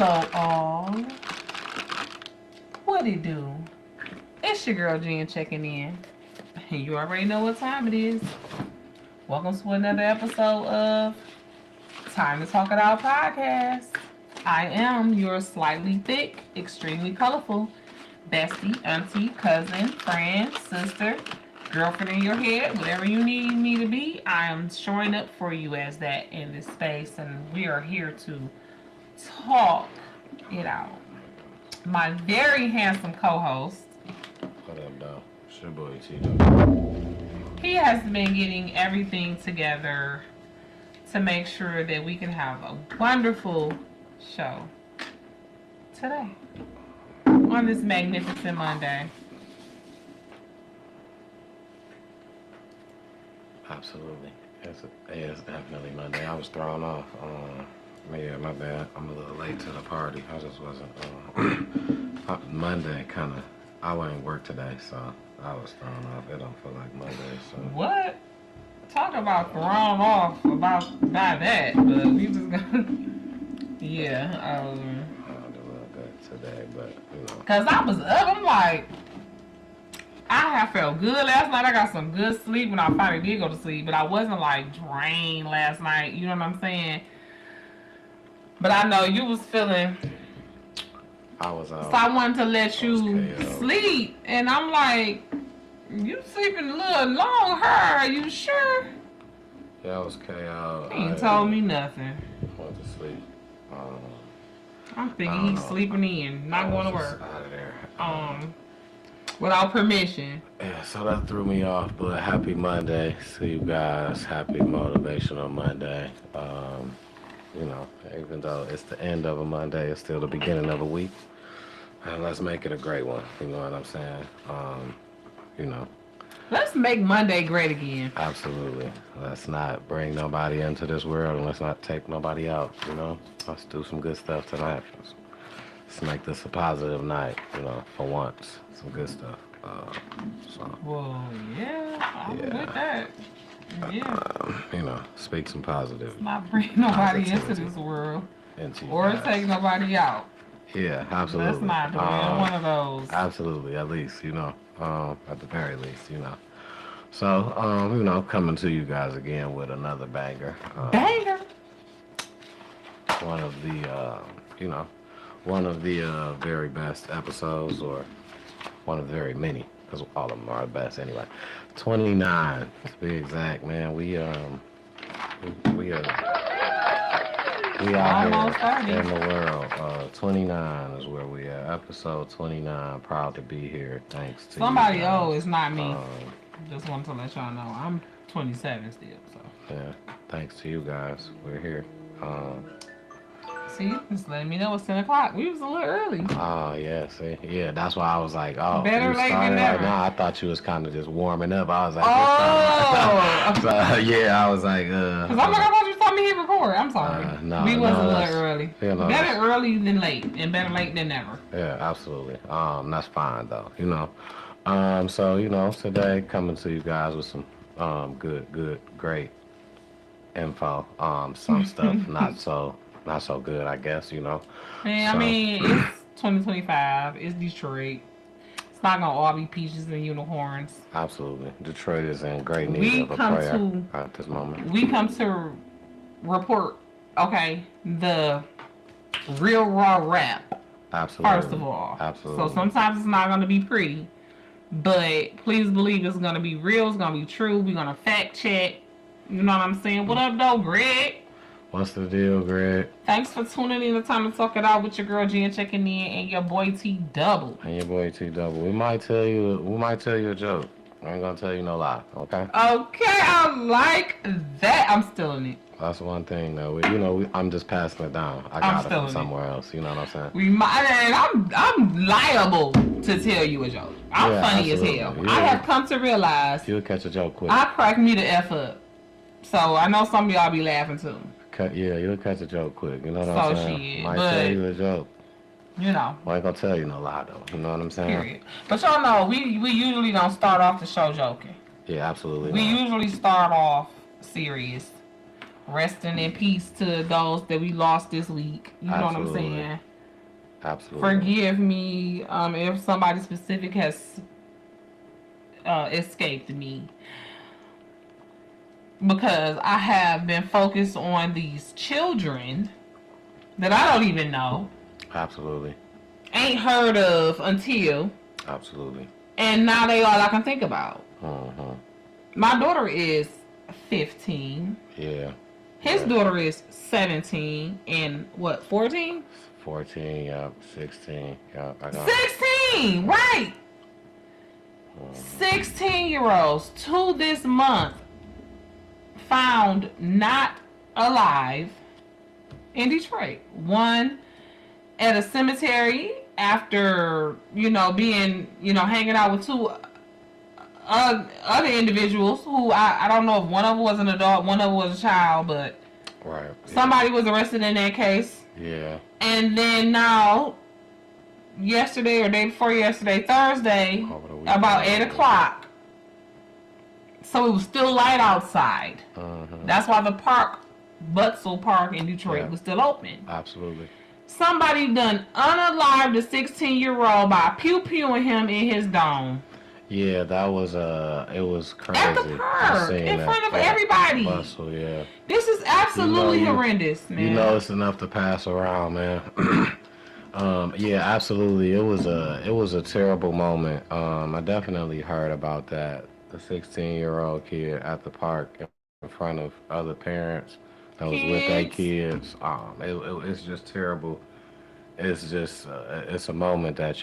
Hello, all. What it do? It's your girl Jen checking in. You already know what time it is. Welcome to another episode of Time to Talk It Out podcast. I am your slightly thick, extremely colorful bestie, auntie, cousin, friend, sister, girlfriend in your head, whatever you need me to be. I am showing up for you as that in this space, and we are here to talk it out. My very handsome co-host. What up, dog? It's your boy T. He has been getting everything together to make sure that we can have a wonderful show today on this magnificent Monday. Absolutely. It's definitely Monday. I was thrown off. Yeah, my bad. I'm a little late to the party. I just wasn't. Monday kind of. I went to work today, so I was thrown off. It don't feel like Monday, so. What? Talk about thrown off by that, but we just gonna. Yeah. I don't do a little good today, but you know. Cause I was up. I'm like. I have felt good last night. I got some good sleep when I finally did go to sleep, but I wasn't like drained last night. You know what I'm saying? But I know you was feeling. I was So I wanted to let you sleep, and I'm like, you sleeping a little long, her? Are you sure? Yeah, I was KO. He ain't told me nothing. Went to sleep. I'm thinking he's sleeping in, not going to work. Out of there. Without permission. Yeah, so that threw me off, but happy Monday to you guys. Happy Motivational Monday. You know, even though it's the end of a Monday, it's still the beginning of a week. And let's make it a great one. You know what I'm saying? You know. Let's make Monday great again. Absolutely. Let's not bring nobody into this world and let's not take nobody out, you know? Let's do some good stuff tonight. Let's make this a positive night, you know, for once. Some good stuff. Well, yeah, I'm with that. Yeah. You know, speak some positive. Let's not bring nobody into this world. Or take nobody out. Yeah, absolutely. Let's not do one of those. Absolutely, at least, you know, at the very least, you know. So, you know, coming to you guys again with another banger. Banger? One of the, you know, one of the very best episodes, or one of the very many, because all of them are the best anyway. 29, to be exact, man. We are out here in the world. 29 is where we are. Episode 29. Proud to be here. Thanks to somebody. You guys. Oh, it's not me. Just wanted to let y'all know I'm 27 still. So yeah, thanks to you guys. We're here. See, just letting me know it's 10 o'clock. We was a little early. Oh, yeah, see? Yeah, that's why I was like, oh, better late than never. Right now. I thought you was kind of just warming up. I was like, oh. So, yeah, I was like, Because I'm like, I thought you told me hit record. I'm sorry. No, we was a little early. You know, better early than late, and better late than never. Yeah, absolutely. That's fine, though, you know. So, you know, today coming to you guys with some good, great info. Some stuff not so good, I guess, you know. Man, I mean, it's 2025. It's Detroit. It's not gonna all be peaches and unicorns. Absolutely, Detroit is in great need of a prayer at this moment. We come to report, okay, the real raw rap. Absolutely. First of all, absolutely. So sometimes it's not gonna be pretty, but please believe it's gonna be real. It's gonna be true. We're gonna fact check. You know what I'm saying? What up, though, Greg? What's the deal, Greg? Thanks for tuning in to Time to Talk It Out with your girl Jen checking in and your boy T Double. And your boy T Double. We might tell you a joke. I ain't gonna tell you no lie, okay? Okay, I like that. I'm still in it. That's one thing though. I'm just passing it down. I got it from somewhere else. You know what I'm saying? I'm liable to tell you a joke. I'm funny absolutely. as hell. Yeah. I have come to realize you'll catch a joke quick. I crack me the F up. So I know some of y'all be laughing too. Yeah, you'll catch a joke quick. You know what I'm saying? Might tell you a joke. You know. I ain't gonna tell you no lie though. You know what I'm saying? Period. But y'all know we usually don't start off the show joking. Yeah, absolutely. We usually start off serious. resting in peace to those that we lost this week. You know what I'm Absolutely. saying? Absolutely. Forgive me if somebody specific has escaped me. Because I have been focused on these children that I don't even know. Absolutely. Ain't heard of until. Absolutely. And now they all I can think about. Mm-hmm. My daughter is 15. Yeah. His daughter is 17 and what, 14? 14, yeah, 16, yeah. 16, right. 16-year-olds to this month found not alive in Detroit. One at a cemetery after, being, hanging out with two other individuals who I don't know if one of them was an adult, one of them was a child, but right. Somebody was arrested in that case. Yeah. And then now, yesterday or day before yesterday, Thursday, about 8 o'clock. So it was still light outside. Mm-hmm. That's why the park, Butzel Park in Detroit, was still open. Absolutely. Somebody done unalived a 16-year-old by pew-pewing him in his dome. Yeah, that was it was crazy. At the park, in front of everybody. Bustle, yeah. This is absolutely horrendous, man. You know it's enough to pass around, man. Yeah, absolutely. It was a terrible moment. I definitely heard about that. The 16-year-old kid at the park in front of other parents that was with their kids. It's just terrible. It's just it's a moment that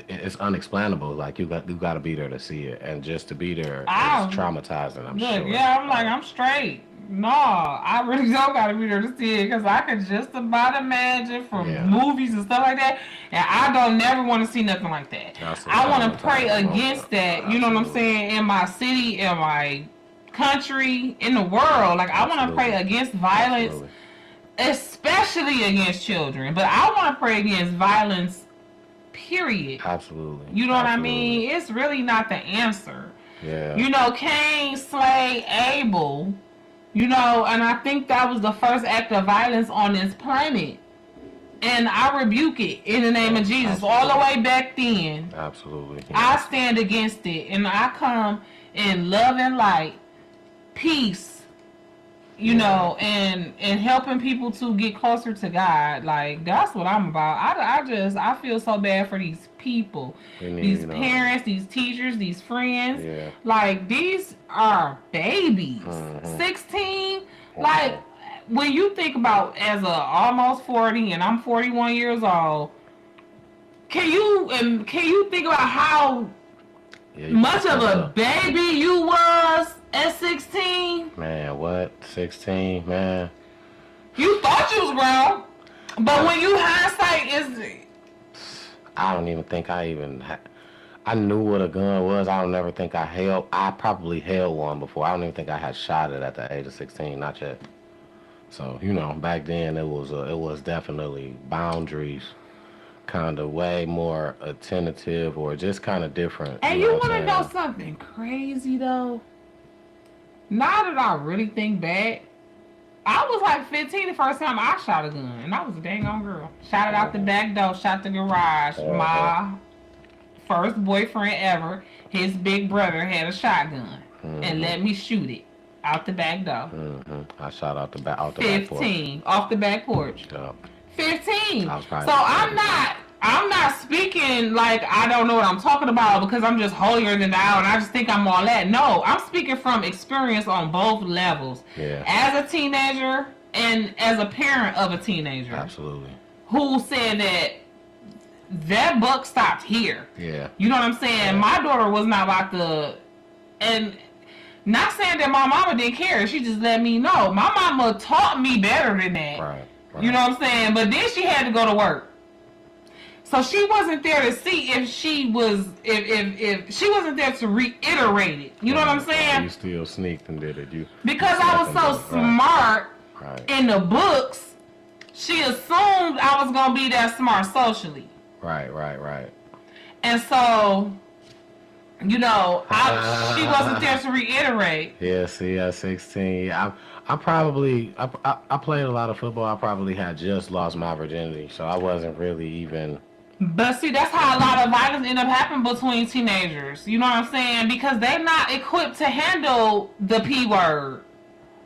it's unexplainable. Like you got to be there to see it, and just to be there is traumatizing. I'm sure. Yeah, I'm like, I'm straight. No, I really don't got to be there to see it because I can just about imagine from movies and stuff like that, and I don't never want to see nothing like that. I want to pray against that. You know what I'm saying? In my city, in my country, in the world, like I want to pray against violence, especially against children. But I want to pray against violence. Period. Absolutely. You know what I mean? It's really not the answer. Yeah. Cain slay Abel. And I think that was the first act of violence on this planet. And I rebuke it in the name of Jesus. Absolutely. All the way back then. Absolutely. Yeah. I stand against it. And I come in love and light, peace, and helping people to get closer to God. Like, that's what I'm about. I feel so bad for these people, these parents, these teachers, these friends. Yeah. Like, these are babies. 16. Like, when you think about as a almost 40 and I'm 41 years old, can you think about how much of a baby you was at 16? Man, what? 16, man. You thought you was grown, but when you hindsight is... I don't even think I knew what a gun was. I don't never think I probably held one before. I don't even think I had shot it at the age of 16, not yet. So, back then it was definitely boundaries, kind of way more attentive or just kind of different. And you want to know something crazy though? Now that I really think back, I was like 15 the first time I shot a gun, and I was a dang on girl. Shot it out the back door, shot the garage. My first boyfriend ever, his big brother had a shotgun and let me shoot it out the back door. I shot out the back porch. 15 off the back porch. Yeah. 15. So I'm not speaking like I don't know what I'm talking about because I'm just holier than thou and I just think I'm all that. No, I'm speaking from experience on both levels. Yeah. As a teenager and as a parent of a teenager. Absolutely. Who said that buck stopped here. Yeah. You know what I'm saying? Yeah. My daughter was not about to... And not saying that my mama didn't care. She just let me know. My mama taught me better than that. Right. You know what I'm saying? But then she had to go to work. So she wasn't there to see if she was, if she wasn't there to reiterate it. You know what I'm saying? You still sneaked and did it. Because I was so smart in the books, she assumed I was going to be that smart socially. Right. And so, she wasn't there to reiterate. Yeah, see, at 16, I played a lot of football. I probably had just lost my virginity, so I wasn't really even. But see, that's how a lot of violence end up happening between teenagers. You know what I'm saying? Because they're not equipped to handle the P word.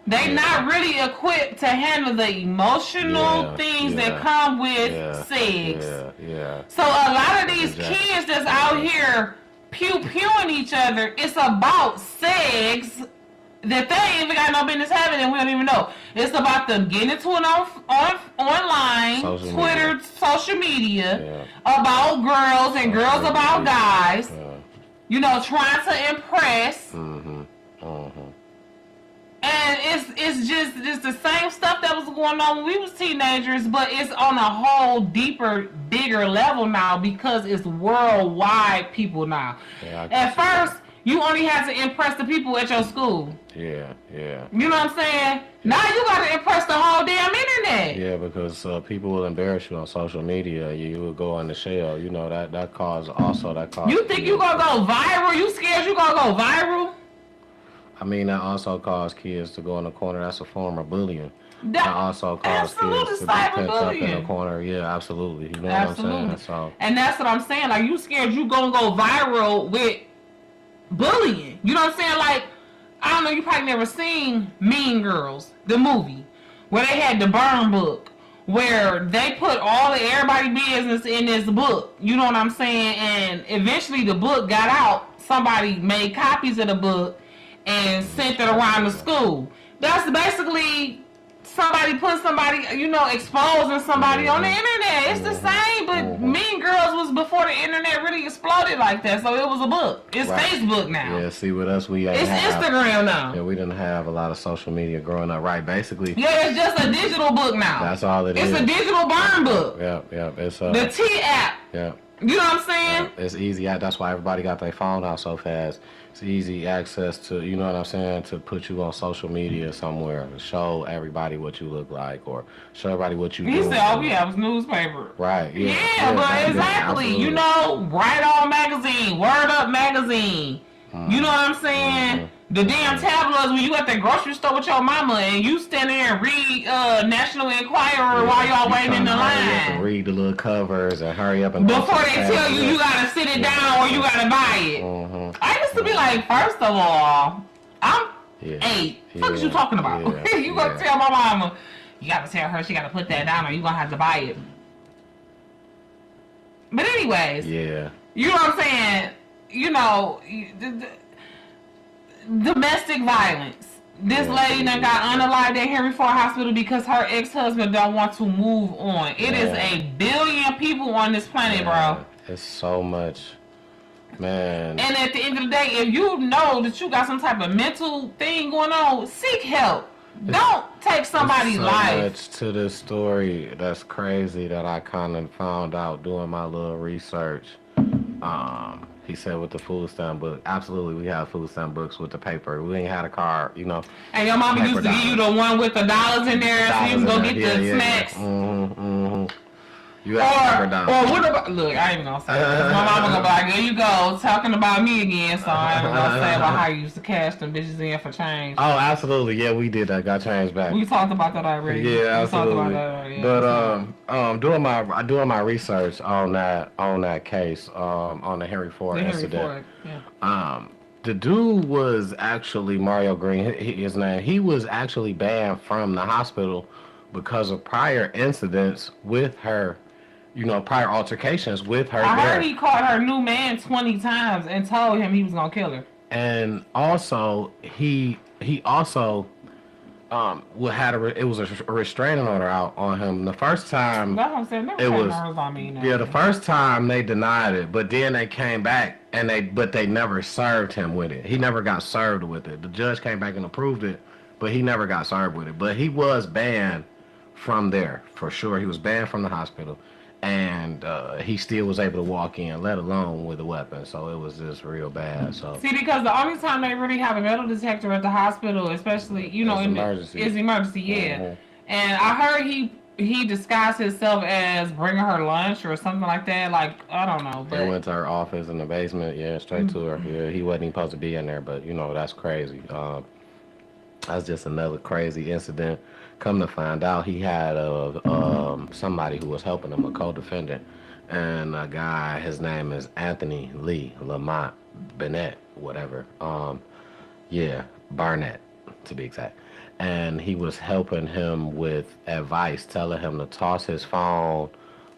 They're not really equipped to handle the emotional things that come with sex. Yeah. So a lot of these kids that's out here pew-pewing each other, it's about sex that they ain't even got no business having and we don't even know. It's about them getting into it online, Twitter, social media, about girls and girls about guys. You know, trying to impress. And it's just the same stuff that was going on when we was teenagers, but it's on a whole deeper, bigger level now because it's worldwide people now. At first, you only had to impress the people at your school. Yeah. You know what I'm saying? Now you got to impress the whole damn internet. Yeah, because people will embarrass you on social media. You will go on the shell. You know, that cause. You think you going to go viral? You scared you going to go viral? I mean, that also caused kids to go in the corner. That's a form of bullying. That also caused kids to be pent up in the corner. Yeah, absolutely. You know what I'm saying? So, and that's what I'm saying. Like, you scared you gonna go viral with bullying. You know what I'm saying? Like, I don't know, you probably never seen Mean Girls, the movie, where they had the burn book, where they put all of everybody's business in this book. You know what I'm saying? And eventually the book got out. Somebody made copies of the book and sent it around the school. That's basically somebody put somebody, you know, exposing somebody on the internet. It's the same, but Mean Girls was before the internet really exploded like that, so it was a book. It's Facebook now. Yeah, see, with us, it's Instagram now. Yeah, we didn't have a lot of social media growing up, right? Basically. Yeah, it's just a digital book now. That's all it is. It's a digital burn book. Yeah. It's the T app. Yeah. You know what I'm saying? It's easy. That's why everybody got their phone out so fast. It's easy access to, you know what I'm saying, to put you on social media somewhere, to show everybody what you look like or show everybody what you do. He said, oh yeah, it was newspaper. Right, yeah. But exactly. You know, Right On Magazine, Word Up Magazine. You know what I'm saying? The damn tabloids when you at the grocery store with your mama and you stand there and read National Enquirer while y'all waiting in the line. Read the little covers and hurry up and before they tell you gotta sit it down or you gotta buy it. I used to be like, first of all, I'm 8. What are you talking about? You gonna tell my mama, you gotta tell her she gotta put that down or you gonna have to buy it. But anyways, you know what I'm saying? You know, domestic violence. This lady that got unalived at Henry Ford Hospital because her ex-husband don't want to move on. It is 1 billion people on this planet, bro. It's so much, man. And at the end of the day, if you know that you got some type of mental thing going on, seek help. Don't take somebody's life. So much to this story that's crazy that I kind of found out doing my little research. He said with the food stamp book, absolutely, we have food stamp books with the paper. We ain't had a card, you know. And your mama used to give you the one with the dollars in there, so you can go get the snacks. You have or what about, look, I ain't even gonna say this. My mama gonna be like, there you go, talking about me again, so I ain't gonna say about how you used to cash them bitches in for change. Oh, absolutely, yeah, we did that, got change back. We talked about that already. Yeah, absolutely. But doing my research on that case, on the Henry Ford incident. The dude was actually Mario Green, his name. He was actually banned from the hospital because of prior incidents with her. You know, prior altercations with her. I heard he called her new man 20 times and told him he was gonna kill her. And also, he also had it was a restraining order out on him. The first time that's what I'm saying. It was on me now. Yeah, the first time they denied it, but then they came back and they never served him with it. He never got served with it. The judge came back and approved it, but he never got served with it. But he was banned from there for sure. He was banned from the hospital. And he still was able to walk in, let alone with a weapon. So it was just real bad. So see, because the only time they really have a metal detector at the hospital, especially is emergency. Yeah. And I heard he disguised himself as bringing her lunch or something like that. Like, I don't know. But they went to her office in the basement. Yeah, straight to her. Yeah, he wasn't even supposed to be in there, but you know that's crazy. That's just another crazy incident. Come to find out, he had somebody who was helping him, a co-defendant, and a guy. His name is Anthony Lee Lamont Bennett, whatever. Yeah, Barnett, to be exact. And he was helping him with advice, telling him to toss his phone.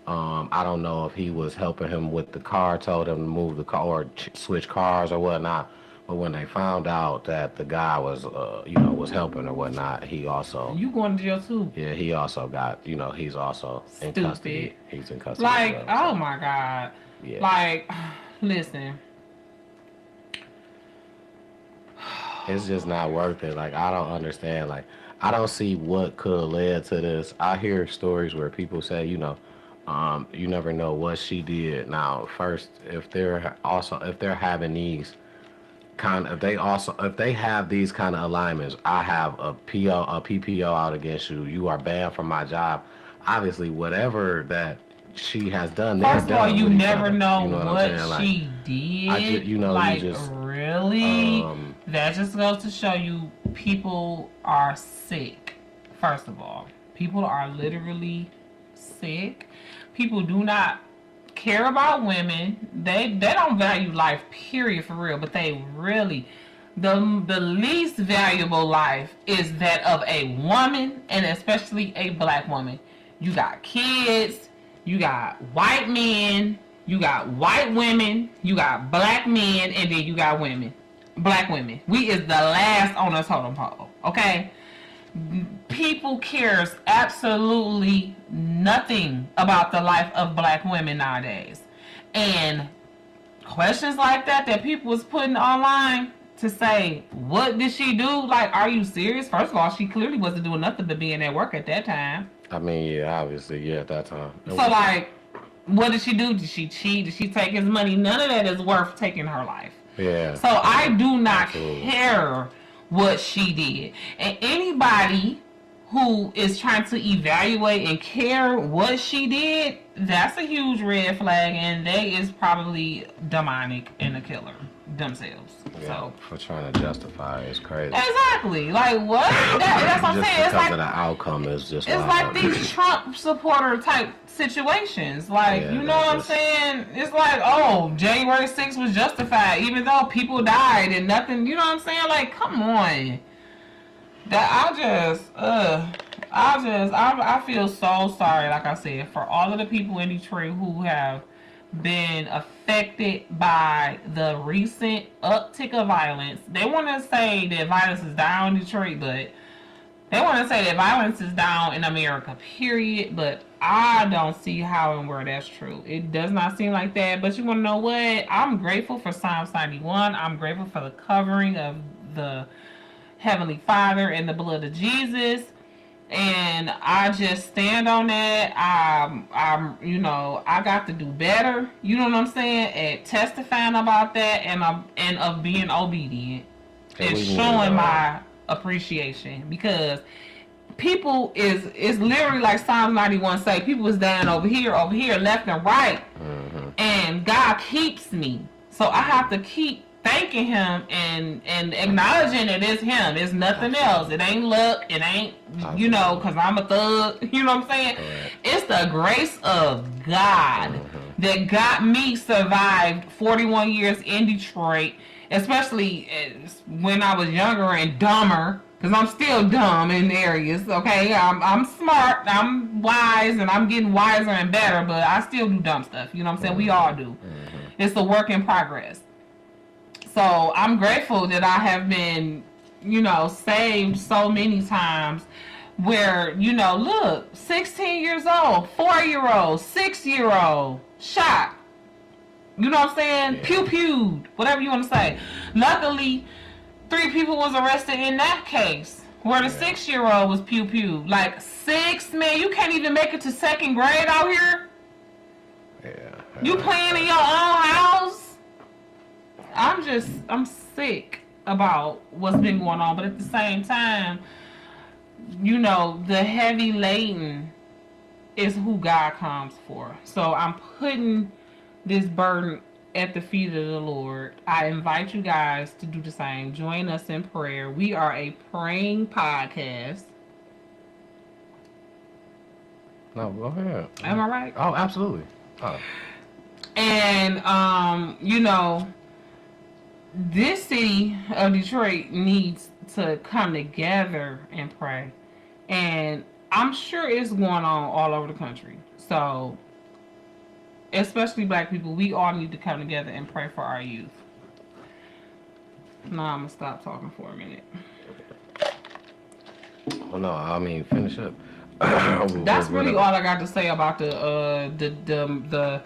I don't know if he was helping him with the car, told him to move the car or switch cars or whatnot. But when they found out that the guy was, was helping or whatnot, he also, You going to jail too? yeah, he also got, he's also in Stupid. custody. He's in custody. Like, as well, oh so, my God. yeah. Like, listen. It's just not worth it. Like, I don't understand. Like, I don't see what could have led to this. I hear stories where people say, you never know what she did. Now, first, if they're having these if they have these kind of alignments, I have a PPO out against you. You are banned from my job. Obviously, whatever that she has done, First of all, you never know what like, she did. Really, that just goes to show you people are sick. First of all, people are literally sick. People do not care about women. They don't value life, period, for real. But they really, the least valuable life is that of a woman, and especially a black woman. You got kids, you got white men, you got white women, you got black men, and then you got women. Black women. We is the last on the totem pole, okay? People cares absolutely nothing about the life of black women nowadays. And questions like that people was putting online to say, what did she do? Like, are you serious? First of all, she clearly wasn't doing nothing but being at work at that time. I mean, yeah, obviously, yeah, at that time. So, like, what did she do? Did she cheat? Did she take his money? None of that is worth taking her life. Yeah. So I do not care what she did. And anybody who is trying to evaluate and care what she did, that's a huge red flag, and they is probably demonic and a killer themselves. Yeah, so for trying to justify it is crazy. Exactly. Like what? That's what I'm saying. It's like the outcome is just. It's like these Trump supporter type situations. Like, yeah, you know what I'm saying? It's like, oh, January 6th was justified, even though people died and nothing. You know what I'm saying? Like, come on. I feel so sorry, like I said, for all of the people in Detroit who have been affected by the recent uptick of violence. They want to say that violence is down in Detroit, but they want to say that violence is down in America, period. But I don't see how and where that's true. It does not seem like that. But you want to know what? I'm grateful for Psalms 91. I'm grateful for the covering of the Heavenly Father and the blood of Jesus. And I just stand on that. I got to do better. You know what I'm saying? At testifying about that and of being obedient and showing my appreciation, because people is literally like Psalms 91 say, people is dying over here, left and right, and God keeps me. So I have to keep thanking him and acknowledging it is him. It's nothing else. It ain't luck. It ain't, because I'm a thug. You know what I'm saying? It's the grace of God that got me survived 41 years in Detroit, especially when I was younger and dumber, because I'm still dumb in areas, okay? I'm smart, I'm wise, and I'm getting wiser and better, but I still do dumb stuff. You know what I'm saying? We all do. It's a work in progress. So I'm grateful that I have been, saved so many times where, look, 16 years old, 4-year-old, 6-year-old, shot. You know what I'm saying? Yeah. Pew-pewed, whatever you want to say. Luckily, 3 people was arrested in that case where the 6-year-old was pew-pewed. Like, 6, man, you can't even make it to 2nd grade out here? Yeah. You playing in your own house? I'm sick about what's been going on, but at the same time, the heavy laden is who God comes for. So I'm putting this burden at the feet of the Lord. I invite you guys to do the same. Join us in prayer. We are a praying podcast. No, go ahead. Am I right? Oh, absolutely. Oh. And you know, this city of Detroit needs to come together and pray. And I'm sure it's going on all over the country. So, especially black people, we all need to come together and pray for our youth. Now I'm gonna stop talking for a minute. Well, no, I mean, finish up. That's really all I got to say about the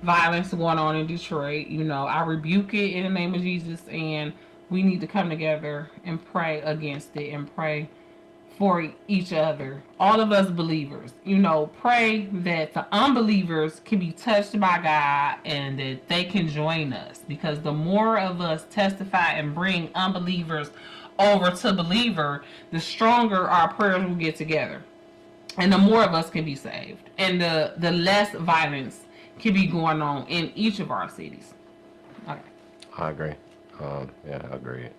violence going on in Detroit. You know, I rebuke it in the name of Jesus, and we need to come together and pray against it and pray for each other. All of us believers, you know, pray that the unbelievers can be touched by God and that they can join us, because the more of us testify and bring unbelievers over to believer, the stronger our prayers will get together. And the more of us can be saved, and the less violence can be going on in each of our cities. Okay. I agree. Yeah, I agree.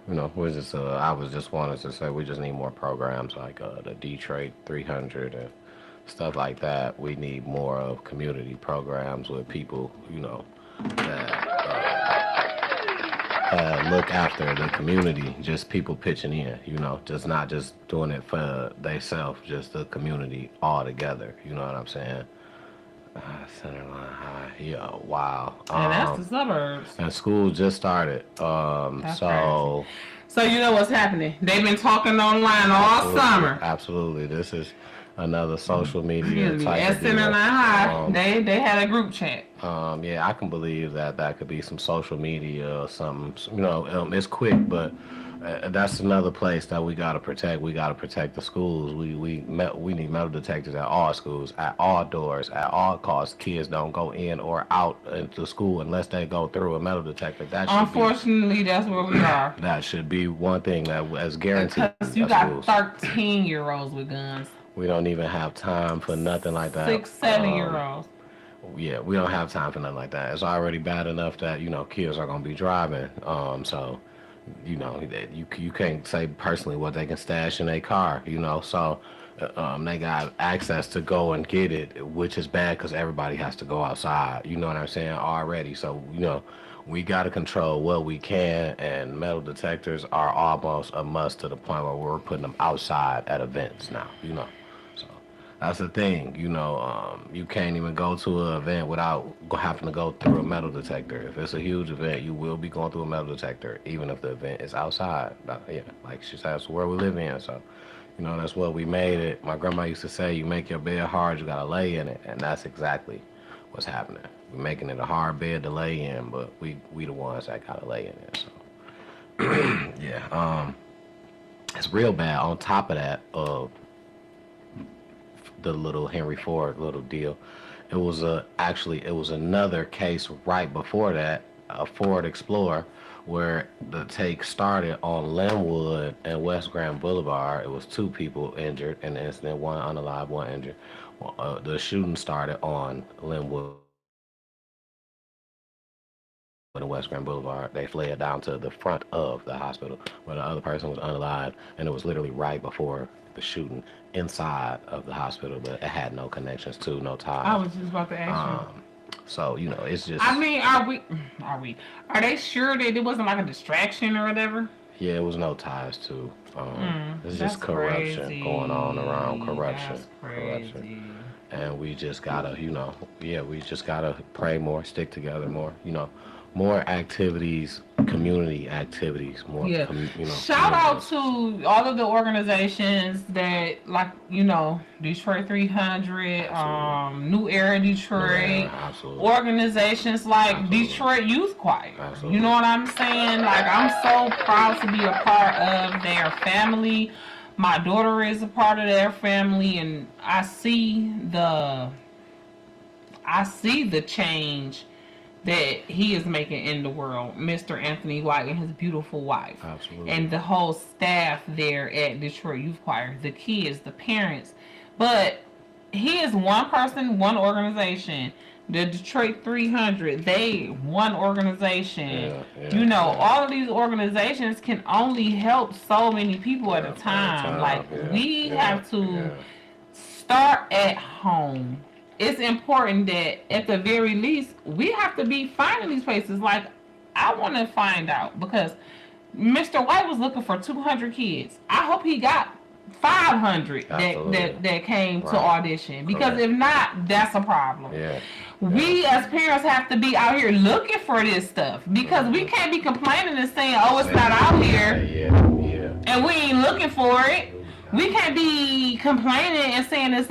You know, we just I was just wanted to say we just need more programs like the Detroit 300 and stuff like that. We need more of community programs with people, you know, that look after the community. Just people pitching in, you know, just not just doing it for themselves, just the community all together. You know what I'm saying? Centerline High, yeah, wow. And that's the suburbs. And school just started. That's So. Crazy. So you know what's happening? They've been talking online all summer. Absolutely, this is another social media type of deal. Centerline High, they had a group chat. Yeah, I can believe that could be some social media or something. You know, it's quick, but that's another place that we gotta protect. We gotta protect the schools. We need metal detectors at all schools, at all doors, at all costs. Kids don't go in or out into school unless they go through a metal detector. Unfortunately, that's where we are. That should be one thing that is guaranteed. Because you got 13-year-olds with guns. We don't even have time for nothing like that. 6, 7-year-olds. Yeah, we don't have time for nothing like that. It's already bad enough that, you know, kids are gonna be driving. So, you know, you can't say personally what they can stash in their car, you know. So they got access to go and get it, which is bad because everybody has to go outside, you know what I'm saying, already. So, you know, we got to control what we can, and metal detectors are almost a must to the point where we're putting them outside at events now, you know. So that's the thing, you know, you can't even go to an event without having to go through a metal detector. If it's a huge event, you will be going through a metal detector, even if the event is outside. Yeah, like she said, that's where we live in. So, you know, that's what we made it. My grandma used to say, you make your bed hard, you got to lay in it. And that's exactly what's happening. We're making it a hard bed to lay in, but we the ones that got to lay in it. So, yeah, it's real bad. On top of that, the little Henry Ford little deal, it was another case right before that, a Ford Explorer, where the take started on Linwood and West Grand Boulevard. It was 2 people injured in the incident, 1 unalive, 1 injured. The shooting started on Linwood and West Grand Boulevard. They fled down to the front of the hospital where the other person was unalive, and it was literally right before the shooting inside of the hospital, but it had no connections to, no ties. I was just about to ask you. So, you know, it's just... I mean, are they sure that it wasn't like a distraction or whatever? Yeah, it was no ties to. It's just corruption going on around corruption. That's crazy. Corruption. And we just gotta, you know, we just gotta pray more, stick together more, you know, more activities, community activities, more. Yeah. Shout out to all of the organizations that, like, you know, Detroit 300, New Era Detroit, organizations like Detroit Youth Choir. You know what I'm saying? Like, I'm so proud to be a part of their family. My daughter is a part of their family, and I see the change that he is making in the world, Mr. Anthony White and his beautiful wife. Absolutely. And the whole staff there at Detroit Youth Choir, the kids, the parents. But he is one person, one organization the Detroit 300, they one organization. Yeah, All of these organizations can only help so many people at a time. Like, we have to start at home. It's important that at the very least, we have to be finding these places. Like, I want to find out, because Mr. White was looking for 200 kids. I hope he got 500 that came to audition, because if not, that's a problem. We as parents have to be out here looking for this stuff, because we can't be complaining and saying, oh, it's not out here, and we ain't looking for it. We can't be complaining and saying it's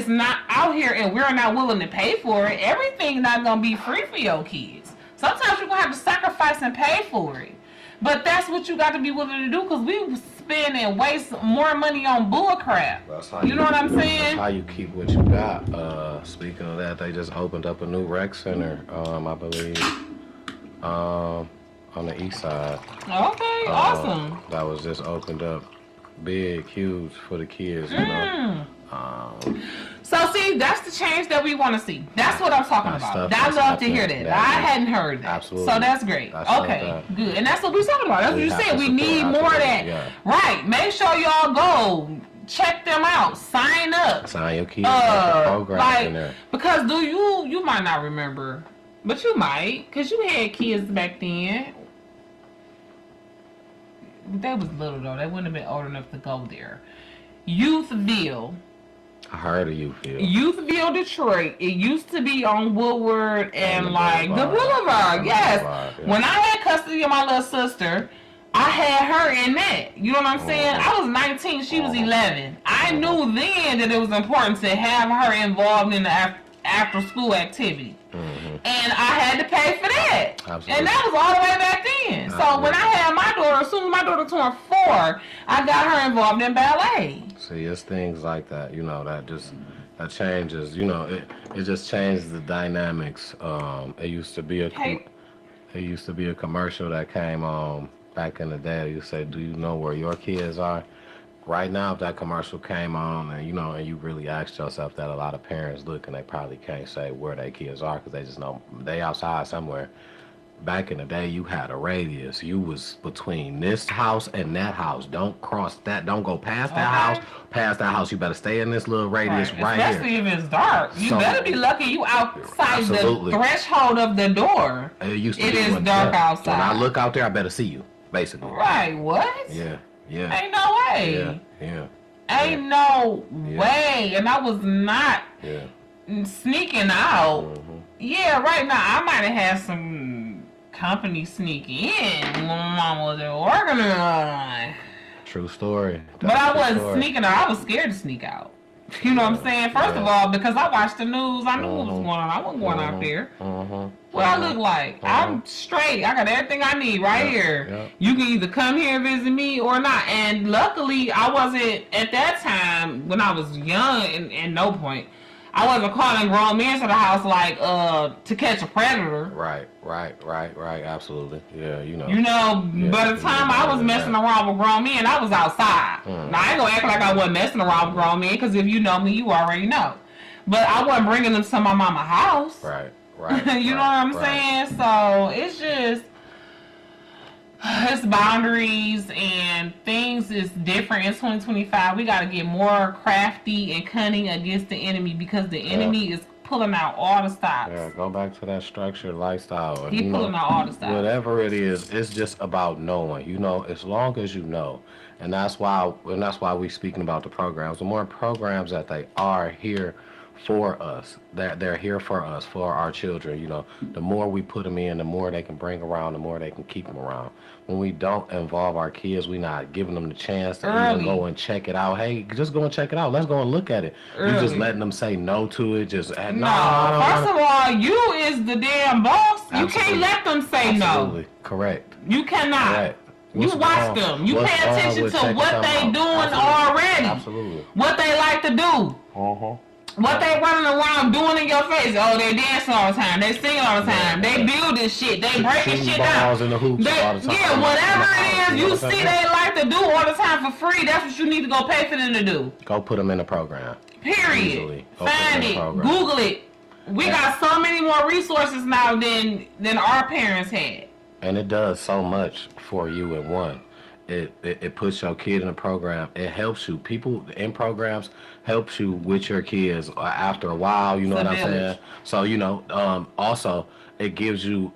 not out here and we're not willing to pay for it. Everything's not going to be free for your kids. Sometimes you're going to have to sacrifice and pay for it. But that's what you got to be willing to do, because we spend and waste more money on bull crap. You know what I'm saying? That's how you keep what you got. Speaking of that, they just opened up a new rec center, I believe, on the east side. Okay, awesome. That was just opened up. Big, huge for the kids, you know. So see, that's the change that we want to see. That's what I'm talking about. I love to hear that. I hadn't heard that. Absolutely. So that's great. Okay, good. And that's what we're talking about. That's what you said. We need more of that. Yeah. Right. Make sure y'all go check them out. Sign up. Sign your kids up. Program in there. Because you might not remember, but you might, because you had kids back then. They was little though. They wouldn't have been old enough to go there. Youthville. I heard of Youthville. Youthville, Detroit. It used to be on Woodward and the Boulevard. Yes. Yeah. When I had custody of my little sister, I had her in that. You know what I'm saying? I was 19. She was 11. I knew then that it was important to have her involved in the after school activity. And I had to pay for that. Absolutely. And that was all the way back then. So when I had my daughter, as soon as my daughter turned 4, I got her involved in ballet. See, it's things like that, that changes, it just changes the dynamics. It used to be a commercial that came on back in the day. You say, do you know where your kids are? Right now, if that commercial came on and, and you really asked yourself that, a lot of parents look and they probably can't say where their kids are because they just know they outside somewhere. Back in the day, you had a radius. You was between this house and that house. Don't cross that. Don't go past that house. Past that house, you better stay in this little radius right here. Especially if it's dark. You better be lucky you outside the threshold of the door. It is dark outside. When I look out there, I better see you, basically. Right, what? Yeah. Ain't no way. Yeah. Ain't no way. And I was not sneaking out. Yeah, right now, I might have had some company sneak in when Mom was organized. True story. But I wasn't sneaking out. I was scared to sneak out. You know what I'm saying? First of all, because I watched the news, I knew what was going on. I wasn't going out there. What I look like? I'm straight. I got everything I need right here. You can either come here and visit me or not. And luckily, I wasn't, at that time, when I was young and no point, I wasn't calling grown men to the house like to catch a predator. Right. Absolutely. Yeah, By the time I was messing around with grown men, I was outside. Now, I ain't gonna act like I wasn't messing around with grown men, because if you know me, you already know. But I wasn't bringing them to my mama's house. Right. You know what I'm saying? So it's just, it's boundaries and things is different in 2025. We got to get more crafty and cunning against the enemy, because the enemy is pulling out all the stops. Yeah, go back to that structured lifestyle. He's pulling out all the stops. Whatever it is, it's just about knowing. As long as you know. And that's why we speaking about the programs. The more programs that they are here for us, that they're here for us, for our children, the more we put them in, the more they can bring around, the more they can keep them around. When we don't involve our kids, we're not giving them the chance to even go and check it out. Hey, just go and check it out. Let's go and look at it. You're just letting them say no to it. Just no. First of all, you is the damn boss. Absolutely. You can't let them say no. Correct. You cannot. Correct. You watch them. You pay attention to what they doing already. Absolutely. What they like to do. What they running around doing in your face? Oh, they dancing all the time. They singing all the time. They building shit. They breaking shit down. In the hoops all the time. Yeah, whatever it is you see they like to do all the time for free, that's what you need to go pay for them to do. Go put them in the program. Period. Find it. Google it. We got so many more resources now than our parents had. And it does so much for you in one. It puts your kid in a program. It helps you. People in programs helps you with your kids after a while. You know what I'm saying? So also it gives you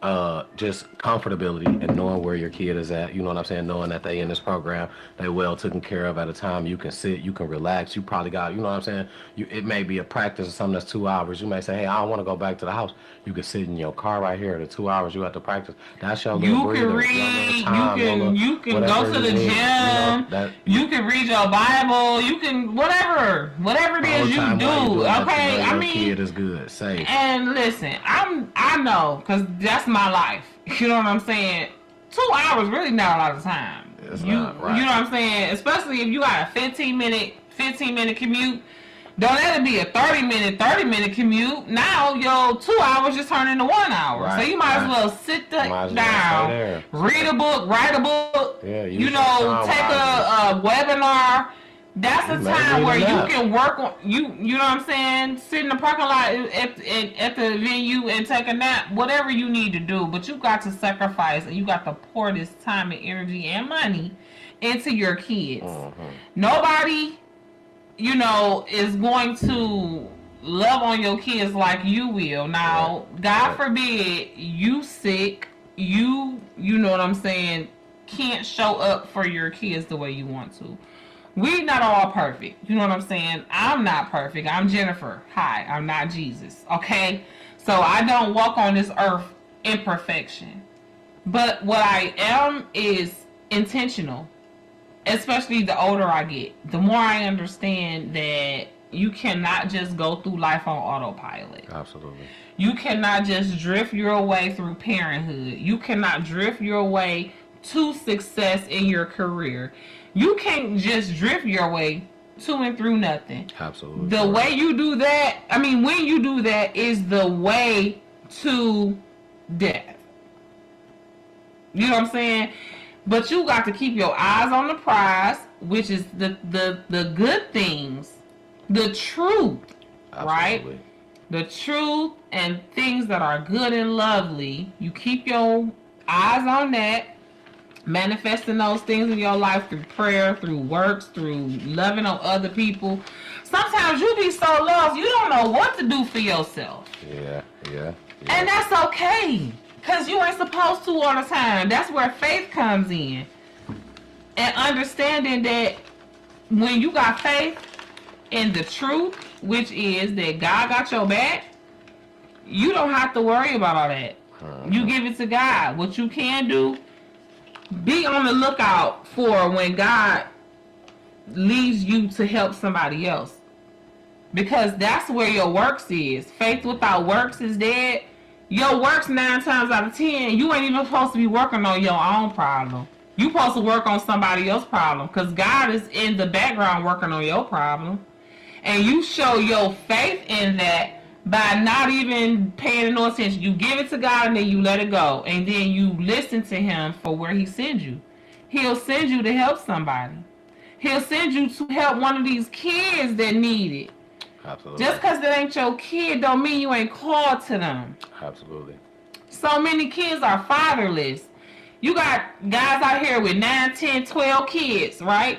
just comfortability in knowing where your kid is at. You know what I'm saying? Knowing that they in this program, they well taken care of at a time. You can sit, you can relax. You probably got, you know what I'm saying? It may be a practice or something that's 2 hours. You may say, hey, I don't want to go back to the house. You can sit in your car right here. The 2 hours you have to practice. That's your little You breather, can read. You can go to the gym. You can read your Bible. You can whatever it is you do. Okay, I mean, kid is good. Safe. And listen, I know. Because that's my life. You know what I'm saying? 2 hours really not a lot of time. It's not, right. You know what I'm saying? Especially if you got a 15 minute commute. Don't let it be a 30 minute commute. Now your 2 hours just turn into 1 hour. Right, so you might as well sit down, read a book, write a book. Yeah, take a webinar. That's a time where you can work on you know what I'm saying, sit in the parking lot at the venue and take a nap, whatever you need to do, but you got to sacrifice and you got to pour this time and energy and money into your kids. Nobody, is going to love on your kids like you will. Now, God forbid you sick, you know what I'm saying, can't show up for your kids the way you want to. We not all perfect. You know what I'm saying? I'm not perfect. I'm Jennifer. Hi, I'm not Jesus. Okay? So I don't walk on this earth in perfection. But what I am is intentional. Especially the older I get. The more I understand that you cannot just go through life on autopilot. Absolutely. You cannot just drift your way through parenthood. You cannot drift your way to success in your career. You can't just drift your way to and through nothing. Absolutely. The way you do that, when you do that, is the way to death. You know what I'm saying? But you got to keep your eyes on the prize, which is the good things, the truth, right? The truth and things that are good and lovely. You keep your eyes on that. Manifesting those things in your life through prayer, through works, through loving on other people. Sometimes you be so lost, you don't know what to do for yourself. Yeah. And that's okay. Because you ain't supposed to all the time. That's where faith comes in. And understanding that when you got faith in the truth, which is that God got your back, you don't have to worry about all that. You give it to God. What you can do, be on the lookout for when God leads you to help somebody else. Because that's where your works is. Faith without works is dead. Your works 9 times out of 10, you ain't even supposed to be working on your own problem. You supposed to work on somebody else's problem. Because God is in the background working on your problem. And you show your faith in that by not even paying no attention. You give it to God and then you let it go. And then you listen to Him for where He sends you. He'll send you to help somebody. He'll send you to help one of these kids that need it. Absolutely. Just because that ain't your kid don't mean you ain't called to them. Absolutely. So many kids are fatherless. You got guys out here with 9, 10, 12 kids, right?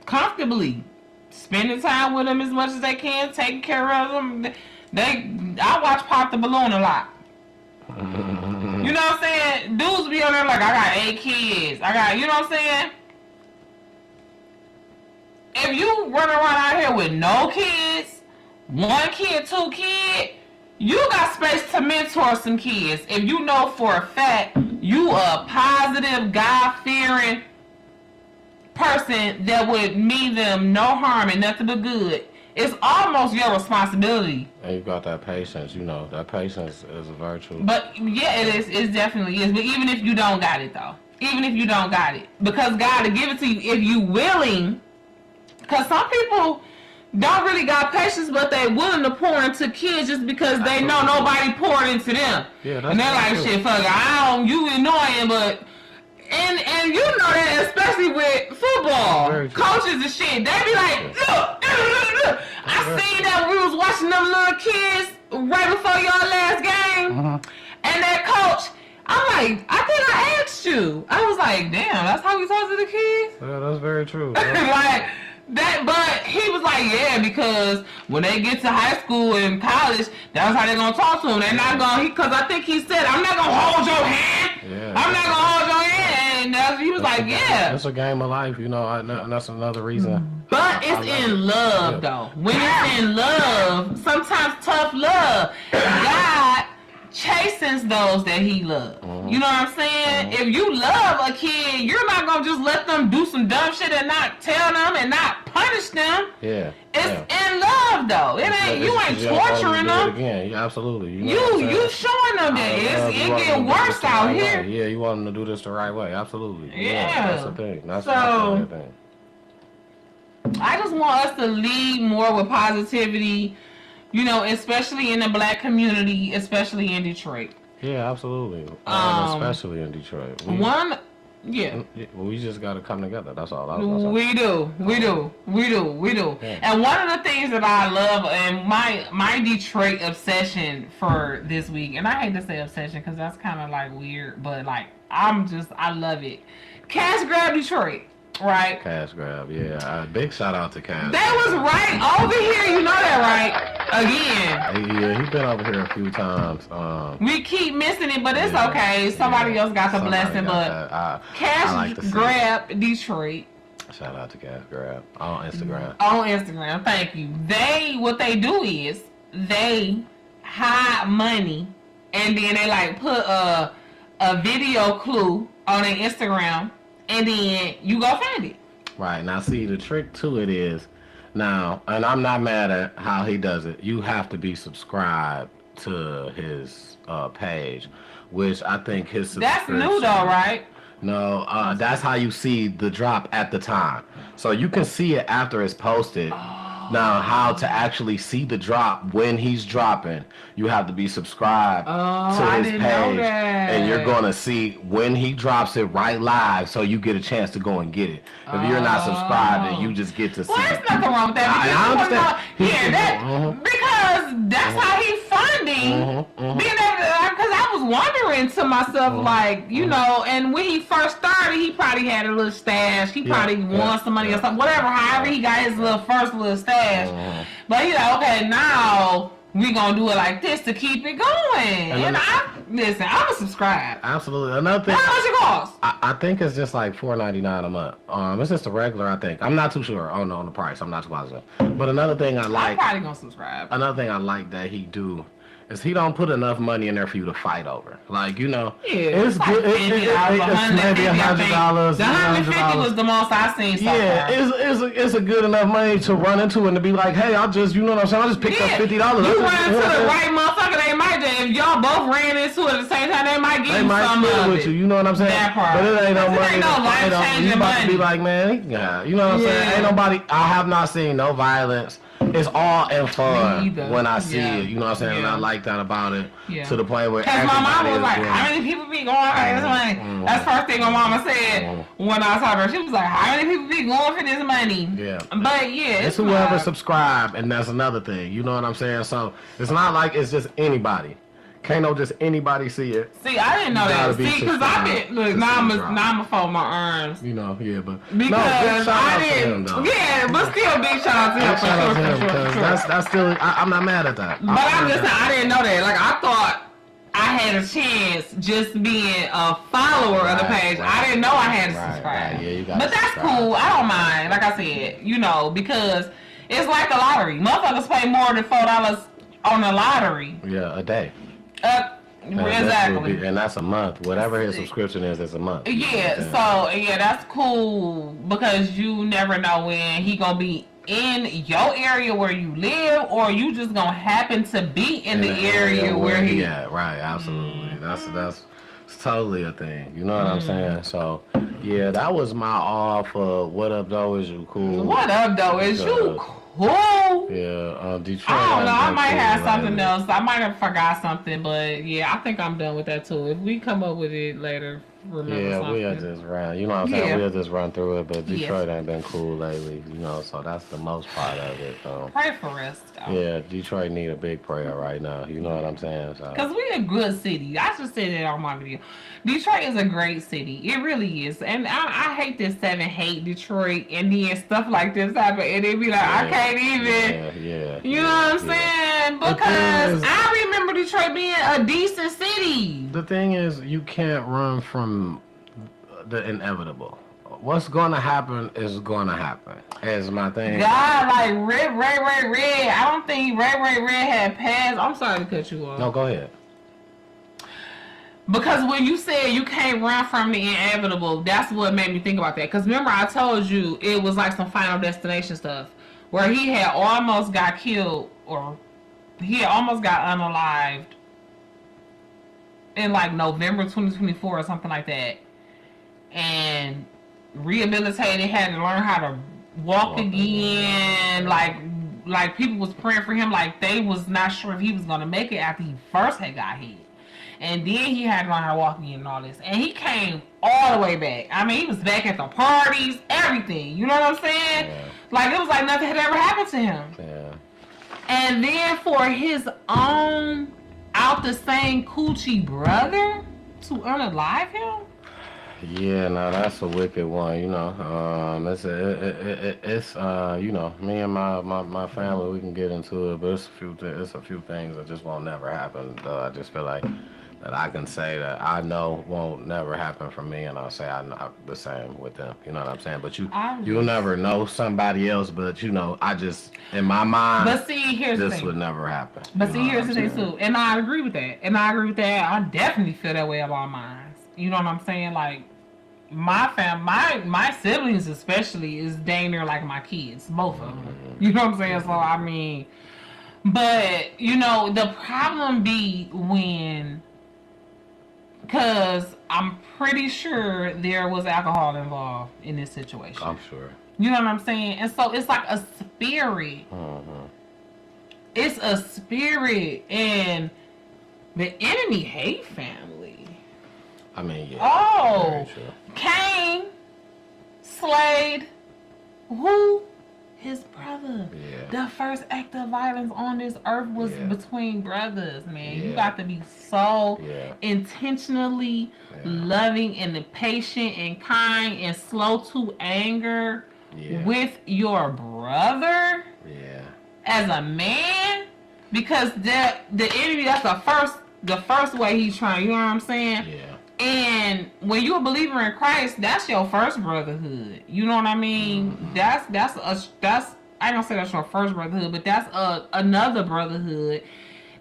Comfortably. Spending time with them as much as they can, taking care of them. I watch Pop the Balloon a lot. You know what I'm saying? Dudes be on there like, I got 8 kids. You know what I'm saying? If you run around out here with no kids, 1 kid, 2 kids, you got space to mentor some kids. If you know for a fact you a positive, God-fearing person that would mean them no harm and nothing but good, it's almost your responsibility. And you got that patience, that patience is a virtue. But yeah, it is. It definitely is. But even if you don't got it though, because God will give it to you if you willing. Because some people don't really got patience, but they willing to pour into kids just because they know nobody poured into them. Yeah, and they're like, shit, fuck it, you annoying, but and you know that especially with football coaches and shit, they be like, look, I seen that when we was watching them little kids right before y'all last game, and that coach. I'm like, I think I asked you. I was like, damn, that's how we talk to the kids? Yeah, that's very true. Like, that, but he was like, yeah, because when they get to high school and college, that's how they're going to talk to them. They're not going to, because I think he said, I'm not going to hold your hand. Yeah. I'm not going to hold your hand. And he was like, yeah. It's a game of life, you know, and that's another reason. But it's in love, though. When it's in love, sometimes tough love, God chastens those that he loves. You know what I'm saying? If you love a kid, you're not gonna just let them do some dumb shit and not tell them and not punish them. Yeah. It's in love though. You ain't torturing them. Again, yeah, absolutely. You showing them that it get worse out here. Yeah, you want them to do this the right way. Absolutely. Yeah. That's the thing. That's so, the thing. I just want us to lead more with positivity. You know, especially in the black community, especially in Detroit. Yeah, absolutely. Especially in Detroit. We just got to come together. That's all. We do. Yeah. And one of the things that I love, and my Detroit obsession for this week, and I hate to say obsession because that's kind of like weird, but like I love it. Cash Grab Detroit. Right. Cash Grab, yeah. Big shout out to Cash. That was right over here. You know that, right? Again. Yeah, he's been over here a few times. We keep missing it, but it's okay. Somebody else got the blessing. But Cash Grab Detroit. Shout out to Cash Grab on Instagram. On Instagram, thank you. What they do is they hide money, and then they like put a video clue on their Instagram. And then you go find it. Right. Now, see, the trick to it is, now, and I'm not mad at how he does it, you have to be subscribed to his page, which I think his subscription... That's new, though, right? No, that's how you see the drop at the time. So you can see it after it's posted. Now, how to actually see the drop when he's dropping, you have to be subscribed to his page. And you're going to see when he drops it right live, so you get a chance to go and get it. If you're not subscribed, then you just get to see it. Well, there's nothing wrong with that. Because that's how he's funding. Because I was wondering to myself, like, you know, and when he first started, he probably had a little stash. He probably won some money or something. Whatever, however he got his first little stash. But he's like, okay, now we gonna do it like this to keep it going. And listen, I'm gonna subscribe. Absolutely. Another thing. How much it cost? I think it's just like $4.99 a month. It's just a regular. I think I'm not too sure. Oh no, on the price. I'm not too positive. But another thing I like. I'm probably gonna subscribe. Another thing I like that he do is he don't put enough money in there for you to fight over. Like, you know, it's like good. It's maybe $100. The $150 was the most I seen so far. It's a good enough money to run into and to be like, hey, I'll just, you know what I'm saying? I just picked up $50. You run into the right motherfucker, they might just, if y'all both ran into it at the same time, they might give you some of it. You know what I'm saying? That part. But it ain't no money. Ain't no life-changing money. To be like, man, you know what I'm saying? Ain't nobody. I have not seen no violence. It's all in fun when I see it. You know what I'm saying? And I like that about it to the point where. Because my mama was like, how many people be going for this money? That's the first thing my mama said when I saw her. She was like, how many people be going for this money? Yeah. But it's whoever subscribe, and that's another thing. You know what I'm saying? So it's not like it's just anybody. Can't no just anybody see it. See, I didn't know that. See, because I didn't. Look, now I'm fold my arms. You know, but because I didn't. But still, big shout out to him. Shout out to him because that's still. I'm not mad at that. But I'm just saying, I didn't know that. Like I thought I had a chance just being a follower of the page. I didn't know I had to subscribe. Yeah, you got. But that's cool. I don't mind. Like I said, you know, because it's like a lottery. Motherfuckers pay more than $4 on the lottery. Yeah, a day. Exactly. And that's a month. Whatever his subscription is, it's a month. Yeah, so that's cool because you never know when he gonna be in your area where you live, or you just gonna happen to be in the area where he. Yeah, right. Absolutely. That's totally a thing. You know what I'm saying? So yeah, that was my all for What Up Though Is You Cool. What up though is you cool? Yeah, Detroit. I don't know. I ain't might been have cool something lately. else. I might have forgot something, but yeah, I think I'm done with that too. If we come up with it later, remember Yeah, we'll something. just run. You know what I'm saying? Yeah. We'll just run through it. But Yes. Detroit ain't been cool lately. So that's the most part of it. Pray for us, though. Yeah, Detroit need a big prayer right now. You know what I'm saying? So Because we're a good city. I just said that on my video. Detroit is a great city. It really is. And I hate this 7 hate Detroit and then stuff like this happen. And they be like, I can't even. You know what I'm saying? Because I remember Detroit being a decent city. The thing is, you can't run from the inevitable. What's going to happen is going to happen. Is my thing. God, like Red. I don't think Red had passed. I'm sorry to cut you off. No, go ahead. Because when you said you can't run from the inevitable, that's what made me think about that. Because remember, I told you it was like some Final Destination stuff where he had almost got killed or he had almost got unalived in like November 2024 or something like that, and rehabilitated, had to learn how to walk again. Like people was praying for him, like they was not sure if he was gonna make it after he first had got hit. And then he had to learn how to walk again and all this. And he came all the way back. I mean, he was back at the parties, everything. You know what I'm saying? Yeah. Like, it was like nothing had ever happened to him. Yeah. And then for his own out the same coochie brother to unalive him? Yeah, no, that's a wicked one. It's me and my family, we can get into it, but it's a few things that just won't never happen. I just feel like that I can say that I know won't never happen for me, and I'll say I'm not the same with them. You know what I'm saying? But you'll never know somebody else. But I just in my mind. But see, here's the thing. This would never happen. But see, here's the thing too, and I agree with that. I definitely feel that way about mine. You know what I'm saying? Like my siblings especially is dang near like my kids, both of them. You know what I'm saying? So I mean, but the problem be when. Because I'm pretty sure there was alcohol involved in this situation. I'm sure. You know what I'm saying? And so it's like a spirit. Mm-hmm. It's a spirit. And the enemy hate family. I mean, yeah. Oh. Cain slayed who? His brother. Yeah. The first act of violence on this earth was between brothers, man. Yeah. You got to be so intentionally loving and patient and kind and slow to anger with your brother as a man, because the enemy, that's the first way he's trying. You know what I'm saying? Yeah. And when you're a believer in Christ, that's your first brotherhood. You know what I mean? Mm-hmm. That's I don't say that's your first brotherhood, but that's another brotherhood.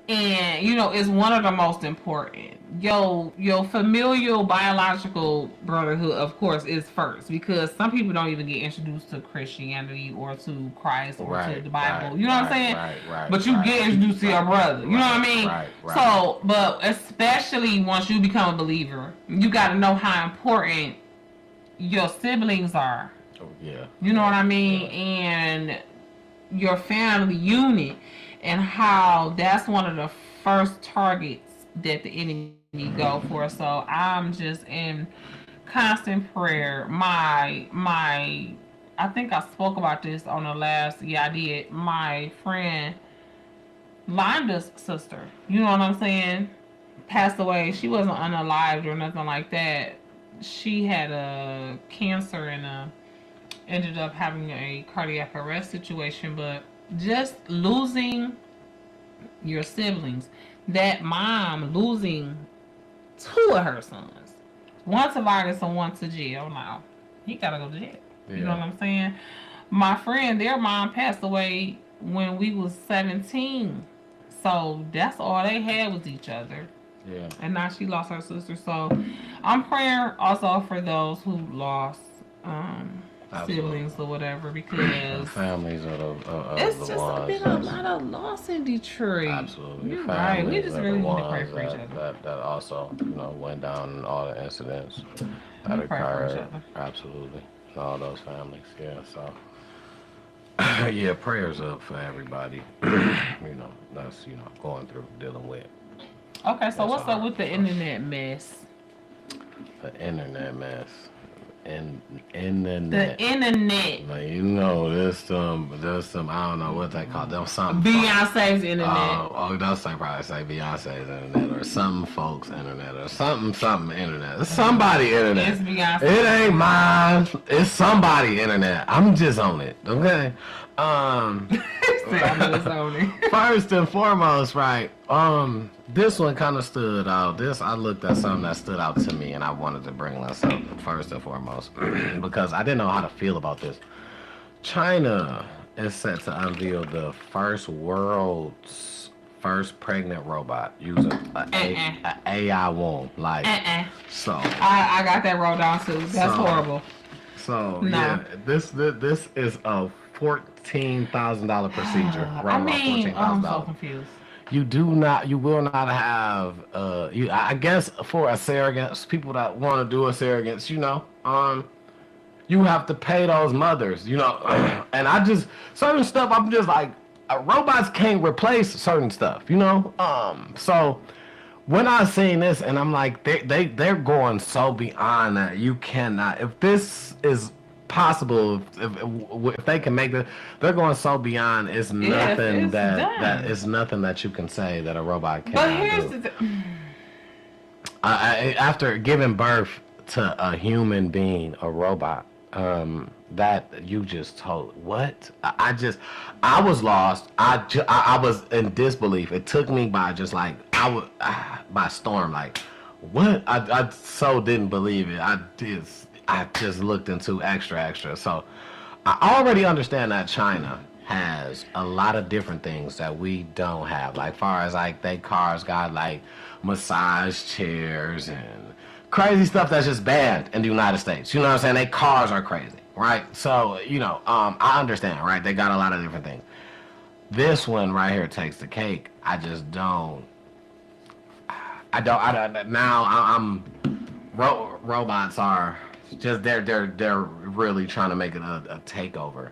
And it's one of the most important. Your familial biological brotherhood, of course, is first, because some people don't even get introduced to Christianity or to Christ or to the Bible. You know what I'm saying? Right. But you get introduced to your brother. You know what I mean? Right. So, but especially once you become a believer, you got to know how important your siblings are. Oh, yeah. You know what I mean? And your family unit, and how that's one of the first targets that the enemy go for. So I'm just in constant prayer. I think I spoke about this on the last, I did. My friend Londa's sister, you know what I'm saying, passed away. She wasn't unalived or nothing like that. She had a cancer and ended up having a cardiac arrest situation. But just losing your siblings, that mom losing 2 of her sons, one to violence and one to jail. Now he gotta go to jail. You know what I'm saying? My friend, their mom passed away when we was 17, so that's all they had was each other. Yeah. And now she lost her sister. So I'm praying also for those who lost siblings or whatever, because families are it's the just ones been a lot of loss in Detroit. Absolutely. You're right. We just really need to pray for each other. That also, went down in all the incidents that occurred. Absolutely. All those families. Yeah. So Yeah, prayers up for everybody. That's going through dealing with. Okay, so That's what's all up right. with the internet mess? The internet mess. And The internet. internet. Like, there's some I don't know what they call them, something. Beyonce's internet. They'll probably say Beyonce's internet or some folks internet or something internet. It's somebody internet. It's Beyonce. It ain't mine. It's somebody internet. I'm just on it. Okay. First and foremost, right? This one kind of stood out. I looked at something that stood out to me, and I wanted to bring this up first and foremost because I didn't know how to feel about this. China is set to unveil the world's first pregnant robot using an AI womb. Like, so. I got that rolled down too. That's horrible. So No. yeah, this is a $14,000 procedure. I'm so confused. You will not have I guess for a surrogates, people that want to do a surrogates, you have to pay those mothers, and certain stuff I'm just like, robots can't replace certain stuff, so when I seen this and I'm like, they're going so beyond that. You cannot, if this is possible, if they can make it, they're going so beyond. It's nothing it's nothing that you can say that a robot can't. But here's the after giving birth to a human being, a robot, that you just told what? I was lost. I was in disbelief. It took me by just like by storm. Like, what? I so didn't believe it. I just looked into extra. So I already understand that China has a lot of different things that we don't have. Like, far as like they cars got like massage chairs and crazy stuff that's just banned in the United States. You know what I'm saying? They cars are crazy, right? So, I understand, right? They got a lot of different things. This one right here takes the cake. I just don't. Robots are just they're really trying to make it a takeover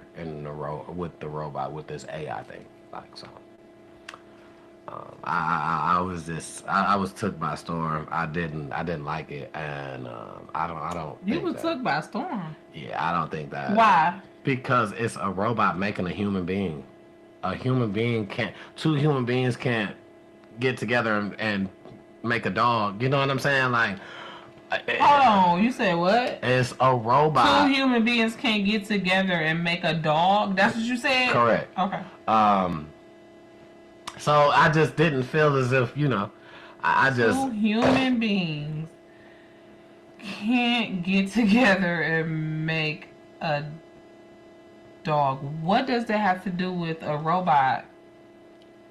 with the robot with this AI thing, like so. I was took by storm. I didn't like it, and I don't. You were took by storm. Yeah, I don't think that. Why? Because it's a robot making a human being. Two human beings can't get together and make a dog. You know what I'm saying? Like, hold on, you said what? It's a robot. Two human beings can't get together and make a dog? That's what you said? Correct. Okay. So I just didn't feel as if, I just... Two human beings can't get together and make a dog. What does that have to do with a robot?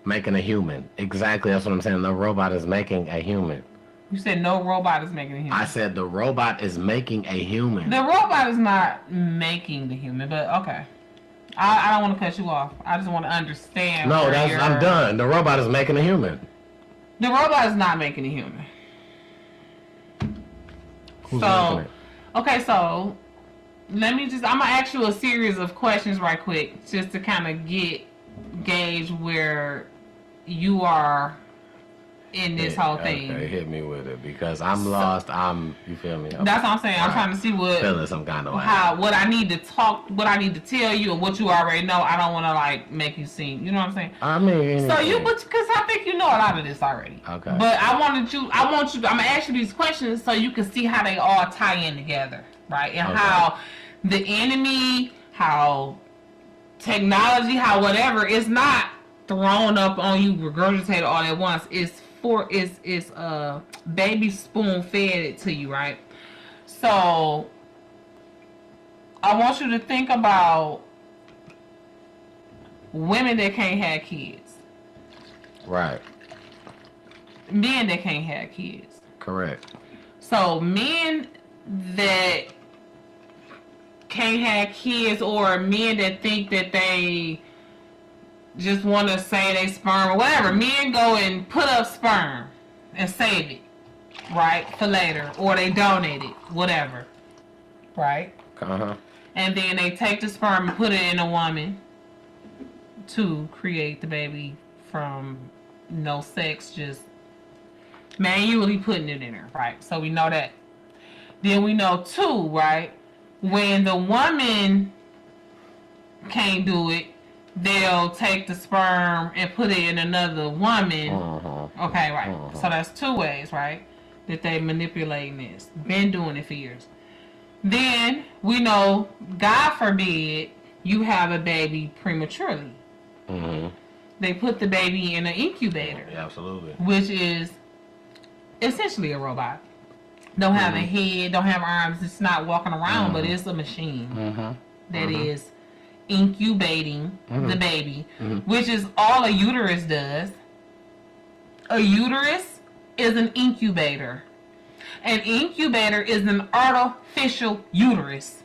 Making a human. Exactly, that's what I'm saying. The robot is making a human. You said no robot is making a human. I said the robot is making a human. The robot is not making the human, but okay. I don't want to cut you off. I just want to understand. No, I'm done. The robot is making a human. The robot is not making a human. Who's making it? Okay, so I'm going to ask you a series of questions right quick just to kind of gauge where you are in this whole thing. Okay, hit me with it because I'm lost. You feel me? That's what I'm saying. I'm trying to see what feeling some kind of way. What I need to tell you, or what you already know. I don't want to like make you seem. You know what I'm saying? I mean, so because I think you know a lot of this already. Okay. But I'm gonna ask you these questions so you can see how they all tie in together, right? And how the enemy, how technology, how whatever is not thrown up on you, regurgitated all at once. It's baby spoon fed it to you, right? So I want you to think about women that can't have kids. Right. Men that can't have kids. Correct. So men that can't have kids, or men that think that they just want to say they sperm or whatever. Men go and put up sperm and save it, right, for later, or they donate it, whatever, right? Uh-huh. And then they take the sperm and put it in a woman, to create the baby from no sex, just manually putting it in her, right? So we know that. Then we know too, right? When the woman can't do it, they'll take the sperm and put it in another woman. Okay, right. So that's two ways, right? That they manipulating this. Been doing it for years. Then we know, God forbid, you have a baby prematurely. They put the baby in an incubator. Yeah, absolutely. Which is essentially a robot. Don't have a head, don't have arms. It's not walking around, but it's a machine that is incubating the baby, which is all a uterus does. A uterus is an incubator. An incubator is an artificial uterus.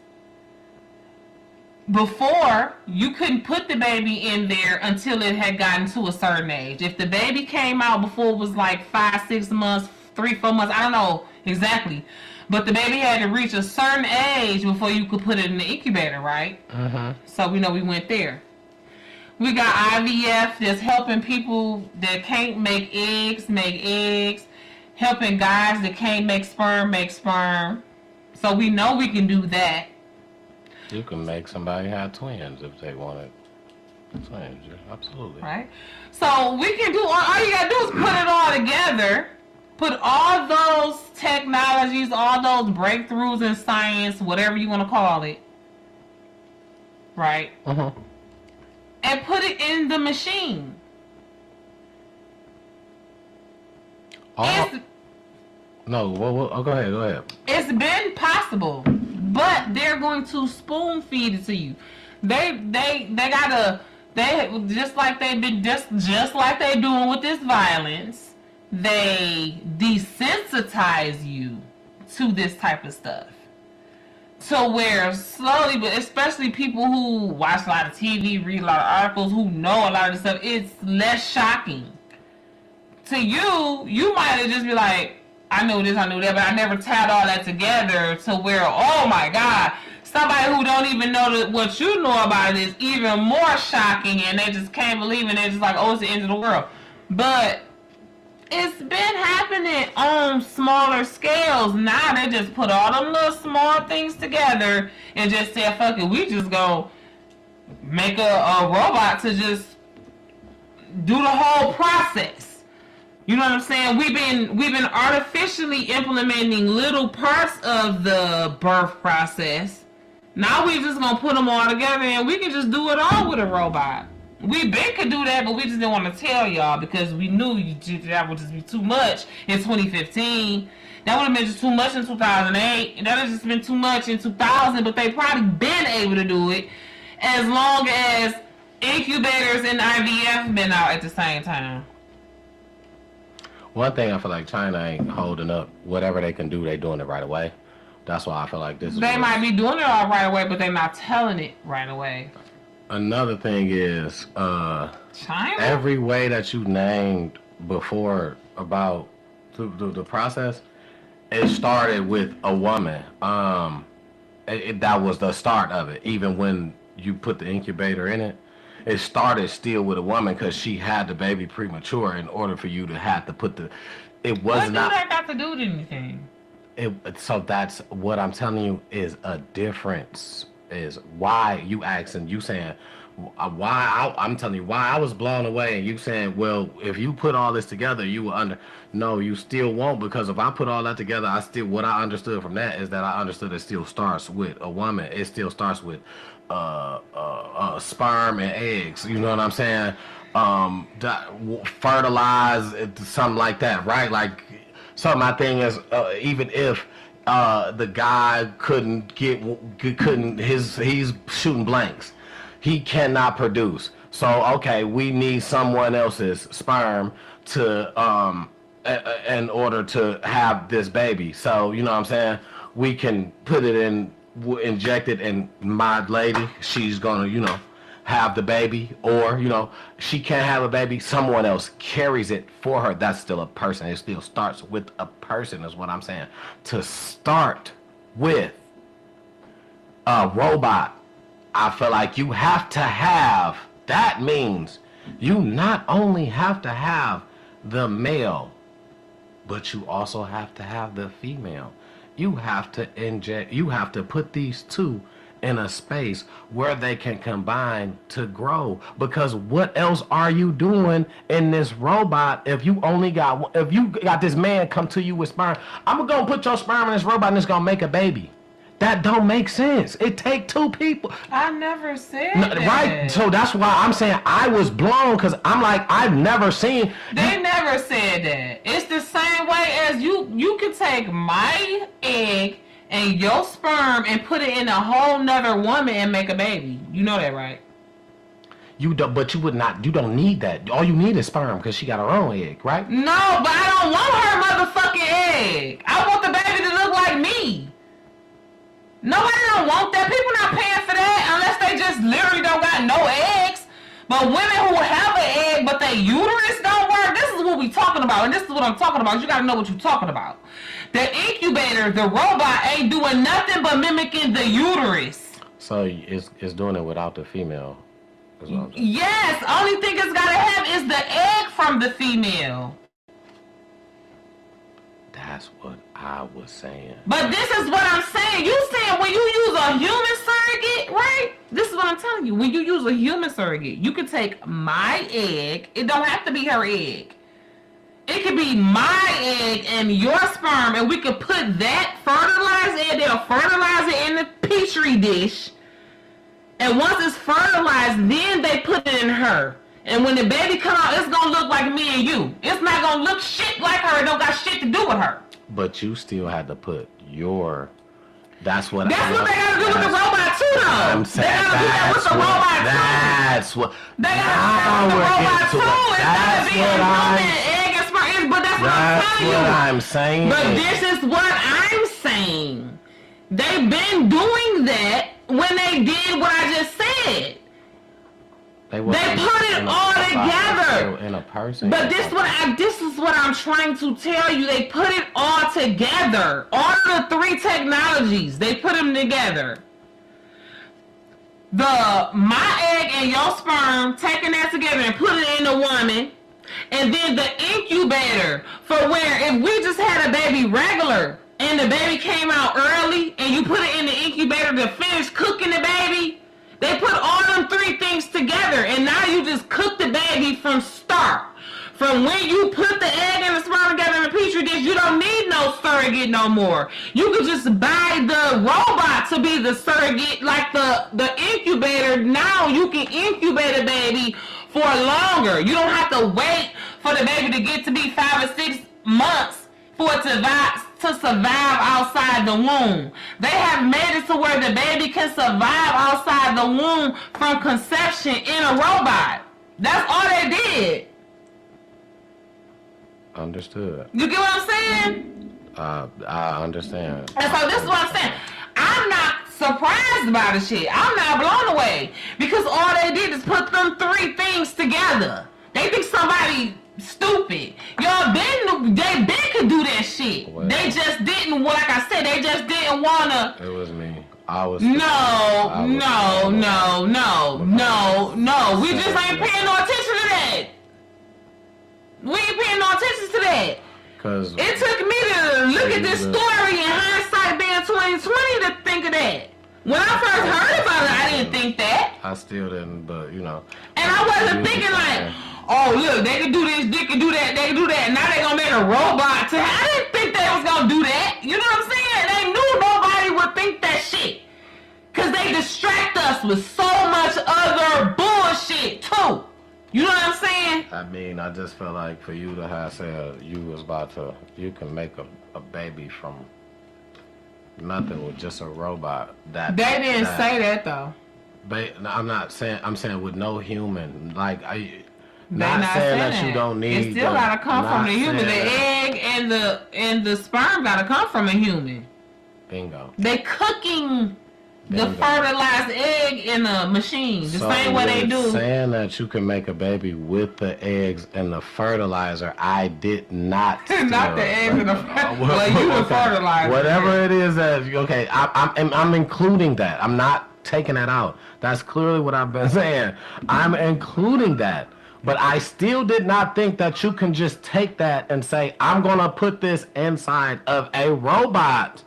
Before, you couldn't put the baby in there until it had gotten to a certain age. If the baby came out before it was like 5, 6 months, 3, 4 months, I don't know exactly. But the baby had to reach a certain age before you could put it in the incubator, right? So we know we went there. We got IVF that's helping people that can't make eggs. Helping guys that can't make sperm. So we know we can do that. You can make somebody have twins if they wanted twins. Absolutely. Right? So we can do, all you gotta do is put it all together. Put all those technologies, all those breakthroughs in science, whatever you want to call it, right? And put it in the machine. No, go ahead. It's been possible, but they're going to spoon feed it to you. They just like they've been just like they doing with this violence. They desensitize you to this type of stuff. To where slowly, but especially people who watch a lot of TV, read a lot of articles, who know a lot of stuff, it's less shocking. To you, you might just be like, I knew this, I knew that, but I never tied all that together to where, oh my God, somebody who don't even know that what you know about it is even more shocking, and they just can't believe it. They're just like, oh, it's the end of the world. But it's been happening on smaller scales. Now they just put all them little small things together and just said, fuck it, we just go make a robot to just do the whole process. You know what I'm saying? We've been artificially implementing little parts of the birth process. Now we just gonna put them all together and we can just do it all with a robot. We been could do that, but we just didn't want to tell y'all because we knew that would just be too much in 2015. That would have been just too much in 2008. That would have just been too much in 2000, but they probably been able to do it as long as incubators and IVF been out at the same time. One thing I feel like China ain't holding up. Whatever they can do, they doing it right away. That's why I feel like this is... They might be doing it all right away, but they're not telling it right away. Another thing is... China? Every way that you named before about the process, it started with a woman. That was the start of it. Even when you put the incubator in it, it started still with a woman because she had the baby premature in order for you to have to put the... It was what not... What do that got to do with anything? So that's what I'm telling you is a difference. Is why you asking, you saying, why I'm telling you why I was blown away, and you saying, well, if you put all this together, you will under. No, you still won't, because if I put all that together, what I understood from that is that I understood it still starts with a woman. It still starts with sperm and eggs. You know what I'm saying? Fertilize, something like that, right? Like, so my thing is, even if the guy he's shooting blanks, he cannot produce. So okay, we need someone else's sperm to in order to have this baby. So you know what I'm saying? We can put it in, inject it, and my lady, she's gonna have the baby, or she can't have a baby, someone else carries it for her. That's still a person. It still starts with a person, is what I'm saying. To start with a robot, I feel like you have to have that means you not only have to have the male, but you also have to have the female. You have to inject, you have to put these two in a space where they can combine to grow. Because what else are you doing in this robot if you got this man come to you with sperm? I'm gonna put your sperm in this robot and it's gonna make a baby. That don't make sense. It take two people. I never said that. Right? So that's why I'm saying I was blown, because I'm like, I've never seen. They never said that. It's the same way as you can take my egg and your sperm and put it in a whole nother woman and make a baby. You know that, right? You don't, but you don't need that. All you need is sperm, because she got her own egg, right? No, but I don't want her motherfucking egg. I want the baby to look like me. Nobody don't want that. People not paying for that unless they just literally don't got no eggs. But women who have an egg but their uterus don't work, this is what we talking about. And this is what I'm talking about. You gotta know what you're talking about. The incubator, the robot, ain't doing nothing but mimicking the uterus. So it's doing it without the female. Yes, only thing it's gotta have is the egg from the female. That's what I was saying. But this is what I'm saying. You saying when you use a human surrogate, right? This is what I'm telling you. When you use a human surrogate, you can take my egg. It don't have to be her egg. It could be my egg and your sperm, and we could put that fertilized egg. They'll fertilize it in the petri dish. And once it's fertilized, then they put it in her. And when the baby come out, it's gonna look like me and you. It's not gonna look shit like her. It don't got shit to do with her. But you still had to put your. That's what they gotta do with the robot too, though. I'm saying, they gotta do that with the robot too. That's what. They gotta do that with the robot too. It's gotta be a human egg and sperm. But that's what I'm telling you. That's what I'm saying. But this is what I'm saying. They've been doing that when they did what I just said. They put it all together. In a person. But this is what I'm trying to tell you. They put it all together. All of the three technologies, they put them together. My egg and your sperm, taking that together and put it in a woman. And then the incubator for where if we just had a baby regular and the baby came out early and you put it in the incubator to finish cooking the baby. They put all them three things together, and now you just cook the baby from start. From when you put the egg and the sperm together in a petri dish, you don't need no surrogate no more. You could just buy the robot to be the surrogate, like the incubator. Now you can incubate a baby for longer. You don't have to wait for the baby to get to be 5 or 6 months for it to survive outside the womb. They have made it to where the baby can survive outside the womb from conception in a robot. That's all they did. Understood. You get what I'm saying? I understand. And so this is what I'm saying. I'm not surprised by the shit. I'm not blown away. Because all they did is put them three things together. They think somebody stupid. They been could do that shit. Well, they just didn't, like I said, they just didn't wanna. It was me. I was. No. We just ain't paying no attention to that. We ain't paying no attention to that. Cause it took me to look at this story in hindsight being 2020 to think of that. When I first heard about it, I didn't think that. I still didn't, but you know. And I wasn't thinking like, oh look, they can do this, they can do that, they can do that. Now they gonna make a robot to. I didn't think they was gonna do that. You know what I'm saying? They knew nobody would think that shit. Cause they distract us with so much other bullshit too. You know what I'm saying? I mean, I just felt like for you to have said you can make a baby from nothing with just a robot. They didn't say that though. I'm not saying. I'm saying with no human. Like not saying that you don't need. It still gotta come from the human. The egg and the sperm gotta come from a human. Bingo. They cooking the fertilized egg in a machine, the same way they do. Saying that you can make a baby with the eggs and the fertilizer, I did not. Not the eggs and the fertilizer. Well, you the fertilizer. Whatever it is that I'm including that. I'm not taking that out. That's clearly what I've been saying. I'm including that. But I still did not think that you can just take that and say, I'm going to put this inside of a robot.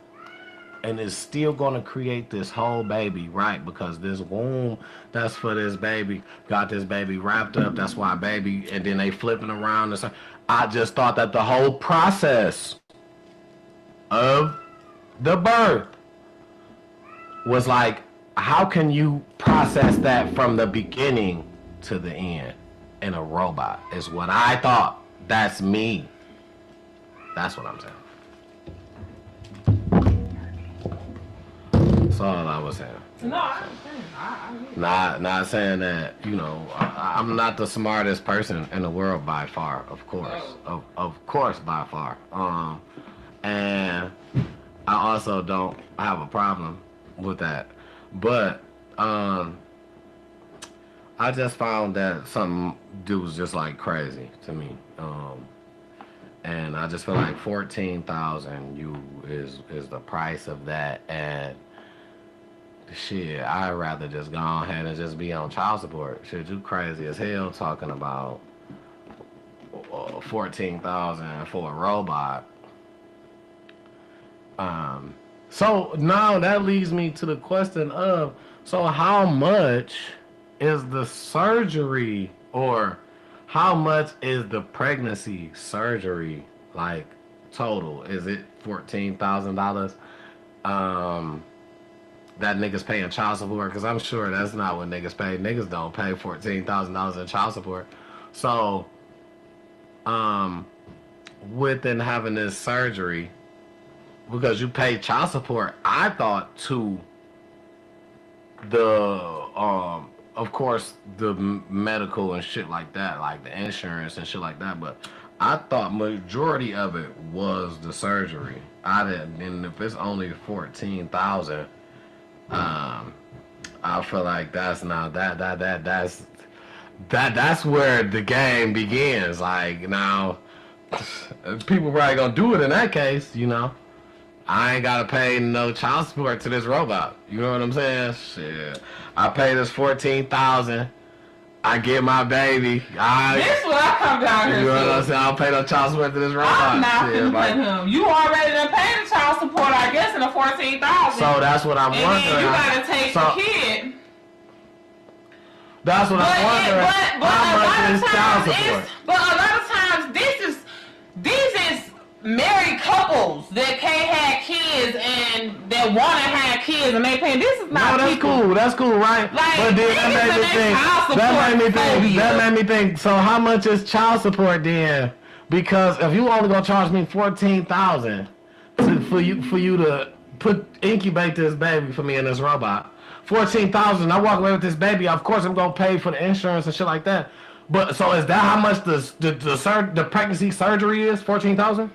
And it's still going to create this whole baby, right? Because this womb that's for this baby got this baby wrapped up. That's why baby, and then they flipping around. And so I just thought that the whole process of the birth was like, how can you process that from the beginning to the end in a robot? Is what I thought. That's me. That's what I'm saying. That's all I was saying. No, I understand. Not saying that, you know, I'm not the smartest person in the world by far, of course. Of course, by far. And I also don't have a problem with that. But I just found that some dudes just like crazy to me. And I just feel like 14,000 is the price of that, and shit, I'd rather just go ahead and just be on child support. Shit, you crazy as hell talking about 14,000 for a robot. So now that leads me to the question of, so how much is the surgery, or how much is the pregnancy surgery, like, total? Is it $14,000? That niggas paying child support? Because I'm sure that's not what niggas pay. Niggas don't pay $14,000 in child support. So, within having this surgery, because you pay child support, I thought to the, of course, the medical and shit like that, like the insurance and shit like that, but I thought majority of it was the surgery. I didn't, and if it's only 14,000, I feel like that's not that's where the game begins. Like, now, people probably gonna do it in that case, you know. I ain't gotta pay no child support to this robot. You know what I'm saying? Shit, I pay this 14,000. I get my baby. This what I come down here. You know what I'm saying? I'll pay no child support to this robot. I'm not shit, finna like, pay him. You already done paid the child support, I guess, in the 14,000. So that's what I'm and wondering. And then you gotta take the kid. That's what I'm wondering. How much is child support? But a lot of times, these is married couples that can't have kids and that want to have kids, and they paying. This is not. No, that's people. cool. That's cool, right? Like, but then that made me think. So how much is child support then? Because if you only gonna charge me 14,000 for you to incubate this baby for me and this robot, 14,000. I walk away with this baby. Of course, I'm gonna pay for the insurance and shit like that. But so is that how much the pregnancy surgery is? 14,000.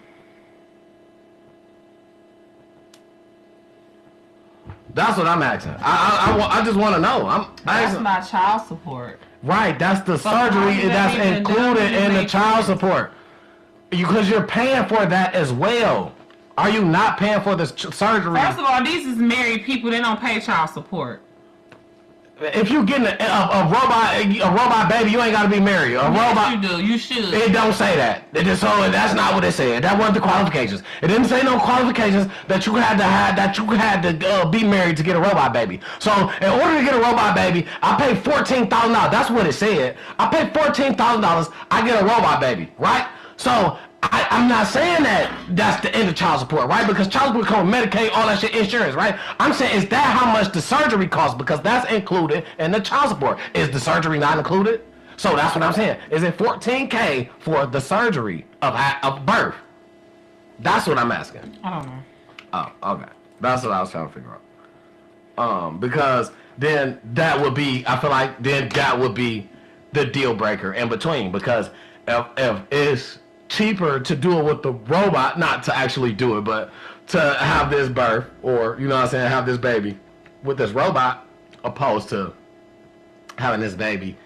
That's what I'm asking. I just want to know. That's not child support. Right, that's the surgery that's included in the child support. Because you're paying for that as well. Are you not paying for the surgery? First of all, these is married people. They don't pay child support. If you getting a robot baby, you ain't got to be married. Yes, you do. You should. It don't say that. That's not what it said. That wasn't the qualifications. It didn't say no qualifications that you had to be married to get a robot baby. So in order to get a robot baby, I pay $14,000. That's what it said. I pay $14,000. I get a robot baby, right? So I'm not saying that that's the end of child support, right? Because child support comes with Medicaid, all that shit, insurance, right? I'm saying, is that how much the surgery costs? Because that's included in the child support. Is the surgery not included? So that's what I'm saying. Is it $14K for the surgery of birth? That's what I'm asking. I don't know. Oh, okay. That's what I was trying to figure out. Because then that would be, I feel like then that would be the deal breaker in between. Because if it's cheaper to do it with the robot, not to actually do it, but to have this birth, or, you know what I'm saying, have this baby with this robot, opposed to having this baby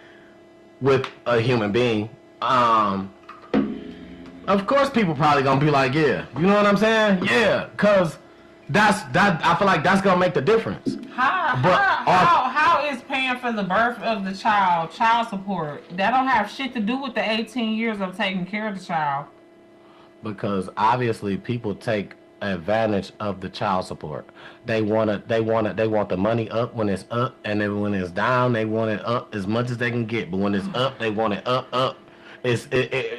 with a human being. Of course people probably gonna be like, yeah, you know what I'm saying? Yeah, cause I feel like that's gonna make the difference. How is paying for the birth of the child support? That don't have shit to do with the 18 years of taking care of the child. Because obviously people take advantage of the child support. They want the money up when it's up, and then when it's down, they want it up as much as they can get. But when it's up, they want it up.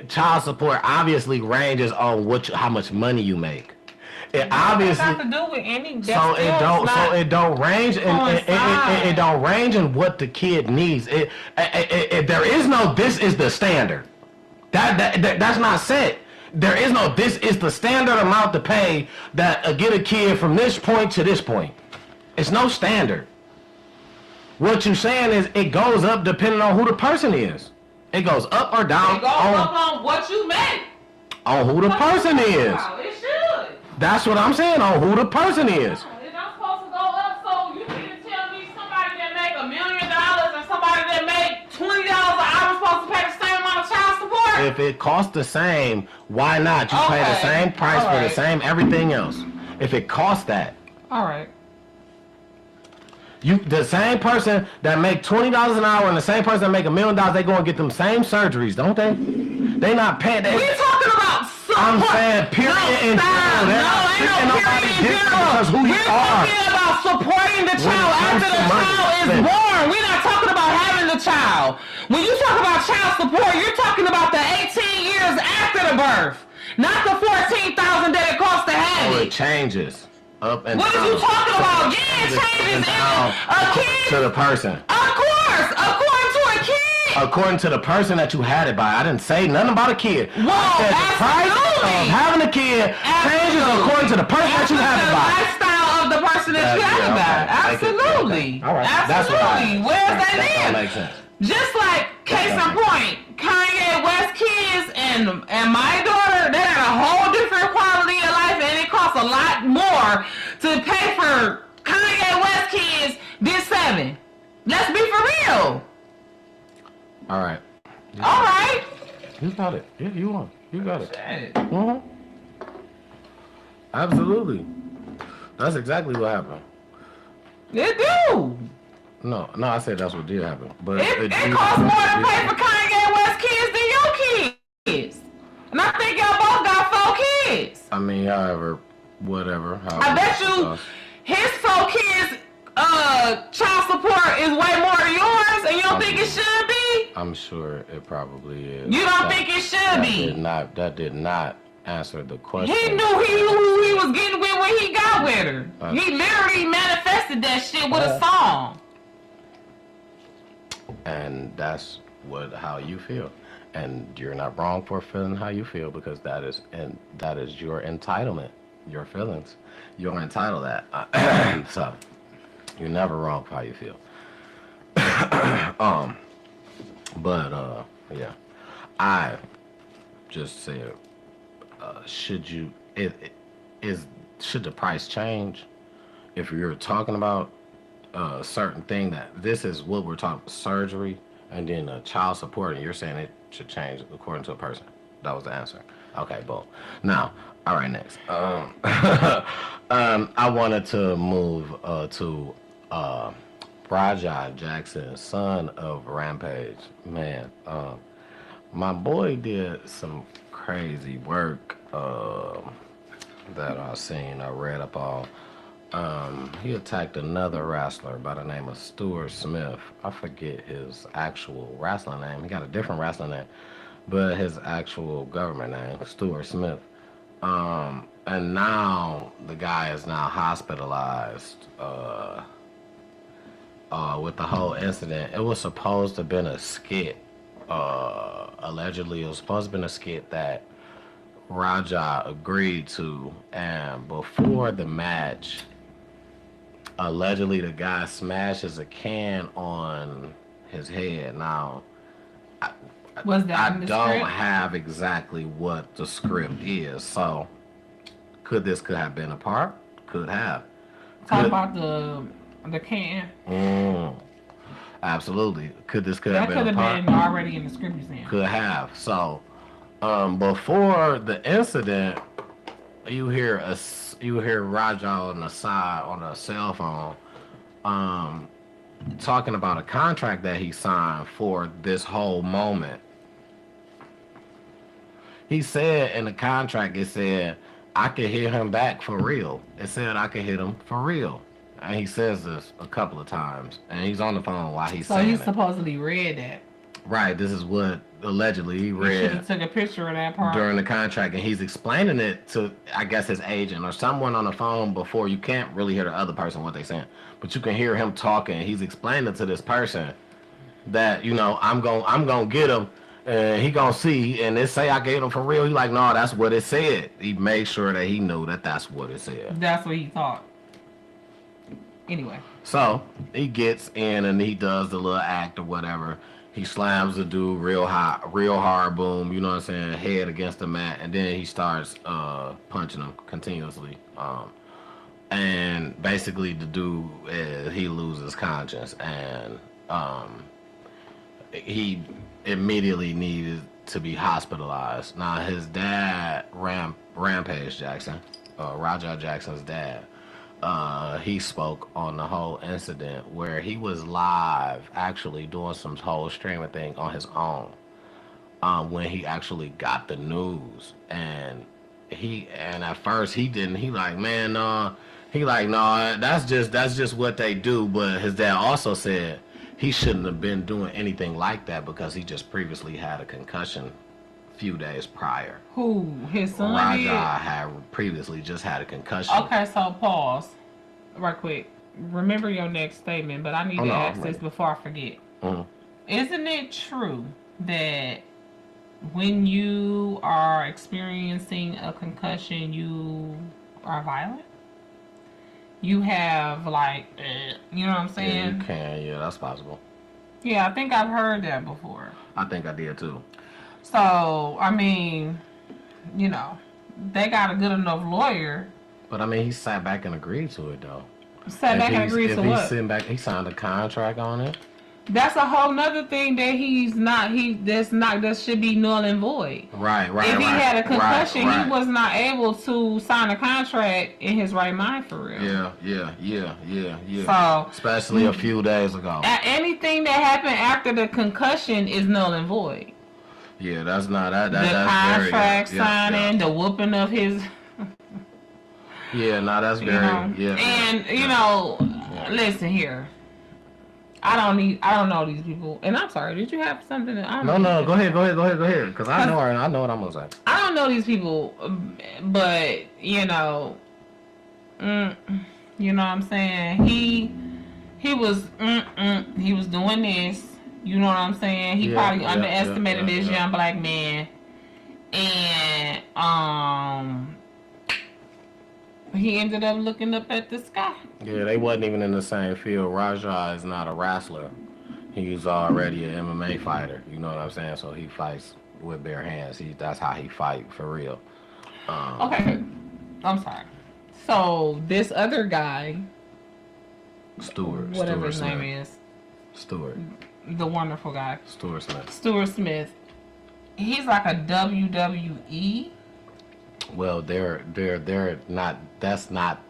Child support obviously ranges on how much money you make. It obviously has to do with any. So it don't range and it don't range in what the kid needs. There is no this is the standard. That's not set. There is no this is the standard amount to pay that get a kid from this point to this point. It's no standard. What you're saying is it goes up depending on who the person is. It goes up or down. It goes up on what you make. On who the person is. It should. That's what I'm saying, on who the person is. It's not supposed to go up, so you mean to tell me somebody that make $1 million and somebody that make $20 an hour is supposed to pay the same amount of child support? If it costs the same, why not? You pay the same price for the same everything else. If it costs that. All right. The same person that make $20 an hour and the same person that make $1 million, they go and get them same surgeries, don't they? They not paying. We're talking about support. I'm saying period in general. Ain't no period in general. We're talking about supporting the child after the child is born. We're not talking about having the child. When you talk about child support, you're talking about the 18 years after the birth, not the $14,000 that it costs to have it. It changes. Up and what down. What are you talking about? Yeah, it changes a kid. To the person. Of course, according to a kid. According to the person that you had it by. I didn't say nothing about a kid. Whoa, I said the price of having a kid changes according to the person that you have it by. The lifestyle of the person that you have it by. Absolutely. Okay. All right. Absolutely. Where's that in? That makes sense. Just like case in point, Kanye West kids and my daughter, they had a whole different quality of life, and it costs a lot more to pay for Kanye West kids than 7. Let's be for real. All right. All right. You got it. Yeah, you won. You got it. Shit. Mm-hmm. Absolutely. That's exactly what happened. It do. No, I said that's what did happen. But it costs more to pay for Kanye West kids than your kids. And I think y'all both got 4 kids. I mean, whatever. I bet you his 4 kids child support is way more than yours, and you don't think it should be? I'm sure it probably is. You don't think it should be? That did not answer the question. He knew who he was getting with when he got with her. He literally manifested that shit with a song. And that's how you feel, and you're not wrong for feeling how you feel, because that is your entitlement, your feelings. You're entitled to that. So you're never wrong for how you feel. Yeah, I just said, should the price change if you're talking about certain thing that this is what we're talking about, surgery and then child support, and you're saying it should change according to a person. That was the answer. Okay, boom. Now, all right, next. I wanted to move to Raja Jackson, son of Rampage. Man, my boy did some crazy work that I seen. I read up all. He attacked another wrestler by the name of Stuart Smith. I forget his actual wrestling name. He got a different wrestling name, but his actual government name, Stuart Smith. And now the guy is now hospitalized with the whole incident. It was supposed to have been a skit. Allegedly, it was supposed to have been a skit that Raja agreed to, and before the match, allegedly the guy smashes a can on his head. Now, I don't have exactly what the script is, so could have been a part? Could have. Talk about the can. Absolutely. Could have been a part? That could have been already in the script you're saying. Could have. So, before the incident, you hear you hear Raja on the side on a cell phone, talking about a contract that he signed for this whole moment. He said in the contract, it said, I could hit him back for real. It said I could hit him for real. And he says this a couple of times. And he's on the phone while he's saying So it. he supposedly read that. Right, this is what allegedly he He should read have took a picture of that part. during the contract. And he's explaining it to, I guess, his agent or someone on the phone before. You can't really hear the other person what they're saying. But you can hear him talking. He's explaining to this person that, you know, I'm gonna get him. And he gonna see, and it say I gave him for real. He like, no, that's what it said. He made sure that he knew that that's what it said. That's what he thought. Anyway. So he gets in and he does the little act or whatever. He slams the dude real hard, boom. You know what I'm saying? Head against the mat, and then he starts punching him continuously. And basically, the dude he loses conscience, and he immediately needed to be hospitalized. Now, his dad, Rampage Jackson, Raja Jackson's dad, he spoke on the whole incident where he was live, actually doing some whole streaming thing on his own when he actually got the news. And at first he didn't. He like, man, no. He like, no, that's just what they do. But his dad also said he shouldn't have been doing anything like that because he just previously had a concussion a few days prior. Who? His son Raja did? had previously just had a concussion. Okay, so pause. Right quick. Remember your next statement, but I need to ask this before I forget. Mm-hmm. Isn't it true that when you are experiencing a concussion, you are violent? You have like, you know what I'm saying? Yeah, you can. Yeah, that's possible. Yeah, I think I've heard that before. I think I did too. So, I mean, you know, they got a good enough lawyer. But I mean, he sat back and agreed to it though. Sat back and agreed to what? If he's sitting back, he signed a contract on it. That's a whole nother thing that that should be null and void. Right. If he had a concussion, he was not able to sign a contract in his right mind for real. Yeah. So, especially a few days ago. Anything that happened after the concussion is null and void. Yeah, that's not that. The contract signing, the whooping of his. Yeah, no, that's very And you know, listen here. I don't know these people, and I'm sorry. Did you have something? No. Go ahead. Because I know what I'm gonna say. I don't know these people, but you know what I'm saying. He was doing this. You know what I'm saying. He probably underestimated this young black man, and he ended up looking up at the sky. Yeah, they wasn't even in the same field. Raja is not a wrestler. He's already an MMA fighter. You know what I'm saying? So he fights with bare hands. That's how he fight for real. Okay, I'm sorry. So this other guy, whatever his name is, Stuart, the wonderful guy, Stuart Smith. He's like a WWE. Well, they're not. That's not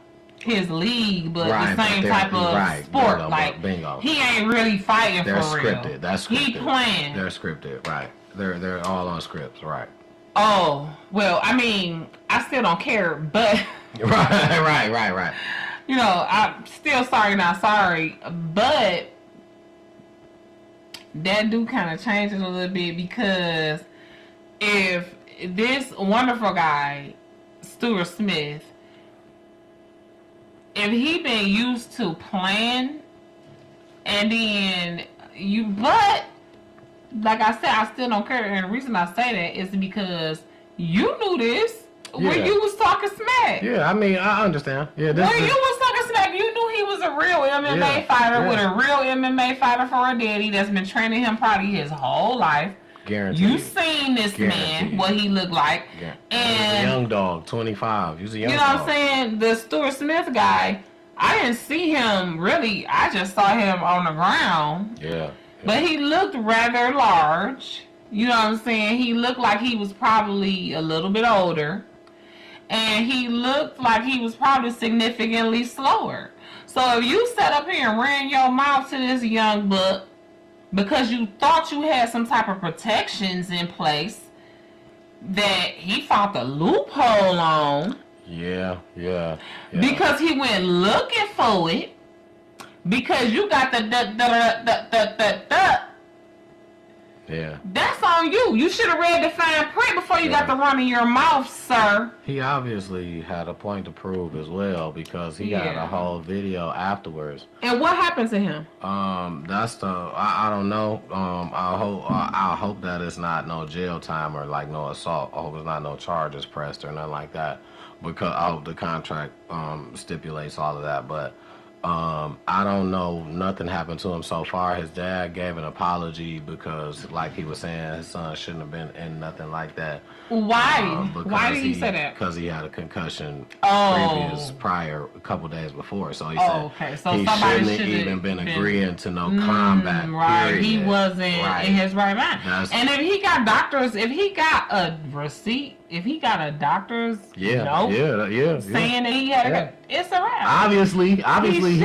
his league, but the same type of sport. Bingo. He ain't really fighting for real. Scripted. That's scripted. He playing. They're scripted, right? They're all on scripts, right? Oh well, I mean, I still don't care, but right. You know, I'm still sorry, not sorry, but that do kind of changes a little bit because if this wonderful guy, Stuart Smith, if he been used to playing, and then but like I said, I still don't care. And the reason I say that is because you knew this when you was talking smack. Yeah, I mean, I understand. Yeah, when you was talking smack, you knew he was a real MMA fighter with a real MMA fighter for a daddy that's been training him probably his whole life. Guaranteed. You seen this man, what he looked like. And he's a young dog, 25. He's a young dog. You know what I'm saying? The Stuart Smith guy, I didn't see him really. I just saw him on the ground. Yeah. But he looked rather large. You know what I'm saying? He looked like he was probably a little bit older. and he looked like he was probably significantly slower. So if you sat up here and ran your mouth to this young buck because you thought you had some type of protections in place that he found the loophole on. Yeah. Because he went looking for it. Because you got the Yeah. That's on you. You should have read the fine print before you got to run in your mouth, sir. He obviously had a point to prove as well because he got a whole video afterwards. And what happened to him? That's the I don't know. I hope that it's not no jail time or like no assault. I hope it's not no charges pressed or nothing like that. Because I hope the contract stipulates all of that, but. I don't know. Nothing happened to him so far. His dad gave an apology because, like he was saying, his son shouldn't have been in nothing like that. Why? Why did he say that? Because he had a concussion prior, a couple days before. So he said so he shouldn't have even been agreeing to no combat. Right. Period. He wasn't in his right mind. And if he got doctors, if he got a receipt, if he got a doctor's note saying that he had it's a wrap. Obviously he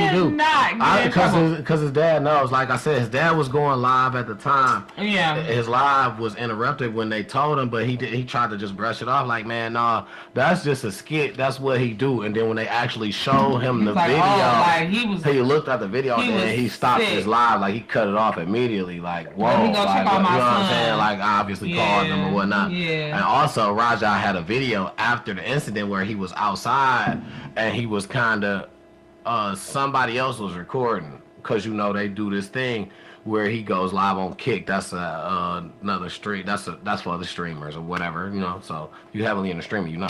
do. Because his dad knows. Like I said, his dad was going live at the time. Yeah. His live was interrupted when they told him, but he tried to just brush it off. Like, man, nah, that's just a skit. That's what he do. And then when they actually showed him the video, he looked at the video and he stopped his live. Like he cut it off immediately. Like, whoa, you know what I'm saying? Like, obviously called him or whatnot. Yeah. And also, Raja had a video after the incident where he was outside and he was kind of somebody else was recording because they do this thing where he goes live on Kick. That's another stream. That's for other streamers or whatever, So you heavily in the streaming,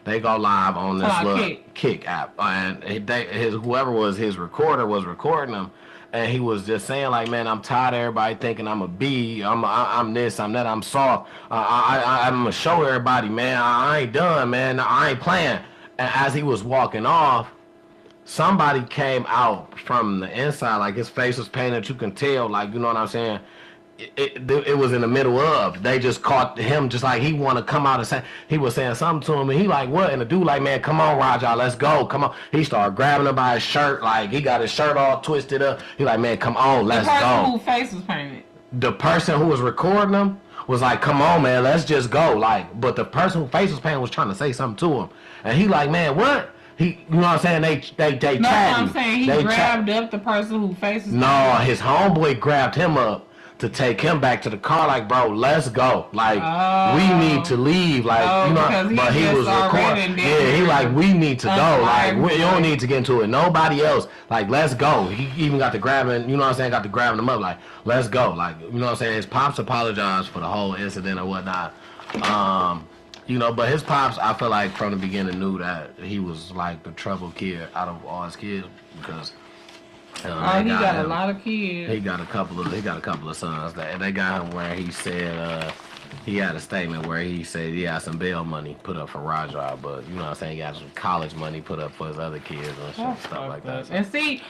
they go live on this little Kick app, and whoever was his recorder was recording him. And he was just saying, like, man, I'm tired of everybody thinking I'm a B. I'm this, I'm that, I'm soft. I'm going to show everybody, man, I ain't done, man. I ain't playing. And as he was walking off, somebody came out from the inside. Like, his face was painted. You can tell, like, you know what I'm saying? It was in the middle of. They just caught him just like he want to come out and say. He was saying something to him, and he like, what? And the dude like, man, come on, Raja, let's go. Come on. He started grabbing him by his shirt. Like, he got his shirt all twisted up. He like, man, come on, let's go. The person whose face was painted. The person who was recording him was like, come on, man, let's just go. Like, but the person whose face was painted was trying to say something to him. And he like, man, what? You know what I'm saying? They no, what I'm saying, he grabbed up the person whose face was painted. No, his homeboy grabbed him up to take him back to the car, like, bro, let's go. Like, we need to leave. Like, but he was recording. Yeah, he like, we need to go. Like, you don't need to get into it. Nobody else. Like, let's go. He even got to grabbing, got to grabbing him up. Like, let's go. Like, his pops apologized for the whole incident or whatnot. But his pops, I feel like from the beginning knew that he was like the troubled kid out of all his kids because. He got a lot of kids. He got a couple of sons. They got him where he said he had a statement where he said he had some bail money put up for Raja, but you know what I'm saying, he got some college money put up for his other kids and stuff like that. And see,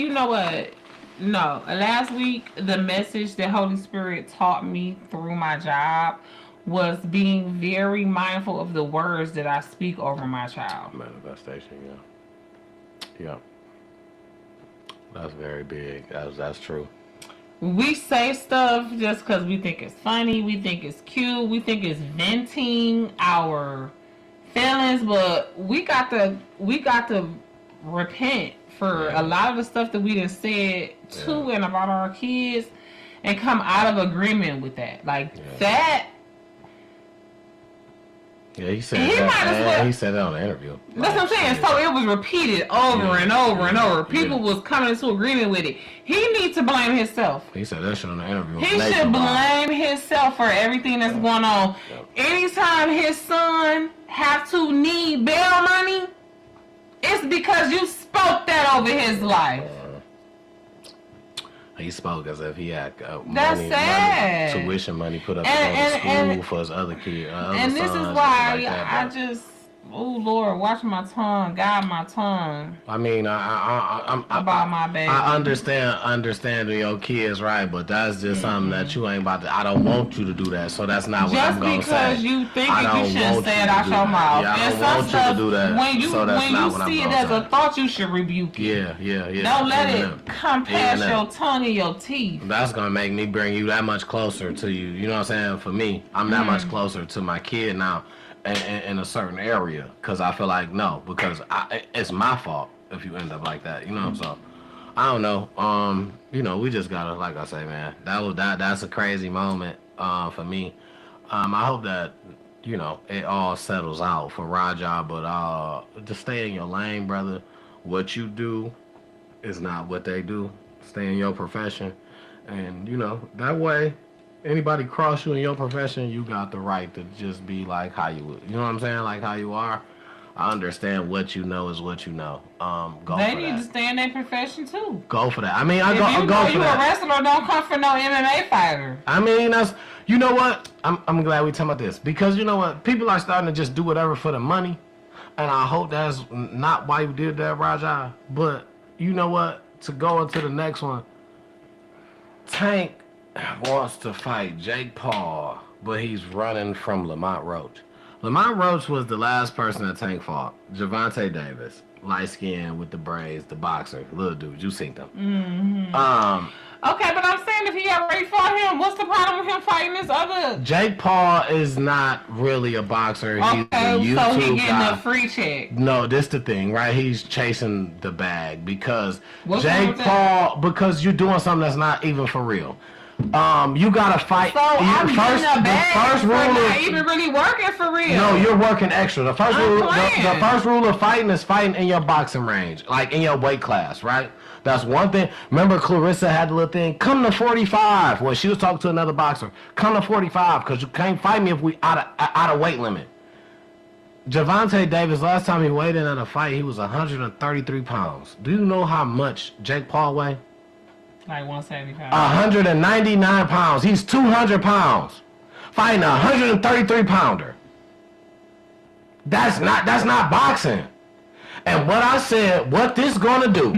you know what? No, last week the message that Holy Spirit taught me through my job was being very mindful of the words that I speak over my child. Manifestation, yeah. That's very big. That's true. We say stuff just because we think it's funny, we think it's cute, we think it's venting our feelings, but we got to repent for a lot of the stuff that we done said to and about our kids and come out of agreement with that. Like that. Yeah, he said that. He said that on the interview. That's what I'm saying. So it was repeated over and over and over. People was coming into agreement with it. He needs to blame himself. He said that shit on the interview. He should blame himself for everything that's going on. Anytime his son have to need bail money, it's because you spoke that over his life. He spoke as if he had money, tuition money put up to school for his other kid. And this is why I just Oh Lord, watch my tongue, guide my tongue. I mean, About my baby. I understand your kids, right? But that's just something that you ain't about to. I don't want you to do that, so that's not what I'm gonna say. Just because you think it, you shouldn't say it out your mouth. Yeah, I and don't want you to do that. When you so that's when not you what see I'm it gonna as say. a thought, you should rebuke it. Yeah. Don't let it come past your tongue and your teeth. That's gonna make me bring you that much closer to you. You know what I'm saying? For me, I'm that much closer to my kid now. In a certain area, because I feel like because it's my fault if you end up like that, you know. So I don't know. We just gotta, like I say, man, that's a crazy moment for me. I hope that it all settles out for Raja, but just stay in your lane, brother. What you do is not what they do. Stay in your profession, and that way. Anybody cross you in your profession, you got the right to just be like how you would. You know what I'm saying? Like how you are. I understand what you know is what you know. Go they for need that. to stay in their profession too. Go for that. I mean, I if go you for that. You a wrestler, don't come for no MMA fighter. I mean, that's you know what? I'm glad we talking about this because you know what? People are starting to just do whatever for the money, and I hope that's not why you did that, Raja. But you know what? To go into the next one, Tank wants to fight Jake Paul, but he's running from Lamont Roach. Lamont Roach was the last person that Tank fought. Gervonta Davis, light skin with the braids, the boxer, little dude. You seen them? Okay, but I'm saying if he already fought him, what's the problem with him fighting this other? Jake Paul is not really a boxer. Okay, he's a YouTube so he getting guy. a free check. No, this the thing, right? He's chasing the bag because What's wrong Jake with that? Paul, because you're doing something that's not even for real. You gotta fight. So I'm getting a bag the first for rule not of, even really working for real. no, you're working extra. The first I'm rule, the playing. first rule of fighting is fighting in your boxing range, like in your weight class, right? That's one thing. Remember, Clarissa had the little thing. Come to 45. Well, she was talking to another boxer. Come to 45 because you can't fight me if we out of weight limit. Gervonta Davis, last time he weighed in at a fight, he was 133 pounds. Do you know how much Jake Paul weighed? Like 175. 199 pounds. He's 200 pounds. Fighting a 133 pounder. That's not boxing. And what I said, what this gonna do,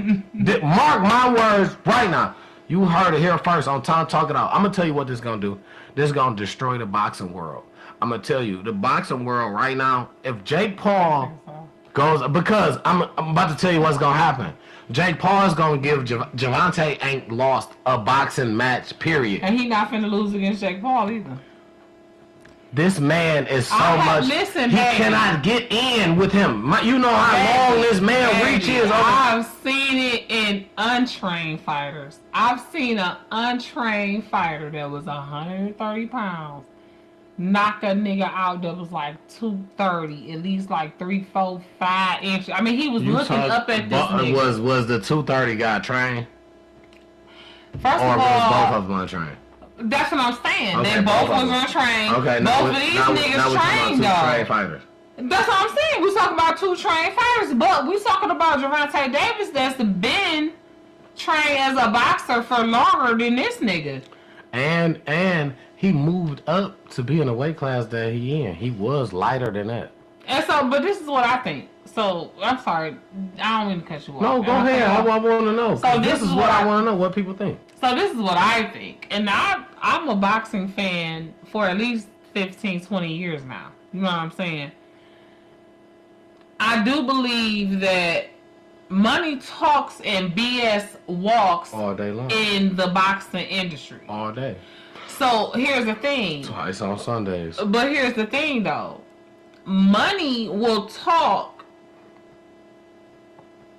mark my words right now. You heard it here first on Time Talk It Out. I'm gonna tell you what this gonna do. This gonna destroy the boxing world. I'm gonna tell you, the boxing world right now, if Jake Paul goes, because I'm about to tell you what's gonna happen. Jake Paul is gonna give Gervonta ain't lost a boxing match, period. And he not finna lose against Jake Paul either. This man is so much. Listen, he baby. cannot get in with him. You know how long this man reach is. I've seen it in untrained fighters. I've seen an untrained fighter that was 130 pounds knock a nigga out that was like 230, at least like 3, 4, 5 inches. I mean, he was looking up at this nigga. Was the 230 guy trained? First or of was all, both of them untrained? That's what I'm saying. Okay, They both was of them. untrained. Okay, both of these niggas trained though. Trained fighters. That's what I'm saying. We talking about 2 trained fighters, but we talking about Gervonta Davis that's been trained as a boxer for longer than this nigga. And he moved up to be in the weight class that he in. He was lighter than that. And so, but this is what I think. So, I'm sorry. I don't mean to cut you off. No, go ahead. I want to know. So this is what I want to know. What people think. So this is what I think. And I'm a boxing fan for at least 15, 20 years now. You know what I'm saying? I do believe that money talks and BS walks all day long in the boxing industry. All day. So here's the thing. Twice on Sundays. But here's the thing though. Money will talk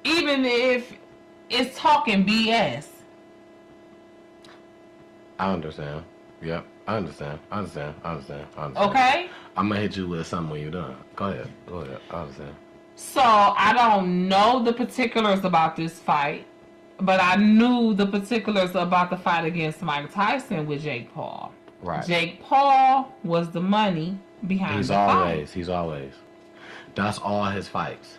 even if it's talking BS. I understand. Yep. I understand. Okay? I'm gonna hit you with something when you're done. Go ahead. I understand. So, I don't know the particulars about this fight, but I knew the particulars about the fight against Mike Tyson with Jake Paul. Right. Jake Paul was the money behind the fight. He's always. That's all his fights.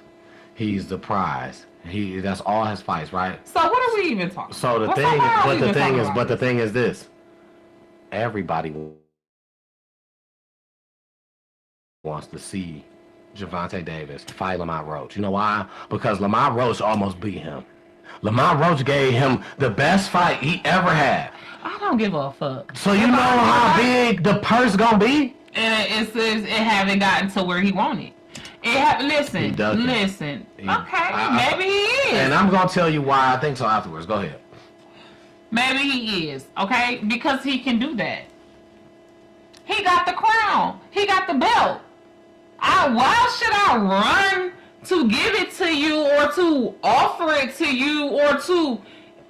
He's the prize. That's all his fights, right? So what are we even talking? So the thing is this. Everybody wants to see Gervonta Davis to fight Lamont Roach. You know why? Because Lamont Roach almost beat him. Lamont Roach gave him the best fight he ever had. I don't give a fuck. So you know how big the purse gonna be? And it says it haven't gotten to where he wanted. Listen. Okay, maybe he is. And I'm gonna tell you why I think so afterwards. Go ahead. Maybe he is. Okay, because he can do that. He got the crown. He got the belt. Why should I run to give it to you or to offer it to you or to...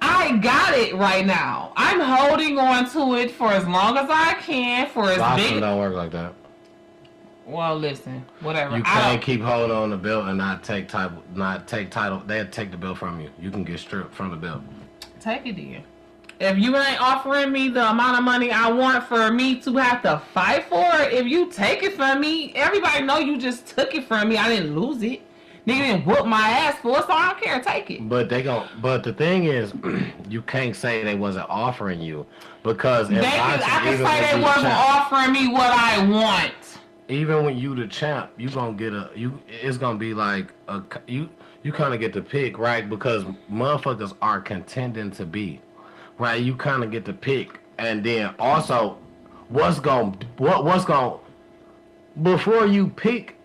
I got it right now. I'm holding on to it for as long as I can. For as Boxing big... don't work like that. Well, listen, whatever. You can't keep holding on the belt and not take title. They'll take the belt from you. You can get stripped from the belt. Take it then. If you ain't offering me the amount of money I want for me to have to fight for it, if you take it from me, everybody know you just took it from me. I didn't lose it. Nigga didn't whoop my ass for it, so I don't care. Take it. But the thing is, you can't say they wasn't offering you because I can say they wasn't offering me what I want. Even when you the champ, you gonna get it's gonna be like you kind of get to pick, right? Because motherfuckers are contending to be, right? You kind of get to pick, and then also before you pick,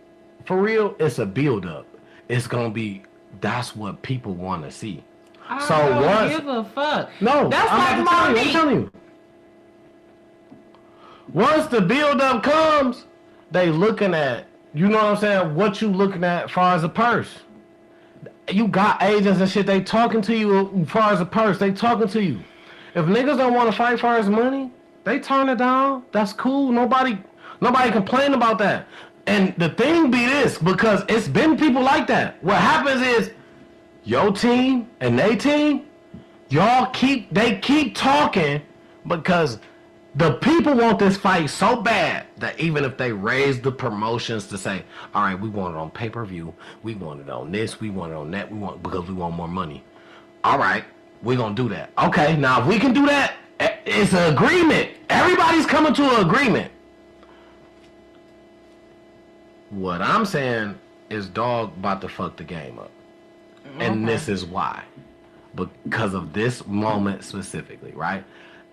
for real, it's a build up. It's gonna be, that's what people want to see. I don't give a fuck. No, that's like my meat. I'm telling you. Once the build up comes, they looking at, you know what I'm saying, what you looking at as far as a purse. You got agents and shit, they talking to you as far as a purse. They talking to you. If niggas don't want to fight for his money, they turn it down. That's cool. Nobody complain about that. And the thing be this, because it's been people like that. What happens is, your team and they team, they keep talking because the people want this fight so bad that even if they raise the promotions to say, all right, we want it on pay-per-view, we want it on this, we want it on that, because we want more money. All right, we're going to do that. Okay, now if we can do that, it's an agreement. Everybody's coming to an agreement. What I'm saying is dog about to fuck the game up. Okay. And this is why. Because of this moment specifically, right?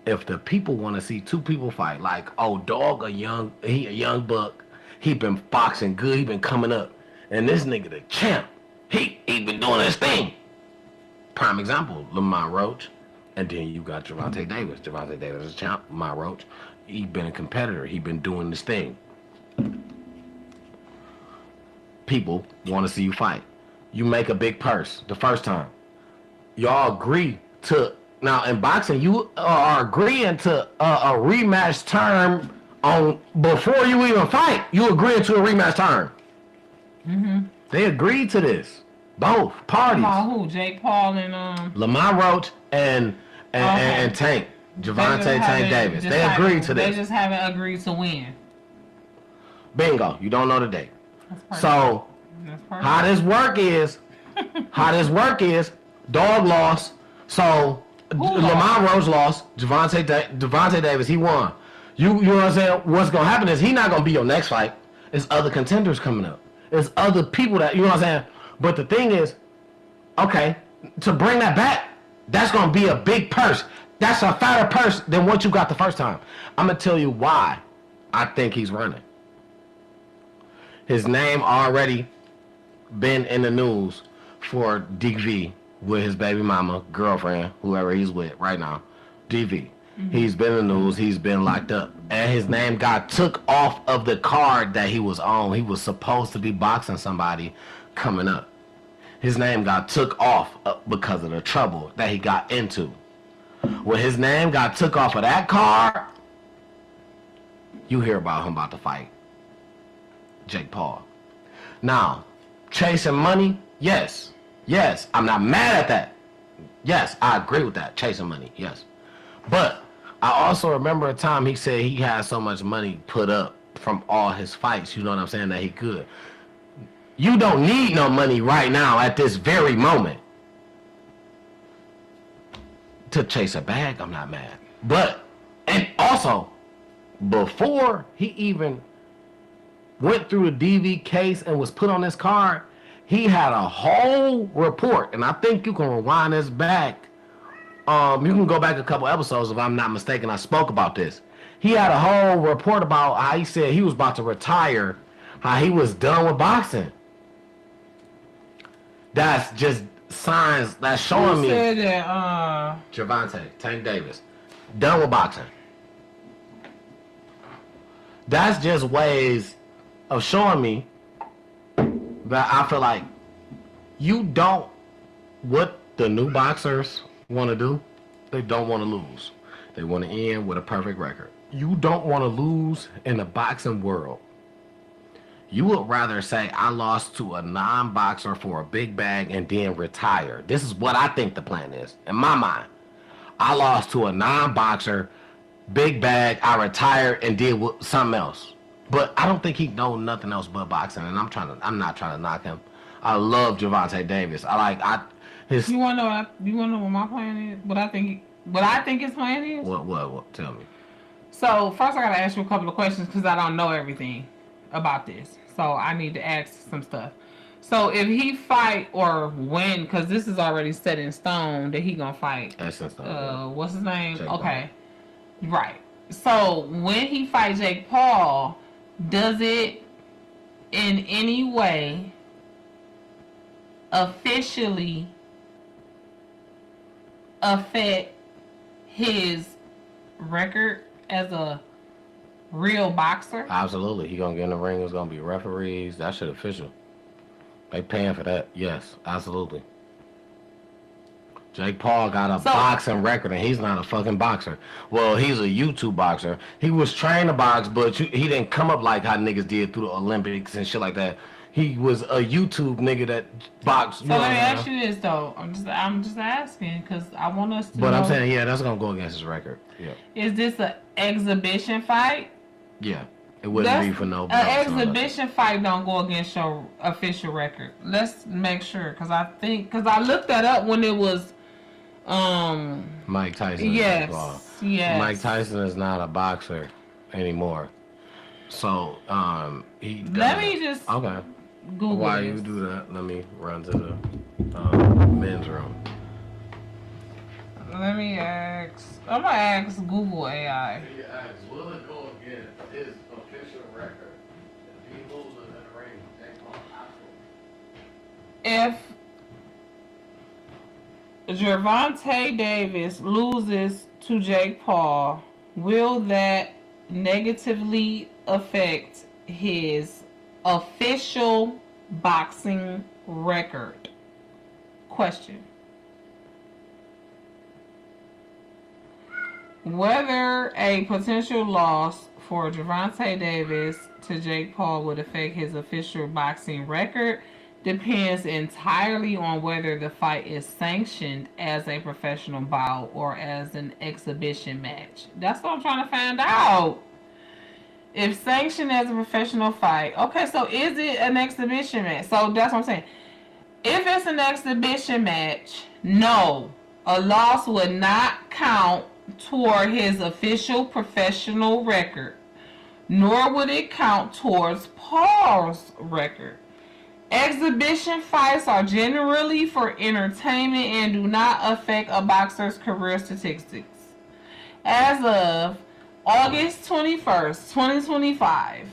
If the people want to see two people fight, like, oh, dog, he a young buck, he been boxing good, he been coming up, and this nigga the champ, he been doing his thing. Prime example, Lamont Roach, and then you got Gervonta Davis. Gervonta Davis is a champ, Lamont Roach, he been a competitor, he been doing this thing. People want to see you fight. You make a big purse the first time. Y'all agree to, now in boxing, you are agreeing to a rematch term on before you even fight. You agreeing to a rematch term. Mm-hmm. They agreed to this. Both parties. Who? Jake Paul and Lamont Roach and Tank. Gervonta Tank Davis. They agreed to this. They just haven't agreed to win. Bingo. You don't know the date. So how this work is, dog lost. So Lamont Roach lost. Gervonta Davis, he won. You know what I'm saying? What's gonna happen is he's not gonna be your next fight. It's other contenders coming up. It's other people that, you know what I'm saying? But the thing is, okay, to bring that back, that's gonna be a big purse. That's a fatter purse than what you got the first time. I'm gonna tell you why I think he's running. His name already been in the news for DV with his baby mama, girlfriend, whoever he's with right now. DV. Mm-hmm. He's been in the news. He's been locked up. And his name got took off of the card that he was on. He was supposed to be boxing somebody coming up. His name got took off because of the trouble that he got into. When his name got took off of that card, you hear about him about to fight Jake Paul. Now, chasing money, yes, I'm not mad at that. Yes, I agree with that, chasing money, yes. But I also remember a time he said he had so much money put up from all his fights, you know what I'm saying, that he could. You don't need no money right now at this very moment. To chase a bag, I'm not mad. But, and also, before he even went through the DV case and was put on this card, he had a whole report. And I think you can rewind this back. You can go back a couple episodes if I'm not mistaken. I spoke about this. He had a whole report about how he said he was about to retire, how he was done with boxing. That's just signs that's showing me. Who said that? Gervonta, Tank Davis, done with boxing. That's just ways of showing me that I feel like you don't, what the new boxers want to do, they don't want to lose. They want to end with a perfect record. You don't want to lose in the boxing world. You would rather say, I lost to a non-boxer for a big bag and then retire. This is what I think the plan is, in my mind. I lost to a non-boxer, big bag, I retired and did something else. But I don't think he knows nothing else but boxing, and I'm not trying to knock him. I love Gervonta Davis. You wanna know what my plan is? What I think his plan is? What? Tell me. So first, I gotta ask you a couple of questions because I don't know everything about this. So I need to ask some stuff. So if he fight or when, because this is already set in stone that he gonna fight. That's in stone. What's his name? Jake Okay, Paul. Right. So when he fight Jake Paul, does it in any way officially affect his record as a real boxer? Absolutely. He gonna get in the ring. There's gonna be referees. That shit official. They paying for that. Yes, absolutely. Jake Paul got a boxing record, and he's not a fucking boxer. Well, he's a YouTube boxer. He was trained to box, but he didn't come up like how niggas did through the Olympics and shit like that. He was a YouTube nigga that boxed. So let me ask you this though. I'm just asking because I want us to. But I'm saying, yeah, that's gonna go against his record. Yeah. Is this an exhibition fight? Yeah. It wouldn't be for no. An exhibition fight don't go against your official record. Let's make sure, because I looked that up when it was. Mike Tyson. Yes. Mike Tyson is not a boxer anymore. So he. Let me just. Okay. Google. While this. you do that, let me run to the men's room. Let me ask. I'm gonna ask Google AI. He asks, will it go against his official record if he loses in the ring? If Gervonta Davis loses to Jake Paul, will that negatively affect his official boxing record? Question. Whether a potential loss for Gervonta Davis to Jake Paul would affect his official boxing record depends entirely on whether the fight is sanctioned as a professional bout or as an exhibition match. That's what I'm trying to find out. If sanctioned as a professional fight, okay, so is it an exhibition match? So that's what I'm saying. If it's an exhibition match, no, a loss would not count toward his official professional record, nor would it count towards Paul's record. Exhibition fights are generally for entertainment and do not affect a boxer's career statistics. As of August 21st, 2025,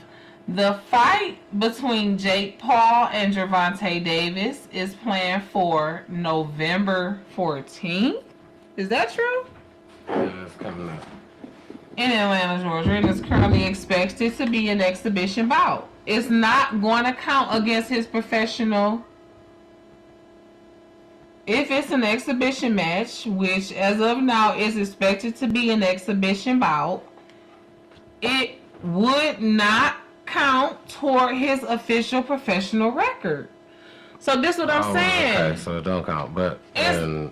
the fight between Jake Paul and Gervonta Davis is planned for November 14th. Is that true? Yeah, it's coming up. In Atlanta, Georgia, it is currently expected to be an exhibition bout. It's not going to count against his professional. If it's an exhibition match, which as of now is expected to be an exhibition bout, it would not count toward his official professional record. So this is what I'm saying. Okay, so it don't count, but and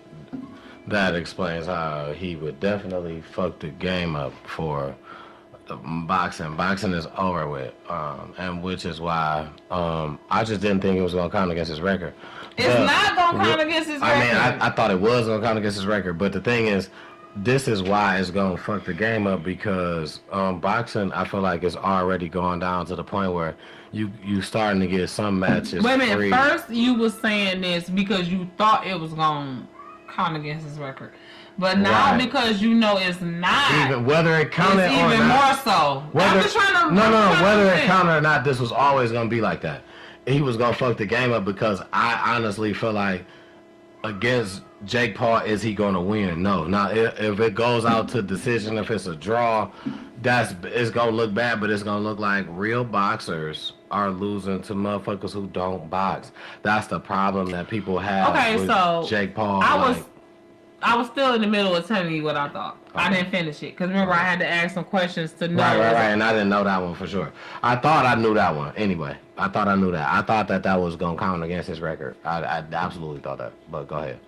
that explains how he would definitely fuck the game up for the boxing. Boxing is over with, and which is why I just didn't think it was gonna count against his record. It's not gonna count against his record. I mean, I thought it was gonna count against his record, but the thing is, this is why it's gonna fuck the game up because boxing, I feel like it's already gone down to the point where you starting to get some matches. Wait a minute. free. First, you was saying this because you thought it was gonna count against his record, but now Right. because you know it's not, Even whether it it's counted or even more not. so. Whether, I'm just trying to. no, I'm trying to whether it understand. counted or not, this was always gonna be like that. He was gonna fuck the game up because I honestly feel like against Jake Paul, is he gonna win? No. Now, if it goes out to decision, if it's a draw, it's gonna look bad, but it's gonna look like real boxers are losing to motherfuckers who don't box. That's the problem that people have Okay, with so Jake Paul. I was still in the middle of telling you what I thought. I Okay. didn't finish it because remember I had to ask some questions to know. Right, and I didn't know that one for sure. I thought I knew that one. Anyway, I thought I knew that. I thought that was gonna count against his record. I absolutely thought that. But go ahead.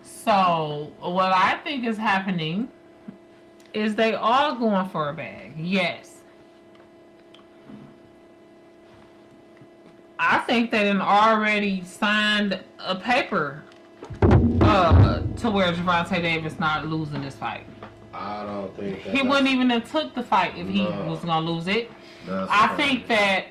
So what I think is happening is they all going for a bag. Yes. I think they done already signed a paper to where Gervonta Davis not losing this fight. I don't think He wouldn't even have took the fight if he No. was gonna lose it. I think that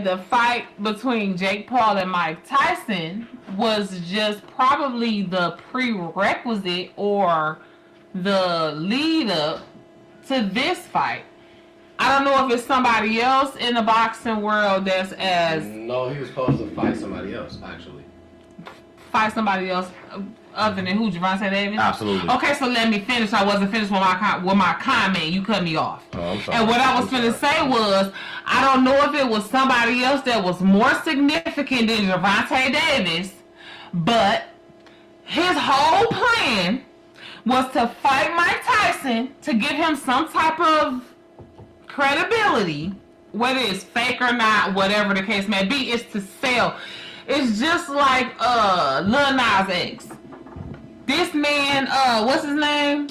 the fight between Jake Paul and Mike Tyson was just probably the prerequisite or the lead up to this fight. I don't know if it's somebody else in the boxing world that's as No, he was supposed to fight somebody else, actually. fight somebody else other than who, Gervonta Davis? Absolutely. Okay, so let me finish. I wasn't finished with my comment. You cut me off. Oh, I'm sorry. And what I was finna say was, I don't know if it was somebody else that was more significant than Gervonta Davis, but his whole plan was to fight Mike Tyson to give him some type of credibility, whether it's fake or not, whatever the case may be, is to sell. It's just like Lil Nas X. This man, what's his name?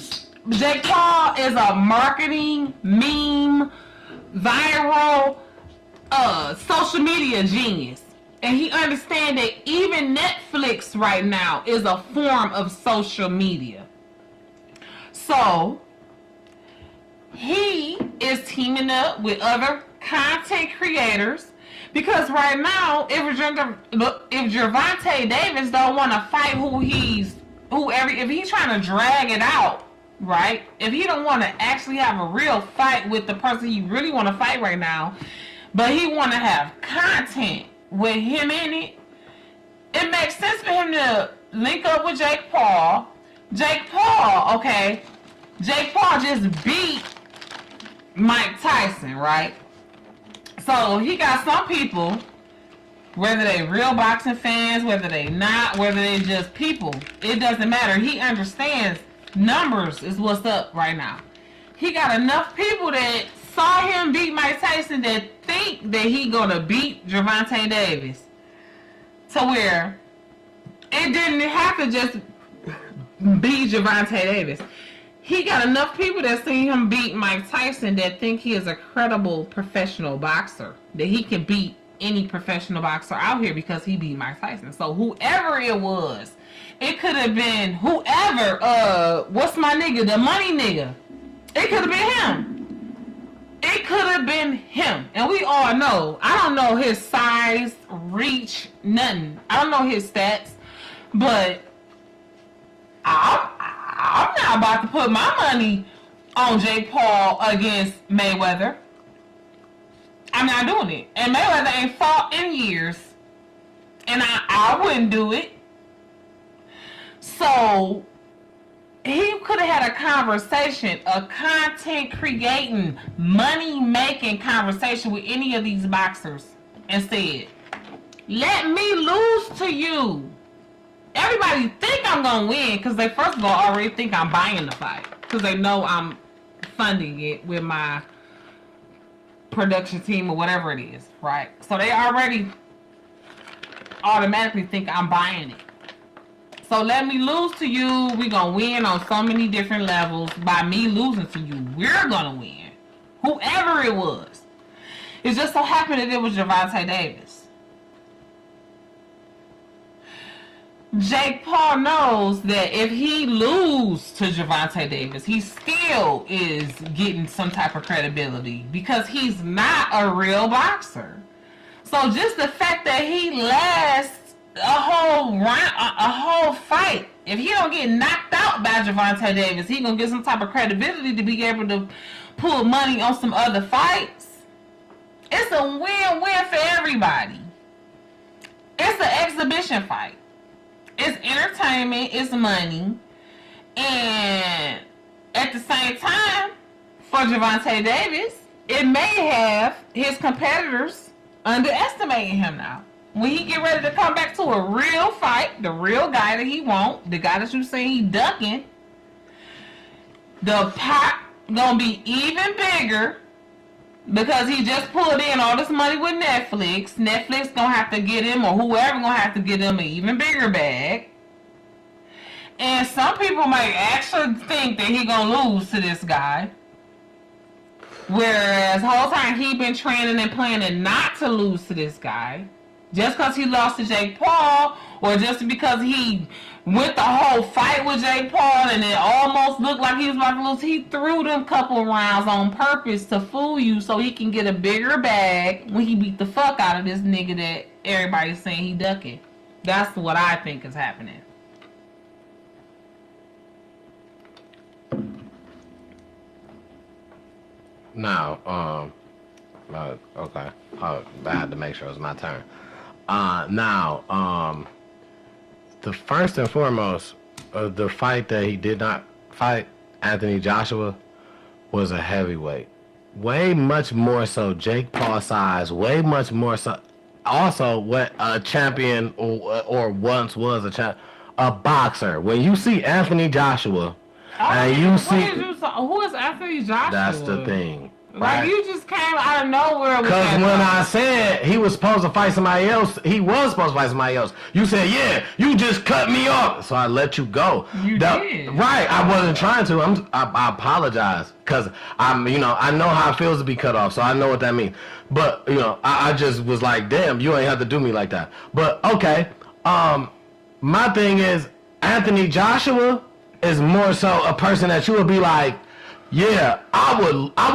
Jake Paul is a marketing, meme, viral, social media genius. And he understands that even Netflix right now is a form of social media. So, he is teaming up with other content creators because right now, if Gervonta Davis don't want to fight if he's trying to drag it out, right? If he don't want to actually have a real fight with the person he really want to fight right now, but he want to have content with him in it, it makes sense for him to link up with Jake Paul. Jake Paul just beat Mike Tyson, right? So he got some people, whether they real boxing fans, whether they not, whether they just people, it doesn't matter. He understands numbers is what's up right now. He got enough people that saw him beat Mike Tyson that think that he gonna beat Gervonta Davis, to where it didn't have to just be Gervonta Davis. He got enough people that see him beat Mike Tyson that think he is a credible professional boxer, that he can beat any professional boxer out here because he beat Mike Tyson. So whoever it was, it could have been whoever, what's my nigga, the money nigga. It could have been him. It could have been him. And we all know, I don't know his size, reach, nothing. I don't know his stats, but I'm not about to put my money on Jake Paul against Mayweather. I'm not doing it. And Mayweather ain't fought in years. And I wouldn't do it. So, he could have had a conversation, a content creating, money making conversation with any of these boxers and said, let me lose to you. Everybody think I'm going to win because they first of all already think I'm buying the fight. Because they know I'm funding it with my production team or whatever it is, right? So they already automatically think I'm buying it. So let me lose to you. We're going to win on so many different levels. By me losing to you, we're going to win. Whoever it was. It just so happened that it was Gervonta Davis. Jake Paul knows that if he loses to Gervonta Davis, he still is getting some type of credibility because he's not a real boxer. So just the fact that he lasts a whole round, a whole fight, if he don't get knocked out by Gervonta Davis, he gonna get some type of credibility to be able to pull money on some other fights. It's a win-win for everybody. It's an exhibition fight. It's entertainment, it's money, and at the same time, for Gervonta Davis, it may have his competitors underestimating him now. When he get ready to come back to a real fight, the real guy that he want, the guy that you say he ducking, the pot gonna be even bigger because he just pulled in all this money with Netflix. Netflix gonna have to get him, or whoever gonna have to get him, an even bigger bag. And some people might actually think that he gonna lose to this guy. Whereas whole time he been training and planning not to lose to this guy. Just because he lost to Jake Paul, or just because he went the whole fight with Jake Paul and it almost looked like he was about to lose, he threw them couple rounds on purpose to fool you so he can get a bigger bag when he beat the fuck out of this nigga that everybody's saying he ducking. That's what I think is happening. Now, okay. I had to make sure it was my turn. Now, the first and foremost, the fight that he did not fight, Anthony Joshua, was a heavyweight. Way much more so Jake Paul size, way much more so. Also, what a champion or once was a boxer. When you see Anthony Joshua, and you see... Who is Anthony Joshua? That's the thing. Right? Like, you just came out of nowhere. Because when I said he was supposed to fight somebody else, he was supposed to fight somebody else. You said, yeah, you just cut me off. So I let you go. You did. Right. I wasn't trying to. I apologize. Because I know how it feels to be cut off. So I know what that means. But, I just was like, damn, you ain't have to do me like that. But, okay. My thing is, Anthony Joshua is more so a person that you would be like, yeah, I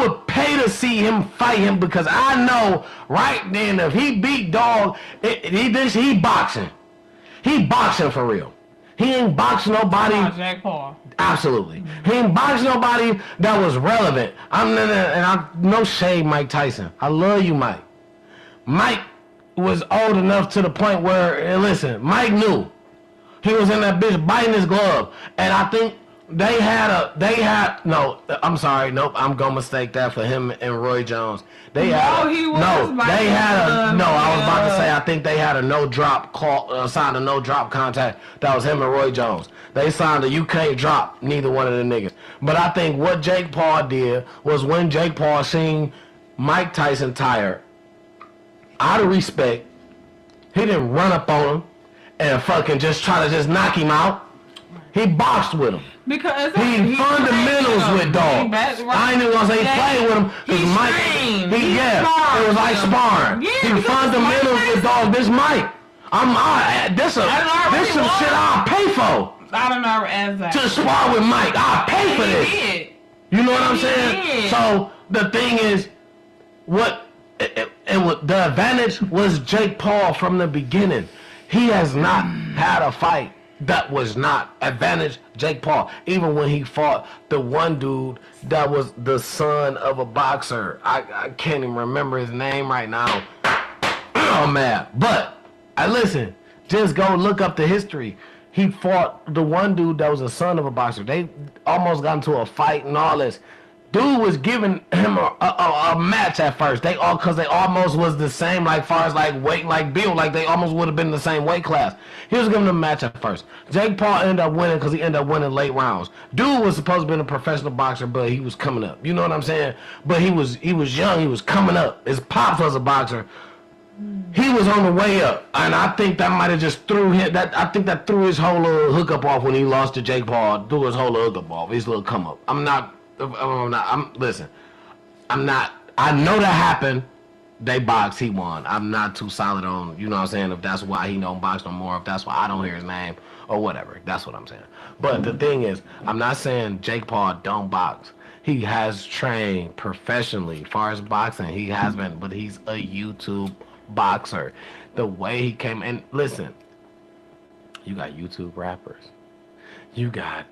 would pay to see him fight him because I know right then if he beat Dog, he boxing. He boxing for real. He ain't boxing nobody. Jake Paul. Absolutely. He ain't boxing nobody that was relevant. No shade Mike Tyson. I love you, Mike. Mike was old enough to the point where, listen, Mike knew. He was in that bitch biting his glove. And I think I'm gonna mistake that for him and Roy Jones. I was about to say, I think they had a no drop call, signed a no drop contract. That was him and Roy Jones. They signed a you can't drop neither one of the niggas. But I think what Jake Paul did was when Jake Paul seen Mike Tyson tired, out of respect, he didn't run up on him and fucking just try to just knock him out. He boxed with him. Because he fundamentals with Dog. I ain't even gonna say he played with him because Mike. It was like sparring. He fundamentals with Dog. This Mike. This some shit I'll pay for. I don't know as that. To spar with Mike, I'll pay for this. You know what I'm saying? So the thing is, the advantage was Jake Paul from the beginning. He has not had a fight that was not advantage Jake Paul. Even when he fought the one dude that was the son of a boxer. I can't even remember his name right now. Oh man. But listen, just go look up the history. He fought the one dude that was a son of a boxer. They almost got into a fight and all this. Dude was giving him a match at first. Because they almost was the same, like far as like weight, like build, like they almost would have been the same weight class. He was giving them a match at first. Jake Paul ended up winning because he ended up winning late rounds. Dude was supposed to be a professional boxer, but he was coming up. You know what I'm saying? But he was young. He was coming up. His pops was a boxer. He was on the way up, and I think that might have just threw him. I think that threw his whole little hookup off when he lost to Jake Paul. Threw his whole little hookup off. His little come up. I know that happened, they box, he won. I'm not too solid on, you know what I'm saying, if that's why he don't box no more, if that's why I don't hear his name, or whatever. That's what I'm saying. But the thing is, I'm not saying Jake Paul don't box. He has trained professionally as far as boxing. He has been, but he's a YouTube boxer. The way he came, and listen, you got YouTube rappers. You got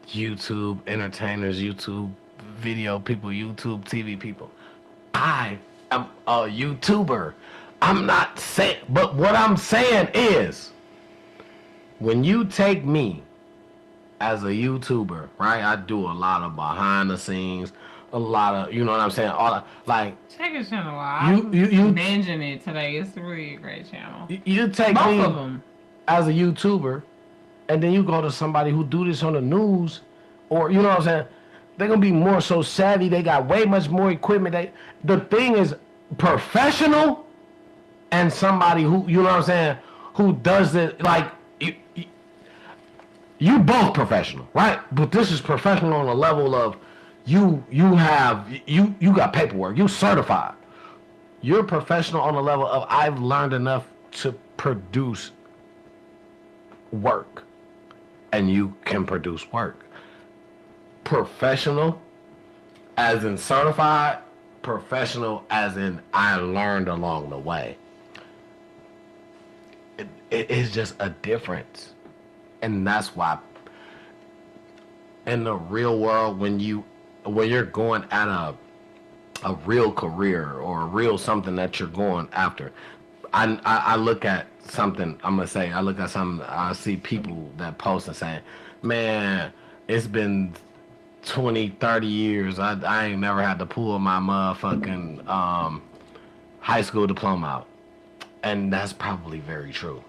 YouTube entertainers, YouTube video people, YouTube TV people. I am a YouTuber. I'm not saying, but what I'm saying is, when you take me as a YouTuber, right? I do a lot of behind the scenes, a lot of, you know what I'm saying? All of, like, check his channel out. You binging it today. It's really a great channel. You take both me of them as a YouTuber, and then you go to somebody who do this on the news, or you know what I'm saying? They're gonna be more so savvy. They got way much more equipment. The thing is professional, and somebody who, you know what I'm saying, who does it like you both professional, right? But this is professional on a level of you got paperwork, you certified. You're professional on the level of I've learned enough to produce work, and you can produce work. Professional as in certified, professional as in I learned along the way. It is just a difference. And that's why in the real world, when you're going at a real career or a real something that you're going after, I look at something, I'm gonna say, I look at something, I see people that post and saying, man, it's been 20, 30 years, I ain't never had to pull my motherfucking high school diploma out. And that's probably very true.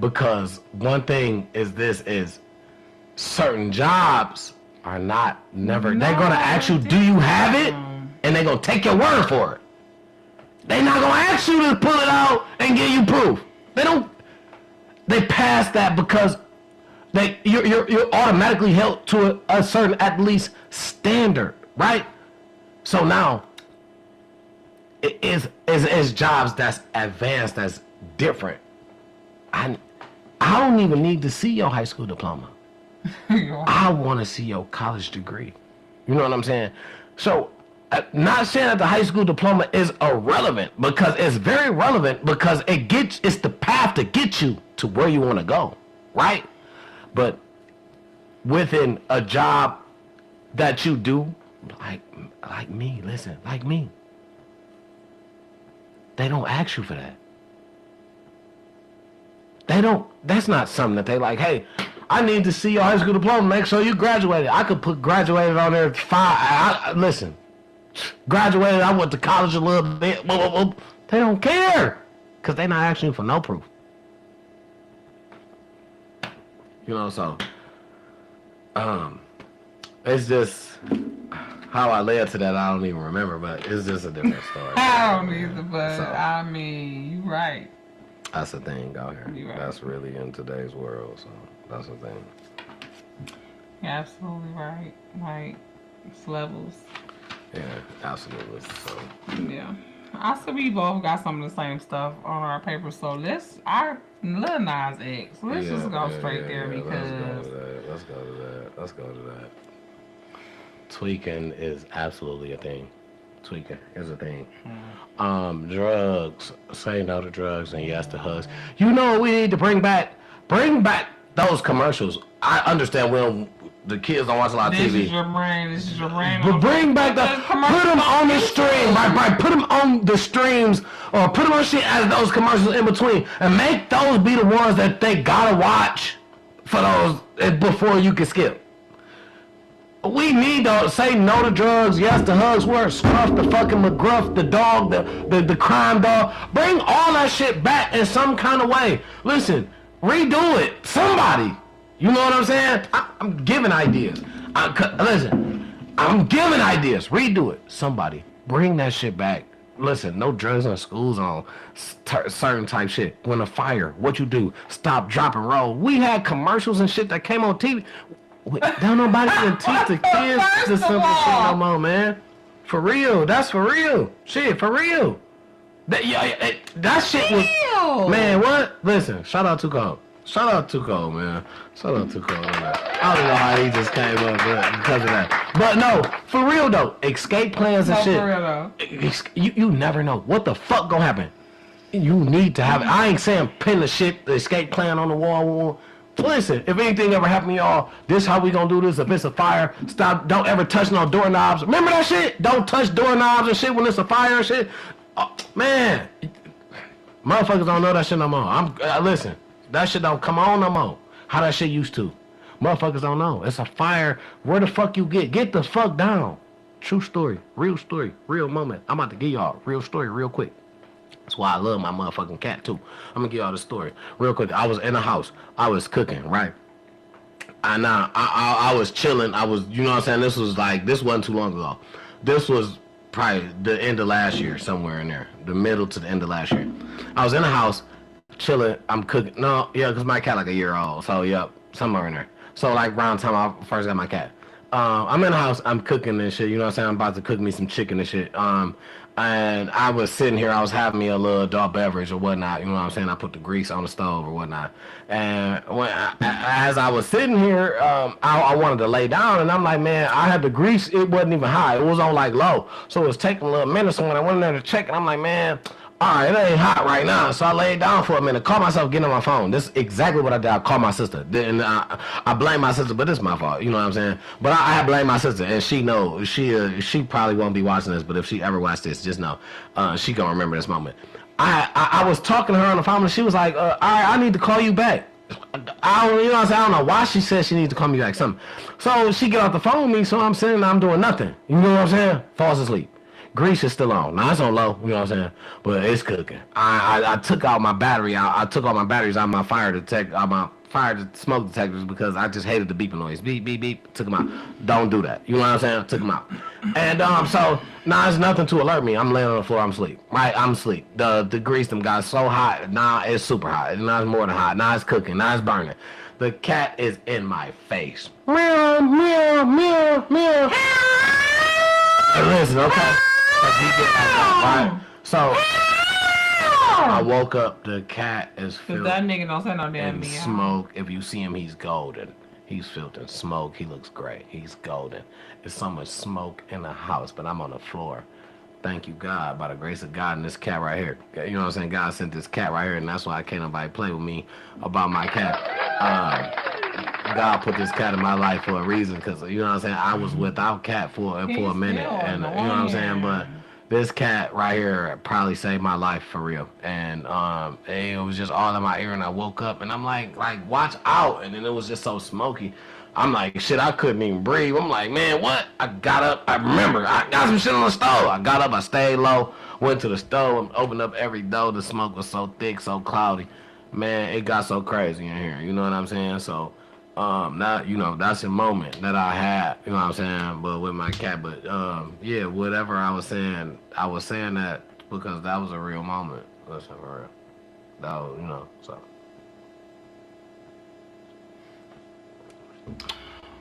Because one thing is certain jobs are never, they're gonna ask you, do you have it? And they're gonna take your word for it. They're not gonna ask you to pull it out and give you proof. They pass that because you're automatically held to a certain, at least, standard, right? So now, it is jobs that's advanced, that's different. I don't even need to see your high school diploma. I want to see your college degree. You know what I'm saying? So, not saying that the high school diploma is irrelevant, because it's very relevant, because it's the path to get you to where you want to go, right? But within a job that you do, like me, listen, like me, they don't ask you for that. That's not something that they like, hey, I need to see your high school diploma, make sure you graduated. I could put graduated on there listen, graduated, I went to college a little bit, They don't care, because they're not asking you for no proof. You know, so, it's just, how I led to that, I don't even remember, but it's just a different story. I don't either, but so, I mean, you right. That's the thing out here. Right. That's really in today's world, so that's the thing. You're absolutely right. Like, it's levels. Yeah, absolutely. So. Yeah. I said we both got some of the same stuff on our paper, so our Lil Nas X. Let's just go straight there because. Let's go to that. Tweaking is absolutely a thing. Tweaking is a thing. Drugs. Say no to drugs and yes to hugs. You know what we need to bring back? Bring back those commercials. I understand the kids don't watch a lot of TV. This is your brain. But bring back put them on the stream, right? Put them on the streams, or put them on shit as those commercials in between, and make those be the ones that they gotta watch for those before you can skip. We need to say no to drugs, yes to hugs, where Scruff, the fucking McGruff, the dog, the crime dog. Bring all that shit back in some kind of way. Listen, redo it. Somebody. You know what I'm saying? I'm giving ideas. Listen, I'm giving ideas. Redo it. Somebody. Bring that shit back. Listen, no drugs in schools on certain type shit. When a fire, what you do? Stop, drop, and roll. We had commercials and shit that came on TV. Don't nobody even teach the kids this simple shit no more, man. For real. That's for real. Shit, for real. That shit was. Ew. Man, what? Listen, shout out to Cole. Shout out to Cole, man. Shout out to Cole. I don't know how he just came up because of that. But no, for real though, escape plans and shit. For real though. You never know what the fuck gonna happen. You need to have it. I ain't saying pin the shit, the escape plan on the wall. Listen, if anything ever happened to y'all, this how we gonna do this. If it's a fire, stop. Don't ever touch no doorknobs. Remember that shit? Don't touch doorknobs and shit when it's a fire and shit. Oh, man, motherfuckers don't know that shit no more. Listen, that shit don't come on no more. How that shit used to. Motherfuckers don't know. It's a fire. Where the fuck you get? Get the fuck down. True story, real moment. I'm about to give y'all real story real quick. That's why I love my motherfucking cat too. I'm gonna give y'all the story real quick. I was in the house. I was cooking, right? I was chilling. I was, you know what I'm saying? This wasn't too long ago. This was probably the end of last year, somewhere in there. The middle to the end of last year. I was in the house, chilling. I'm cooking. No, yeah, because my cat like a year old. So, yep, somewhere in there. So, like, around the time I first got my cat. I'm in the house. I'm cooking and shit. You know what I'm saying? I'm about to cook me some chicken and shit. And I was sitting here, I was having me a little adult beverage or whatnot, you know what I'm saying? I put the grease on the stove or whatnot. And as I was sitting here, I wanted to lay down, and I'm like, man, I had the grease, it wasn't even high, it was on like low. So it was taking a little minute, so when I went in there to check, and I'm like, man, all right, it ain't hot right now. So I laid down for a minute, called myself getting on my phone. This is exactly what I did. I called my sister. And I blame my sister, but it's my fault. You know what I'm saying? But I blame my sister, and she knows. She probably won't be watching this, but if she ever watched this, just know she gonna remember this moment. I was talking to her on the phone, and she was like, all right, I need to call you back. You know what I'm saying? I don't know why she said she needs to call me back. Something. So she get off the phone with me, so I'm sitting there, I'm doing nothing. You know what I'm saying? Falls asleep. Grease is still on. Now it's on low, you know what I'm saying? But it's cooking. I took out my battery out. I took all my batteries out of my fire smoke detectors because I just hated the beeping noise. Beep, beep, beep. Took them out. Don't do that. You know what I'm saying? Took them out. And so now it's nothing to alert me. I'm laying on the floor. I'm asleep. Right? I'm asleep. The grease them got so hot. Now it's super hot. Now it's more than hot. Now it's cooking. Now it's burning. The cat is in my face. Meow, meow, meow, meow. Hey, listen, okay? Right? So I woke up, the cat is filled that nigga don't say no damn in smoke. If you see him, he's golden. He's filled in smoke. He looks great. He's golden. There's so much smoke in the house, but I'm on the floor. Thank you, God, by the grace of God and this cat right here. You know what I'm saying? God sent this cat right here, and that's why I can't nobody play with me about my cat. God put this cat in my life for a reason, because, you know what I'm saying, I was without cat for a minute, and you know what I'm saying, but this cat right here probably saved my life for real, and it was just all in my ear, and I woke up, and I'm like, watch out, and then it was just so smoky. I'm like, shit, I couldn't even breathe. I'm like, man, what? I got up. I remember, I got some shit on the stove. I got up, I stayed low, went to the stove, and opened up every door. The smoke was so thick, so cloudy. Man, it got so crazy in here. You know what I'm saying? So, now, you know, that's a moment that I had, you know what I'm saying, but with my cat. But, yeah, whatever I was saying that because that was a real moment. Listen, for real. That was, you know, so.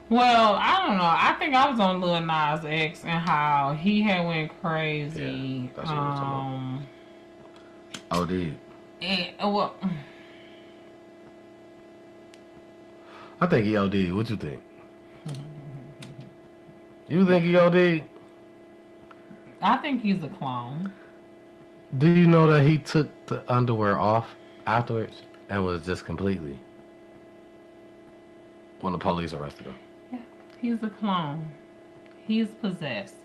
Well, I don't know. I think I was on Lil Nas X and how he had went crazy. Yeah, that's what I'm talking about. Oh, dude. And, well, I think he OD. What you think? You think he OD? I think he's a clone. Do you know that he took the underwear off afterwards and was just completely when the police arrested him? Yeah, he's a clone. He's possessed.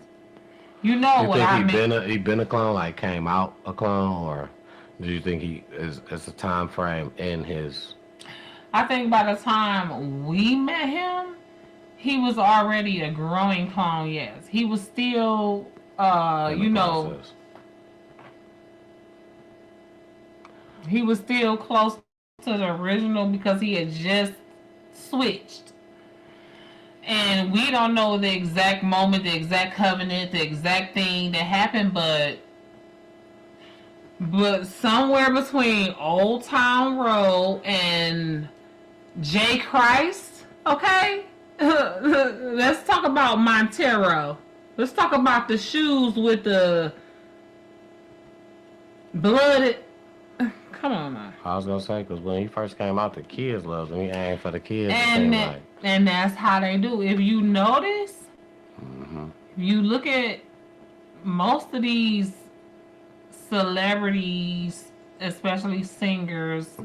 You know what I mean? You think he been a clone, like came out a clone, or do you think he is a time frame in his? I think by the time we met him, he was already a growing clone. Yes, he was still, you know, process. He was still close to the original because he had just switched. And we don't know the exact moment, the exact covenant, the exact thing that happened, but somewhere between Old Town Road and J. Christ, okay? Let's talk about Montero. Let's talk about the shoes with the Blooded. Come on now. I was gonna say, because when he first came out, the kids loved him. He aimed for the kids. And that's how they do. If you notice, you look at most of these celebrities, especially singers,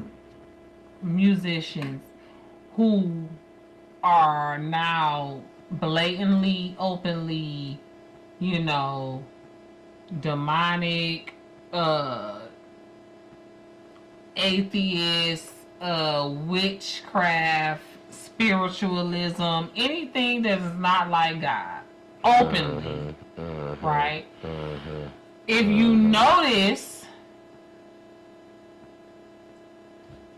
musicians, who are now blatantly, openly, demonic, atheist, witchcraft, spiritualism, anything that is not like God, openly, right? If you notice,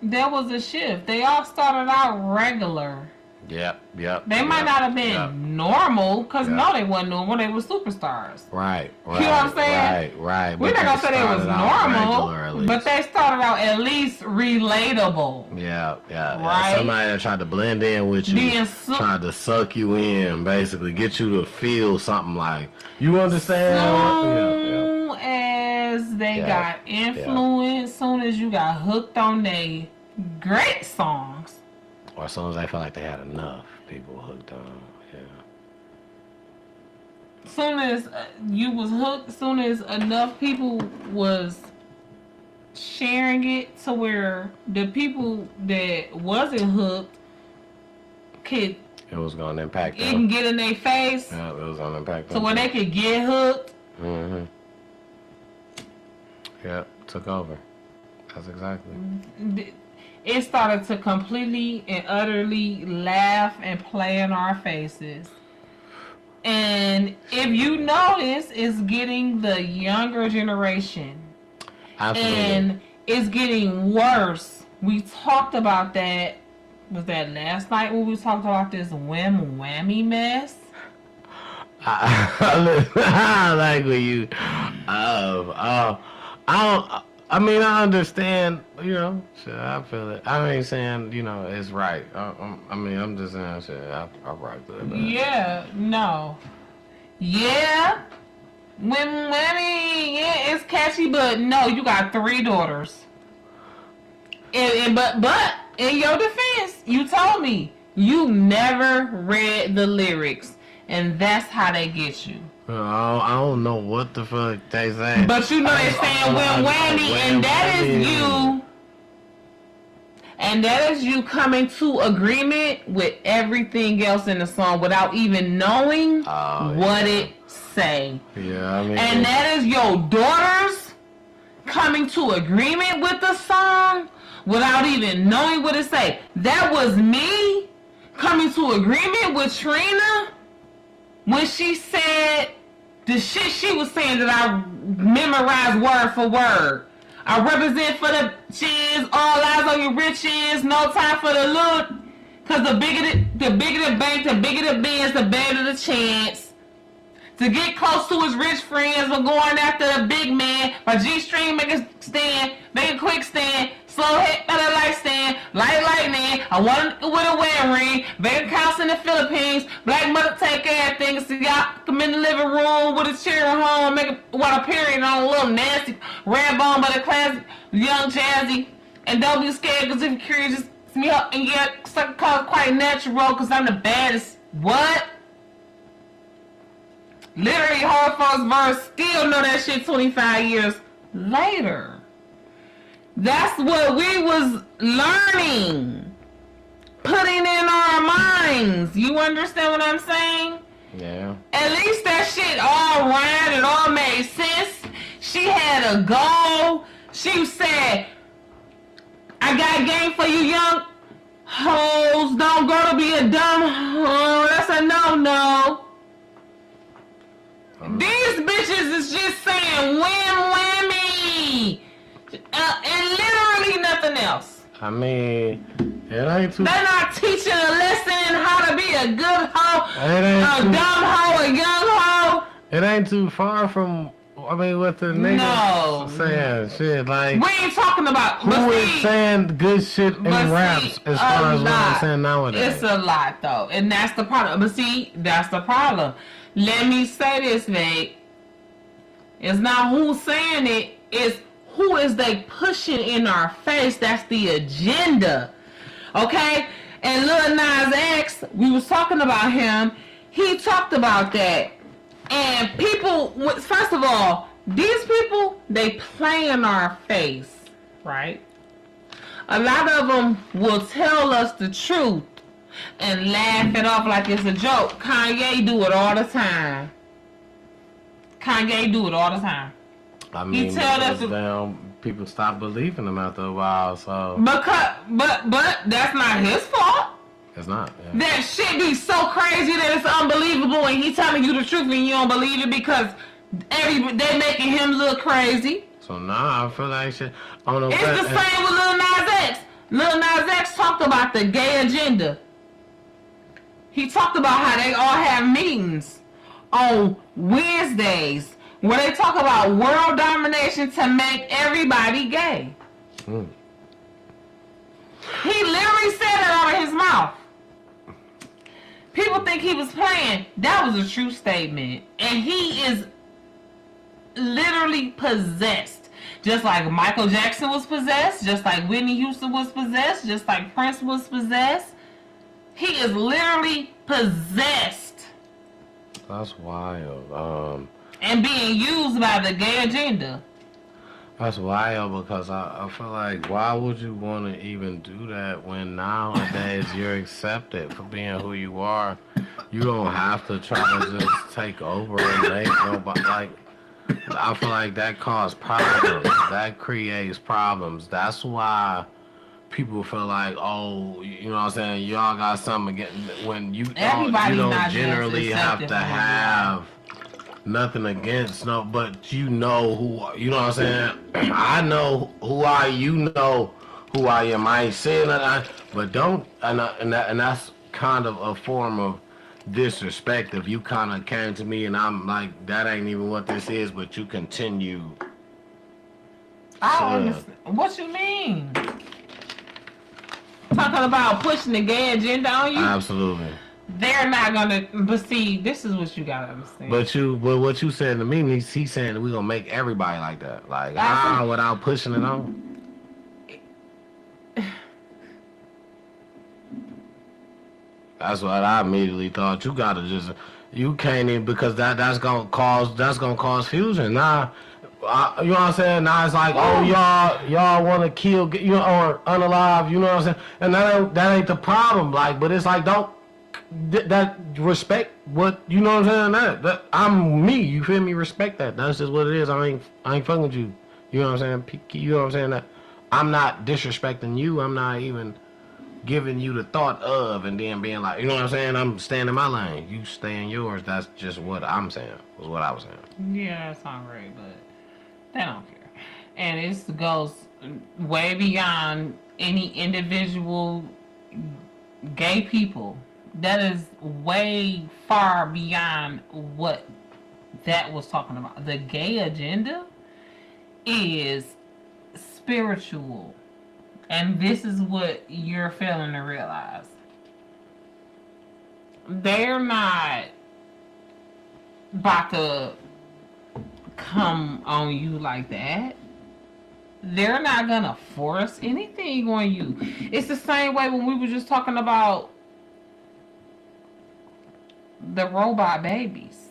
there was a shift. They all started out regular. Yep. They might not have been normal, because no, they weren't normal. They were superstars. Right. You know what I'm saying? Right. We're not going to say they was normal, but they started out at least relatable. Yeah. Right? Somebody that tried to blend in with you, tried to suck you in, basically, get you to feel something like, you understand? Soon as they got influenced, soon as you got hooked on their great songs, or as soon as they felt like they had enough, people were hooked on. Soon as you was hooked, soon as enough people was sharing it to where the people that wasn't hooked could... It was going to impact them. It can get in their face. Yeah, it was going to impact them. So where they could get hooked. Yep, took over. That's exactly... It started to completely and utterly laugh and play in our faces. And if you notice, it's getting the younger generation. Absolutely. And it's getting worse. We talked about that. Was that last night when we talked about this whammy mess? I like when you... I understand, shit, I feel it. I ain't saying, it's right. I'm just saying, shit, I rock that. Yeah, no. Yeah. Yeah, it's catchy, but no, you got 3 daughters. But in your defense, you told me you never read the lyrics, and that's how they get you. I don't know what the fuck they say. But you know they're saying whammy, and that is you. And that is you coming to agreement with everything else in the song without even knowing what it say. Yeah, and that is your daughters coming to agreement with the song without even knowing what it say. That was me coming to agreement with Trina when she said the shit she was saying that I memorized word for word. I represent for the cheese, all eyes on your riches, no time for the loot. Cause the bigger the bank, the bigger the Benz, the better the chance. To get close to his rich friends, we're going after the big man. My G-string make a stand, make a quick stand. Slow hit at a light stand, light lightning. I want it with a wedding ring. Bank accounts in the Philippines. Black mother take everything. So y'all come in the living room with a chair at home. Make a period on a little nasty. Red bone but a classic, young jazzy. And don't be scared because if you're curious, just me up and get sucker calls quite natural because I'm the baddest. What? Literally, Hard Fox verse still know that shit 25 years later. That's what we was learning, putting in our minds. You understand what I'm saying? Yeah. At least that shit all ran, it all made sense. She had a goal. She said, I got game for you young hoes. Don't grow to be a dumb hoe. That's a no-no. These bitches is just saying whammy. And literally nothing else. I mean, it ain't too... They're not teaching a lesson how to be a good hoe, a dumb hoe, a young hoe. It ain't too far from, what the niggas saying shit, like... We ain't talking about... Who is saying good shit in raps as far as what I'm saying nowadays? It's a lot, though, and that's the problem. But see, that's the problem. Let me say this, babe. It's not who's saying it, it's who is they pushing in our face. That's the agenda. Okay? And Lil Nas X, we was talking about him. He talked about that. And people, first of all, these people, they play in our face, right? A lot of them will tell us the truth and laugh it off like it's a joke. Kanye do it all the time. Kanye do it all the time. I mean, people stop believing him after a while, so. But that's not his fault. It's not. Yeah. That shit be so crazy that it's unbelievable, and he telling you the truth and you don't believe it because they making him look crazy. So I feel like shit. It's the same with Lil Nas X. Lil Nas X talked about the gay agenda. He talked about how they all have meetings on Wednesdays where they talk about world domination to make everybody gay. Mm. He literally said it out of his mouth. People think he was playing. That was a true statement. And he is literally possessed. Just like Michael Jackson was possessed. Just like Whitney Houston was possessed. Just like Prince was possessed. He is literally possessed. That's wild. And being used by the gay agenda. That's wild because I feel like, why would you want to even do that when nowadays you're accepted for being who you are? You don't have to try to just take over and make nobody, like, I feel like that causes problems. That creates problems. That's why people feel like, oh, you know what I'm saying, y'all got something against, when you don't generally have to have nothing against but you know who, you know what I'm saying? I know who you know who I am. I ain't saying that, but don't, and that's kind of a form of disrespect if you kind of came to me and I'm like, that ain't even what this is, but you continue. I don't understand. What you mean? Talking about pushing the gay agenda on you? Absolutely. They're not gonna, but see, this is what you gotta understand. But what you said to me, he's saying that we gonna make everybody like that, like without pushing it on. That's what I immediately thought. You gotta you can't even, because that's gonna cause fusion. Now, you know what I'm saying? Now it's like, oh, y'all want to kill, or unalive, you know what I'm saying? And that ain't the problem. Like, but it's like, don't. That respect what, you know what I'm saying, that I'm me, you feel me, respect that. That's just what it is. I ain't fucking with you, you know what I'm saying, you know what I'm saying, that I'm not disrespecting you, I'm not even giving you the thought of and then being like, you know what I'm saying, I'm staying in my lane, you stay in yours. That's just what I'm saying, was what I was saying. Yeah, that sounds right, but they don't care. And it goes way beyond any individual gay people. That is way far beyond what that was talking about. The gay agenda is spiritual. And this is what you're failing to realize. They're not about to come on you like that. They're not going to force anything on you. It's the same way when we were just talking about the robot babies.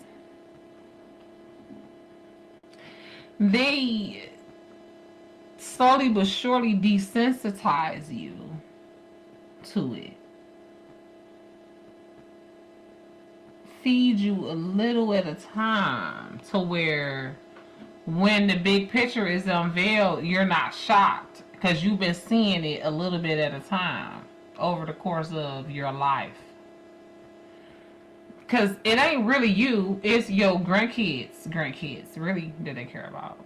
They slowly but surely desensitize you to it. Feed you a little at a time to where when the big picture is unveiled, you're not shocked because you've been seeing it a little bit at a time over the course of your life. Because it ain't really you, it's your grandkids, really, that they care about.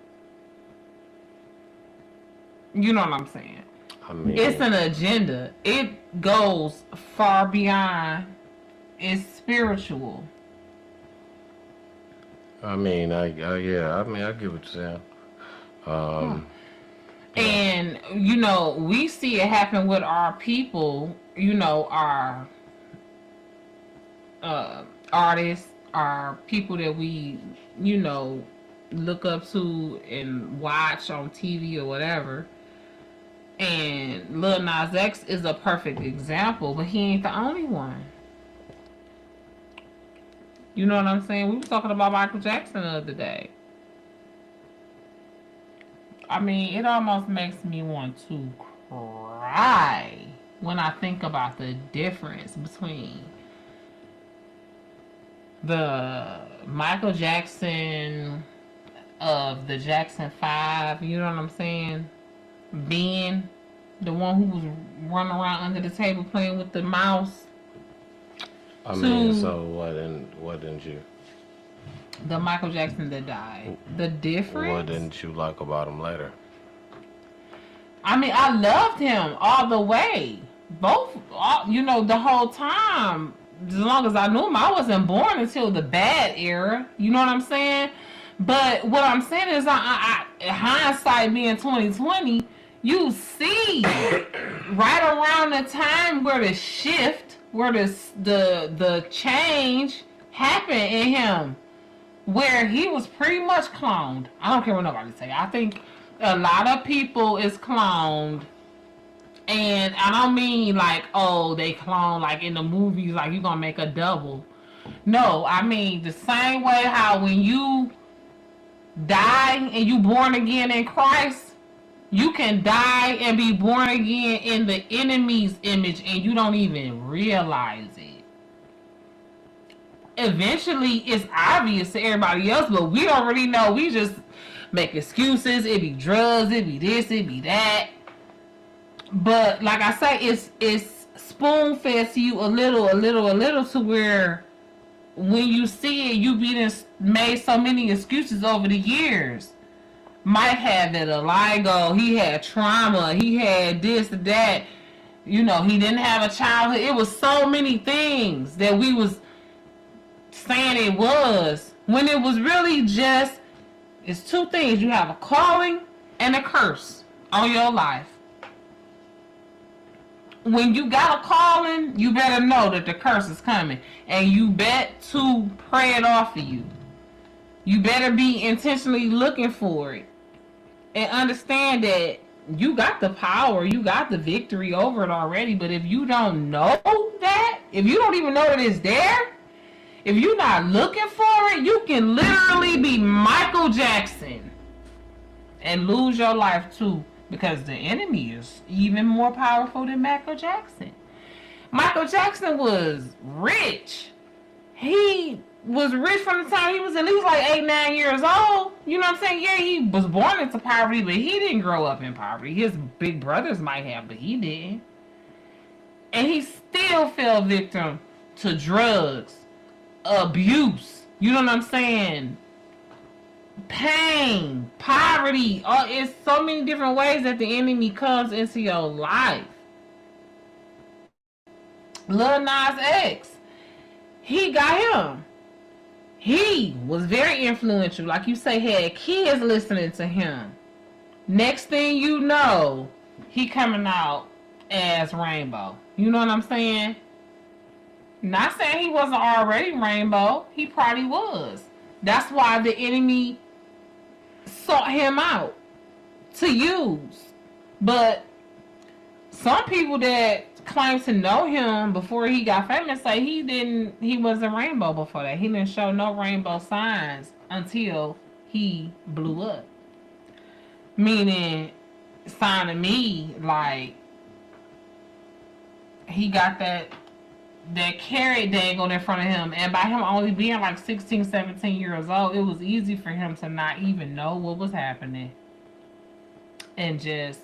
You know what I'm saying? I mean, it's an agenda. It goes far beyond. It's spiritual. I mean, I get what you're saying. And, you know, we see it happen with our people, you know, our artists, our people that we, you know, look up to and watch on TV or whatever. And Lil Nas X is a perfect example, but he ain't the only one. You know what I'm saying? We were talking about Michael Jackson the other day. I mean, it almost makes me want to cry when I think about the difference between the Michael Jackson of the Jackson 5, you know what I'm saying? Being the one who was running around under the table playing with the mouse. I mean, so what didn't you? The Michael Jackson that died. The difference. What didn't you like about him later? I mean, I loved him all the way. The whole time. As long as I knew him, I wasn't born until the bad era. You know what I'm saying? But what I'm saying is, I hindsight being 2020, you see right around the time where the shift, where the change happened in him, where he was pretty much cloned. I don't care what nobody say. I think a lot of people is cloned. And I don't mean like, oh, they clone like in the movies, like you're gonna make a double. No, I mean the same way how when you die and you born again in Christ, you can die and be born again in the enemy's image and you don't even realize it. Eventually it's obvious to everybody else, but we don't really know. We just make excuses. It be drugs, it be this, it be that. But like I say, it's spoon fed to you a little to where when you see it, you made so many excuses over the years. Mike had vitiligo, he had trauma, he had this, that. You know, he didn't have a childhood. It was so many things that we was saying it was, when it was really just, it's two things. You have a calling and a curse on your life. When you got a calling, you better know that the curse is coming. And you bet to pray it off of you. You better be intentionally looking for it. And understand that you got the power, you got the victory over it already. But if you don't know that, if you don't even know that it's there, if you're not looking for it, you can literally be Michael Jackson and lose your life too. Because the enemy is even more powerful than Michael Jackson. Michael Jackson was rich. He was rich from the time he was at least like 8, 9 years old. You know what I'm saying? Yeah, he was born into poverty, but he didn't grow up in poverty. His big brothers might have, but he didn't. And he still fell victim to drugs, abuse. You know what I'm saying? Pain, poverty. It's so many different ways that the enemy comes into your life. Lil Nas X, he got him. He was very influential. Like you say, had kids listening to him. Next thing you know, he coming out as Rainbow. You know what I'm saying? Not saying he wasn't already Rainbow. He probably was. That's why the enemy sought him out to use. But some people that claim to know him before he got famous say he wasn't Rainbow before that. He didn't show no rainbow signs until he blew up. Meaning, signing me like he got that carrot dangled in front of him, and by him only being like 16, 17 years old, it was easy for him to not even know what was happening and just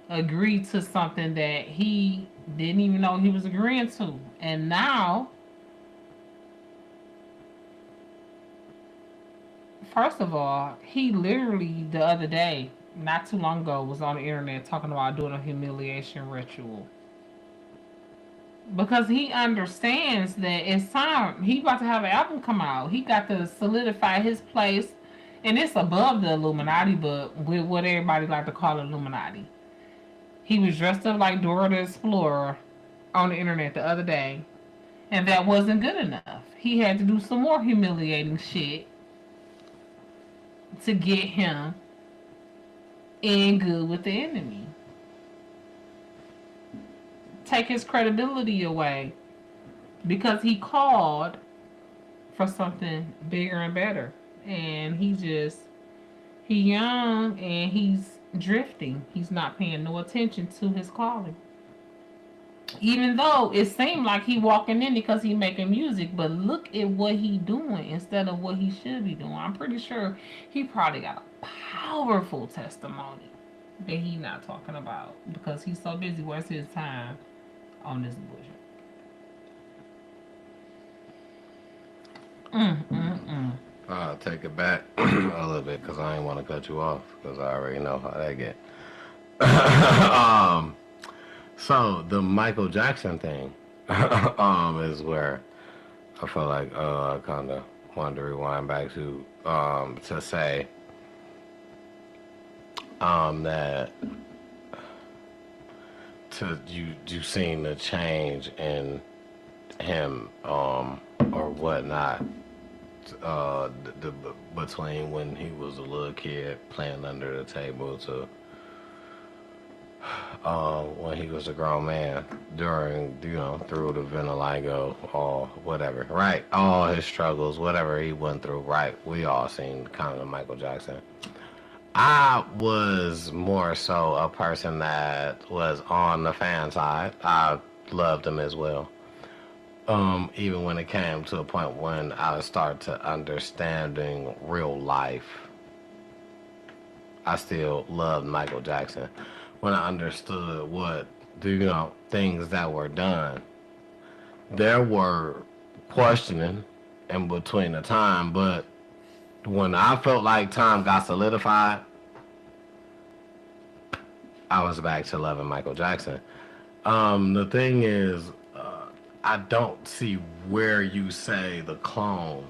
agree to something that he didn't even know he was agreeing to. And now, first of all, he literally the other day, not too long ago, was on the internet talking about doing a humiliation ritual. Because he understands that it's time. He about to have an album come out. He got to solidify his place. And it's above the Illuminati, but with what everybody like to call Illuminati. He was dressed up like Dora the Explorer on the internet the other day. And that wasn't good enough. He had to do some more humiliating shit to get him in good with the enemy. Take his credibility away because he called for something bigger and better. And he young and he's drifting. He's not paying no attention to his calling. Even though it seemed like he walking in because he making music, but look at what he doing instead of what he should be doing. I'm pretty sure he probably got a powerful testimony that he not talking about because he's so busy wasting his time on this bullshit. I'll take it back a little bit because I ain't want to cut you off because I already know how that get. So the Michael Jackson thing is where I feel like I kind of wanted to rewind back to say that you seen the change in him or whatnot between when he was a little kid playing under the table to when he was a grown man during through the vitiligo or whatever, right? All his struggles, whatever he went through, right? We all seen kind of Michael Jackson. I was more so a person that was on the fan side. I loved him as well. Even when it came to a point when I started to understanding real life, I still loved Michael Jackson. When I understood what things that were done, there were questioning in between the time, but when I felt like time got solidified, I was back to loving Michael Jackson. The thing is, I don't see where you say the clone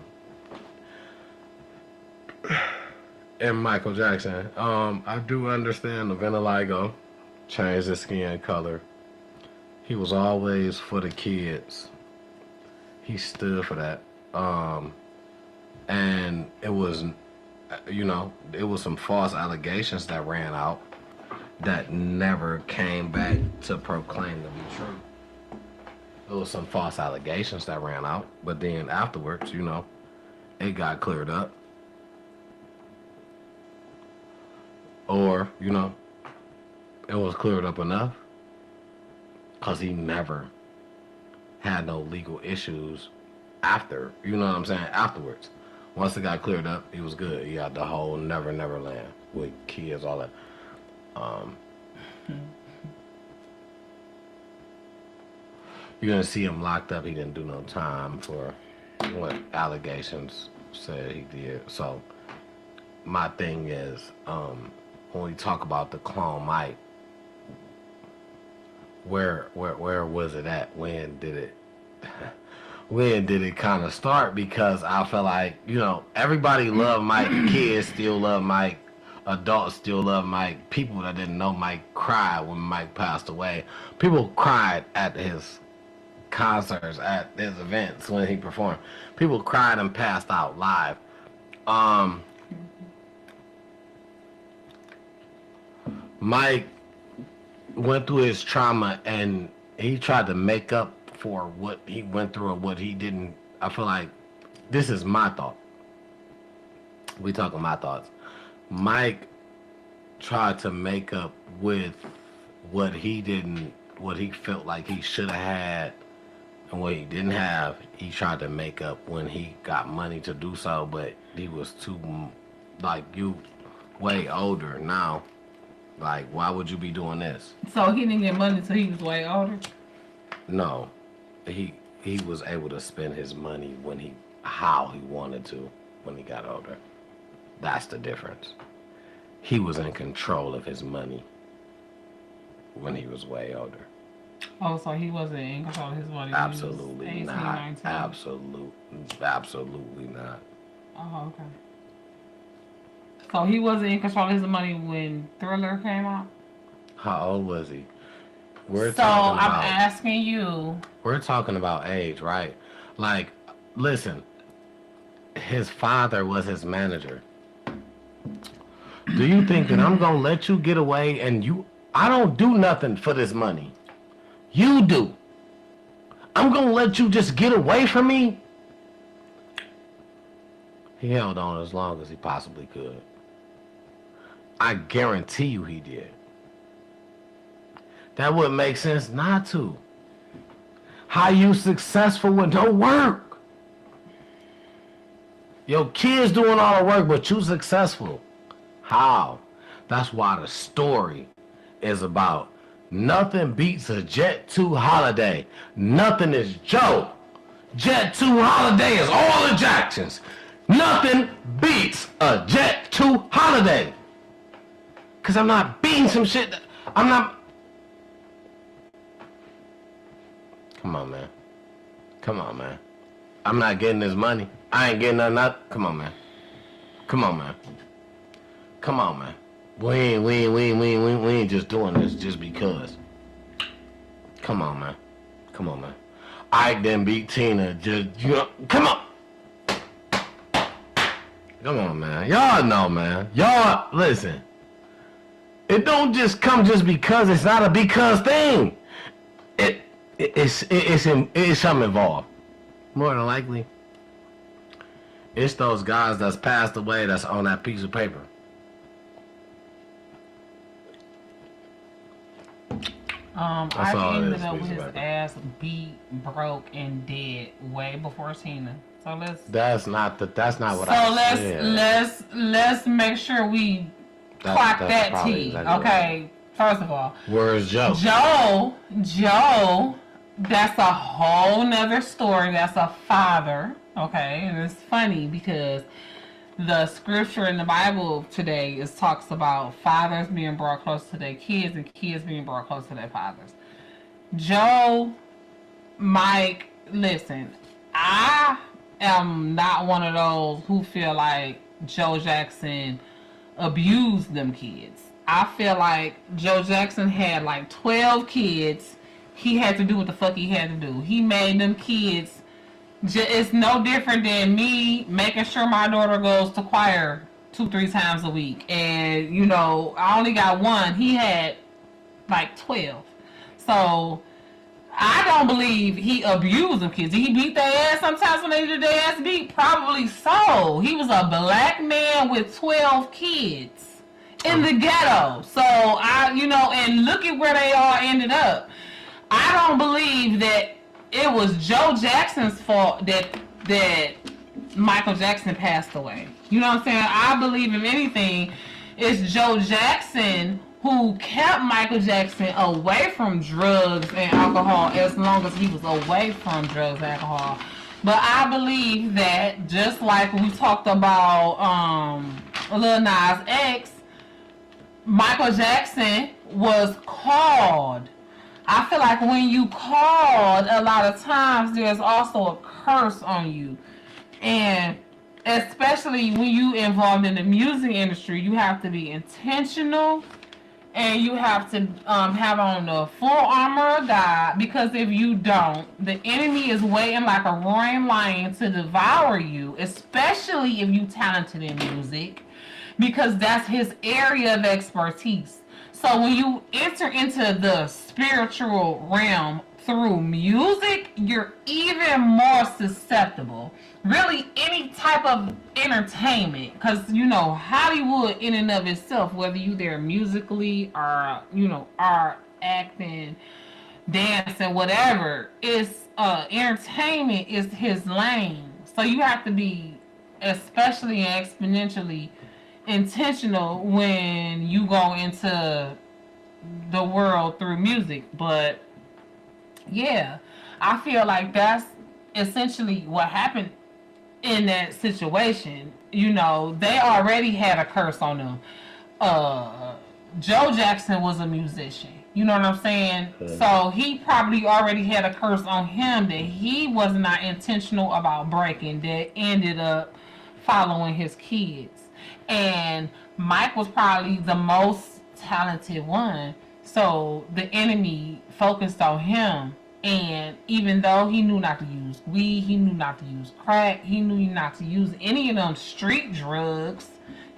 in Michael Jackson. I do understand the vitiligo, changed his skin color. He was always for the kids. He stood for that. And it was, it was some false allegations that ran out that never came back to proclaim to be true. There was some false allegations that ran out, but then afterwards, it got cleared up. Or, it was cleared up enough because he never had no legal issues after, afterwards. Once it got cleared up, he was good. He got the whole Never Land with kids, all that. You're going to see him locked up. He didn't do no time for what allegations said he did. So my thing is, when we talk about the clone Mike, where was it at? When did it kind of start? Because I feel like, everybody loved Mike. Kids still love Mike. Adults still love Mike. People that didn't know Mike cried when Mike passed away. People cried at his concerts, at his events when he performed. People cried and passed out live. Mike went through his trauma and he tried to make up for what he went through or what he didn't. I feel like this is my thought. We talking my thoughts. Mike tried to make up with what he didn't, what he felt like he should have had and what he didn't have. He tried to make up when he got money to do so, but he was too, like, you way older now. Like, why would you be doing this? So he didn't get money until he was way older? No. He was able to spend his money how he wanted to when he got older. That's the difference. He was in control of his money when he was way older. Oh, so he wasn't in control of his money? Absolutely 18, not. 19. Absolutely not. Oh, okay. So he wasn't in control of his money when Thriller came out? How old was he? I'm asking you. We're talking about age, right? Like, listen, his father was his manager. Do you think that I'm gonna let you get away and I don't do nothing for this money. You do. I'm gonna let you just get away from me? He held on as long as he possibly could. I guarantee you he did. That wouldn't make sense not to. How you successful with no work? Your kids doing all the work, but you successful. How? That's why the story is about nothing beats a Jet 2 holiday. Nothing is Joe. Jet 2 holiday is all the Jacksons. Nothing beats a Jet 2 holiday. Cause I'm not beating some shit. I'm not. Come on, man. Come on, man. I'm not getting this money. I ain't getting nothing. Come on, man. Come on, man. Come on, man. We ain't just doing this just because. Come on, man. Come on, man. Ike didn't beat Tina. Come on. Come on, man. Y'all know, man. Y'all, listen. It don't just come just because. It's not a because thing. It's something involved. More than likely, it's those guys that's passed away that's on that piece of paper. I ended up with his ass beat, broke, and dead way before Tina. So that's not what I said. So let's make sure we clock that T. Exactly okay. Right. First of all, where's Joe? Joe, that's a whole nother story. That's a father. Okay, and it's funny because the scripture in the Bible today talks about fathers being brought close to their kids and kids being brought close to their fathers. Joe, Mike, listen, I am not one of those who feel like Joe Jackson abused them kids. I feel like Joe Jackson had like 12 kids. He had to do what the fuck he had to do. He made them kids. It's no different than me making sure my daughter goes to choir 2-3 times a week. And, you know, I only got one. He had like 12. So I don't believe he abused them kids. Did he beat their ass sometimes when they did their ass beat? Probably so. He was a black man with 12 kids in the ghetto. So and look at where they all ended up. I don't believe that it was Joe Jackson's fault that Michael Jackson passed away. You know what I'm saying? I believe if anything, it's Joe Jackson who kept Michael Jackson away from drugs and alcohol as long as he was away from drugs and alcohol. But I believe that just like we talked about Lil Nas X, Michael Jackson was called. I feel like when you called, a lot of times there's also a curse on you. And especially when you involved in the music industry, you have to be intentional and you have to have on the full armor of God, because if you don't, the enemy is waiting like a roaring lion to devour you, especially if you talented in music, because that's his area of expertise. So when you enter into the spiritual realm through music, you're even more susceptible. Really, any type of entertainment, because, Hollywood in and of itself, whether you there musically or, art, acting, dancing, whatever, it's entertainment is his lane. So you have to be especially and exponentially intentional when you go into the world through music. But yeah, I feel like that's essentially what happened in that situation. They already had a curse on them. Joe Jackson was a musician, you know what I'm saying? So he probably already had a curse on him that he was not intentional about breaking, that ended up following his kids. And Mike was probably the most talented one. So the enemy focused on him. And even though he knew not to use weed, he knew not to use crack, he knew not to use any of them street drugs,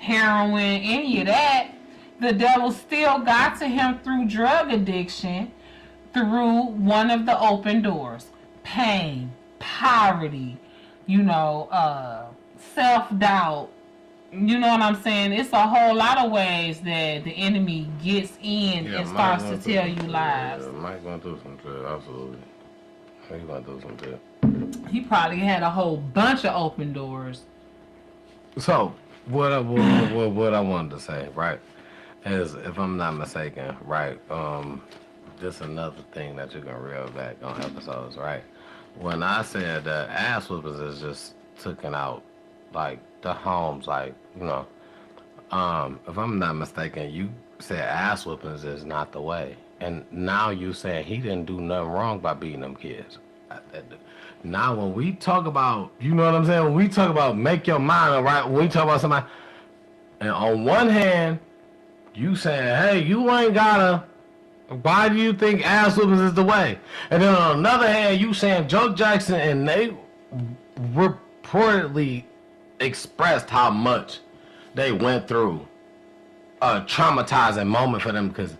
heroin, any of that. The devil still got to him through drug addiction, through one of the open doors. Pain, poverty, self-doubt. You know what I'm saying? It's a whole lot of ways that the enemy gets in and starts to tell you lies. Yeah, Mike going through some shit, absolutely. He going through some shit. He probably had a whole bunch of open doors. So, what I wanted to say, right, is, if I'm not mistaken, right, just another thing that you can reel back on episodes, right? When I said that ass whoopers is just taking out, like, the homes, like, if I'm not mistaken, you said ass whoopings is not the way. And now you saying he didn't do nothing wrong by beating them kids. Now, when we talk about, you know what I'm saying? When we talk about make your mind up, right? When we talk about somebody, and on one hand, you saying, hey, you ain't gotta, why do you think ass whoopings is the way? And then on another hand, you saying Joe Jackson and they reportedly expressed how much they went through a traumatizing moment for them because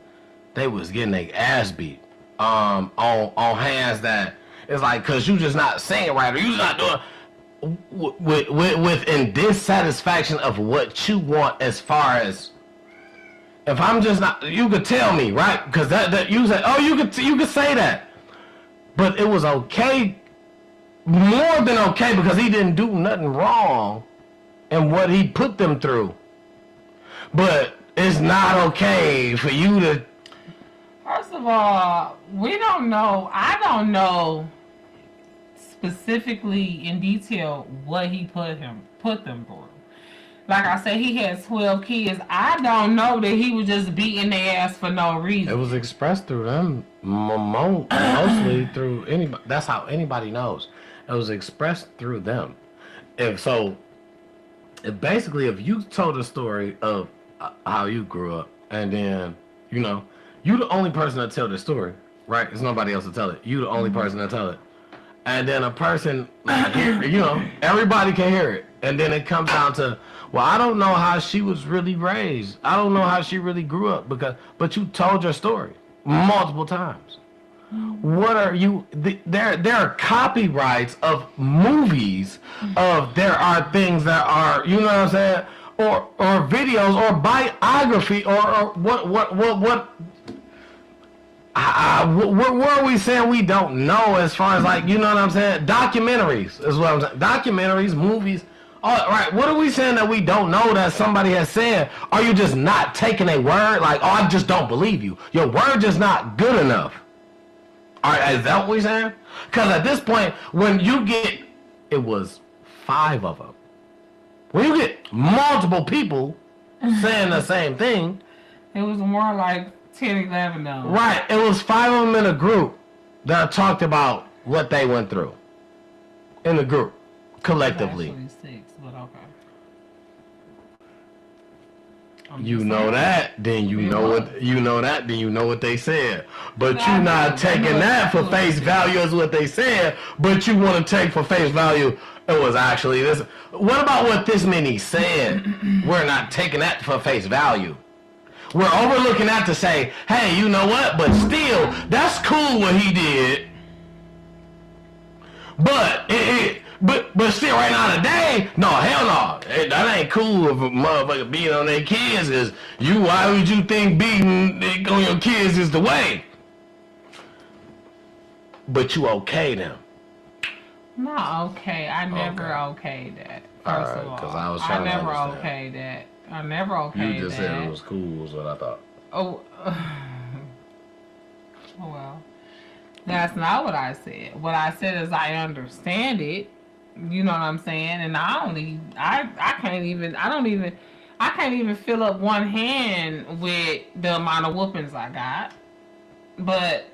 they was getting their ass beat on hands that it's like, because you just not saying right, or you just not doing with in dissatisfaction of what you want, as far as if I'm just not, you could tell me, right? Because that you say, oh, you could say that, but it was okay, more than okay, because he didn't do nothing wrong in what he put them through. But it's not okay for you to. First of all, we don't know. I don't know specifically in detail what he put them through. Like I said, he had 12 kids. I don't know that he was just beating their ass for no reason. It was expressed through them, mostly through anybody. That's how anybody knows. It was expressed through them. If you told a story of how you grew up, and then, you the only person to tell the story, right? There's nobody else to tell it. You the only person to tell it. And then a person, everybody can hear it. And then it comes down to, well, I don't know how she was really raised. I don't know how she really grew up, but you told your story multiple times. What are you? There are copyrights of movies. There are things that are, you know what I'm saying, or videos or biography or what? What are we saying we don't know, as far as, like, you know what I'm saying? Documentaries is what I'm saying. Documentaries, movies. All right, what are we saying that we don't know that somebody has said? Are you just not taking a word? Like, oh, I just don't believe you. Your word just not good enough. All right, is that what we're saying? Because at this point, when you get, it was 5 of them. When you get multiple people saying the same thing. It was more like 10, 11 of them. Right, it was 5 of them in a group that talked about what they went through. In the group, collectively. Actually 6, but okay. You know that, then you know what they said. But you not taking that for face value as what they said, but you want to take for face value it was actually this. What about what this mini said? We're not taking that for face value. We're overlooking that to say, hey, you know what? But still, that's cool what he did. But still, right now today, no, hell no. That ain't cool if a motherfucker beating on their kids. Is you? Why would you think beating on your kids is the way? But you okay them? Not okay. I never okayed that. First of all, I never okayed that. I never okayed that. You just said it was cool, is what I thought. Oh, well, that's not what I said. What I said is I understand it. You know what I'm saying? And I can't even fill up one hand with the amount of whoopings I got. But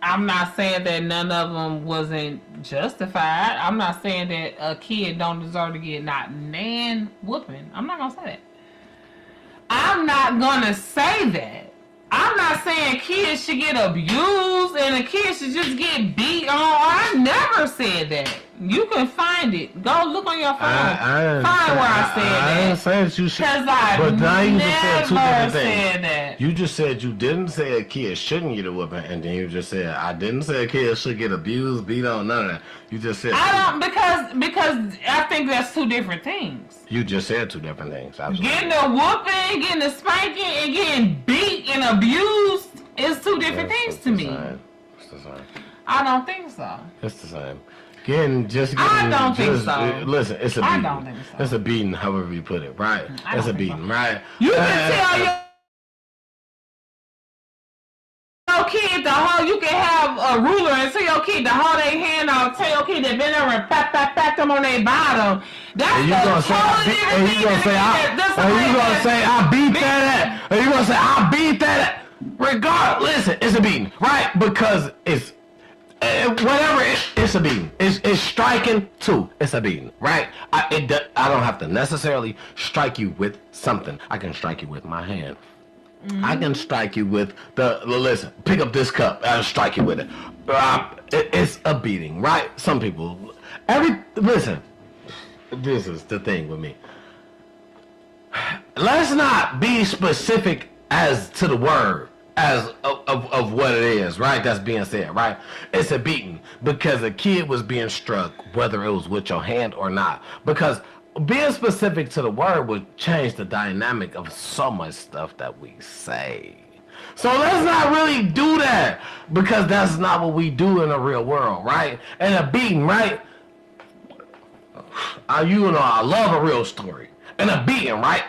I'm not saying that none of them wasn't justified. I'm not saying that a kid don't deserve to get not nan whooping. I'm not gonna say that. I'm not gonna say that. I'm not saying kids should get abused and a kid should just get beat on. I never said that. You can find it. Go look on your phone. I Find where I said I didn't that. say that you should. Because I But now you just said two different never things. said that. You just said you didn't say a kid shouldn't get a whooping, and then you just said I didn't say a kid should get abused, beat on, none of that. You just said I don't because I think that's two different things. you just said two different things. Absolutely. Getting a whooping, getting a spanking, and getting beat and abused is two different things to me. It's the same. I don't think so. It's the same. Getting I don't think so. Listen, it's a beating. I don't think so. It's a beating, however you put it, right? I It's a don't think beating, right? You can tell your kid to hold. You can have a ruler and tell your kid to hold their hand out. Tell your kid to bend over and pat them on their bottom. That's And you gonna say, I beat that at. And you gonna say, I beat that at. Regardless, listen, it's a beating, right? Because it's whatever. It's a beating. It's striking too. It's a beating, right? I don't have to necessarily strike you with something. I can strike you with my hand. Mm-hmm. I can strike you with listen. Pick up this cup. I'll strike you with it. It's a beating, right? Some people. Listen. This is the thing with me. Let's not be specific as to the word as of what it is, right? That's being said, right? It's a beating because a kid was being struck, whether it was with your hand or not. Because being specific to the word would change the dynamic of so much stuff that we say. So let's not really do that because that's not what we do in the real world, right? And a beating, right? You know, I love a real story. And a beating, right?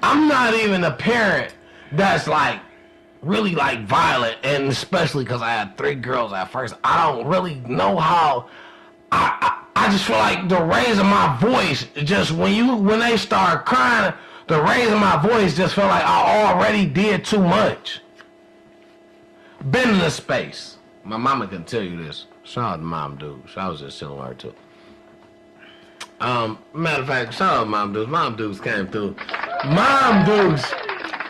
I'm not even a parent that's like really like violent, and especially because I had 3 girls at first, I don't really know how. I just feel like the raising my voice, just when they start crying, the raising my voice just feel like I already did too much. Been in this space. My mama can tell you this. Shout out to Mom Dukes. I was just chilling with her too. Matter of fact, shout out Mom Dukes. Mom Dukes came through. Mom Dukes,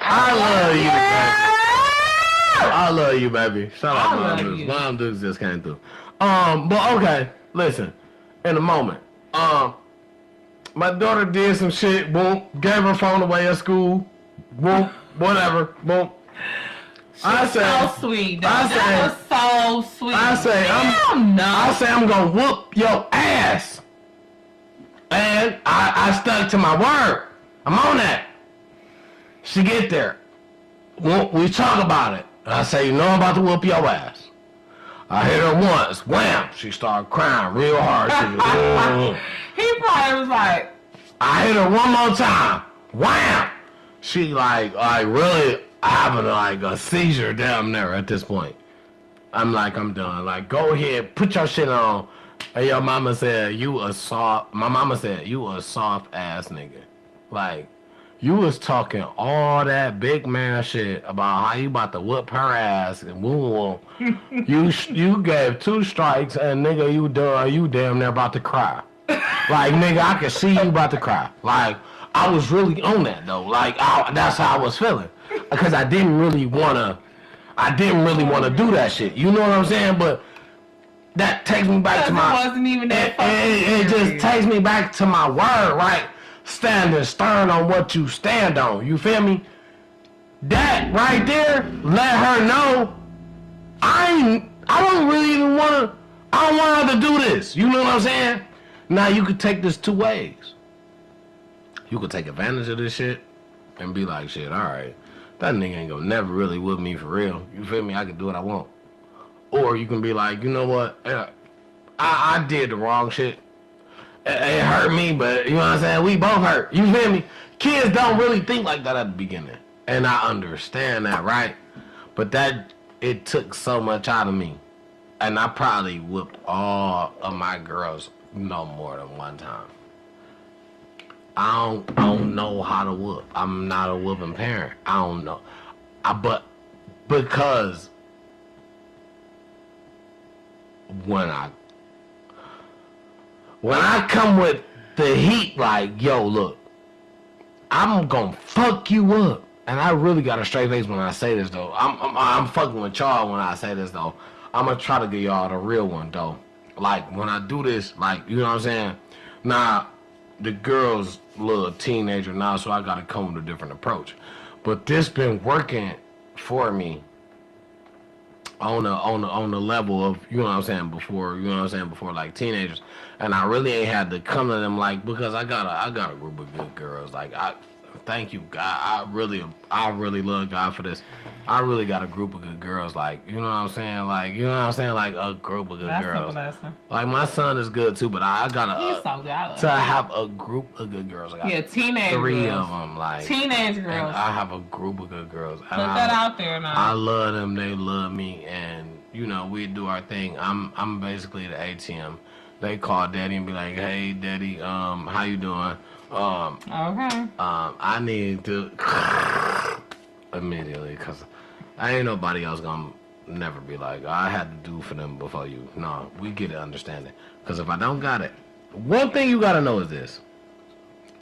I love you, baby. I love you, baby. Shout out Mom Dukes. Mom Dukes just came through. But okay, listen. In a moment, my daughter did some shit. Boom, gave her phone away at school. Boom, whatever. Boom. I say, so sweet. That was so sweet. I say, I'm gonna whoop your ass. And I stuck to my word. I'm on that. She get there. We talk about it. I say, you know I'm about to whoop your ass. I hit her once. Wham! She started crying real hard. He probably was like, I hit her one more time. Wham! She like really having like a seizure down there at this point. I'm done. Like, go ahead, put your shit on. And your mama said, my mama said, you a soft ass nigga. Like, you was talking all that big man shit about how you about to whoop her ass and woo. You gave 2 strikes and nigga, you damn near about to cry. Like, nigga, I could see you about to cry. Like, I was really on that though. Like, that's how I was feeling. Because I didn't really wanna do that shit. You know what I'm saying? But that takes me back to my. It wasn't even that it just takes me back to my word, right? Standing stern on what you stand on. You feel me? That right there, let her know. I don't really even wanna. I don't want her to do this. You know what I'm saying? Now you could take this 2 ways. You could take advantage of this shit and be like, shit, all right, that nigga ain't gonna never really whoop me for real. You feel me? I can do what I want. Or you can be like, you know what? I did the wrong shit. It hurt me, but you know what I'm saying? We both hurt. You feel me? Kids don't really think like that at the beginning. And I understand that, right? But it took so much out of me. And I probably whooped all of my girls no more than one time. I don't know how to whoop. I'm not a whooping parent. I don't know. But because when I come with the heat, like, yo, look, I'm gonna fuck you up. And I really got a straight face when I say this, though. I'm fucking with y'all when I say this, though. I'm gonna try to give y'all the real one, though. like when I do this, like you know what I'm saying. Now, the girl's a little teenager now, so I gotta come with a different approach. But this been working for me on the level of you know what I'm saying before you know what I'm saying before like teenagers, and I really ain't had to come to them like because I got a group of good girls like I thank you God I really love God for this. I really got a group of good girls like you know what I'm saying like you know what I'm saying like a group of good That's girls. a blessing. Like my son is good too, but I got He's so good. to have a group of good girls. I got teenage three girls. of them like Teenage and girls. I have a group of good girls. Put that out there now. I love them. They love me, and you know we do our thing. I'm basically the ATM. They call daddy and be like, "Hey, daddy, how you doing? Okay. I need to immediately because I ain't nobody else gonna never be like I had to do for them before you. No, we get it, understanding. Because if I don't got it, one thing you gotta know is this: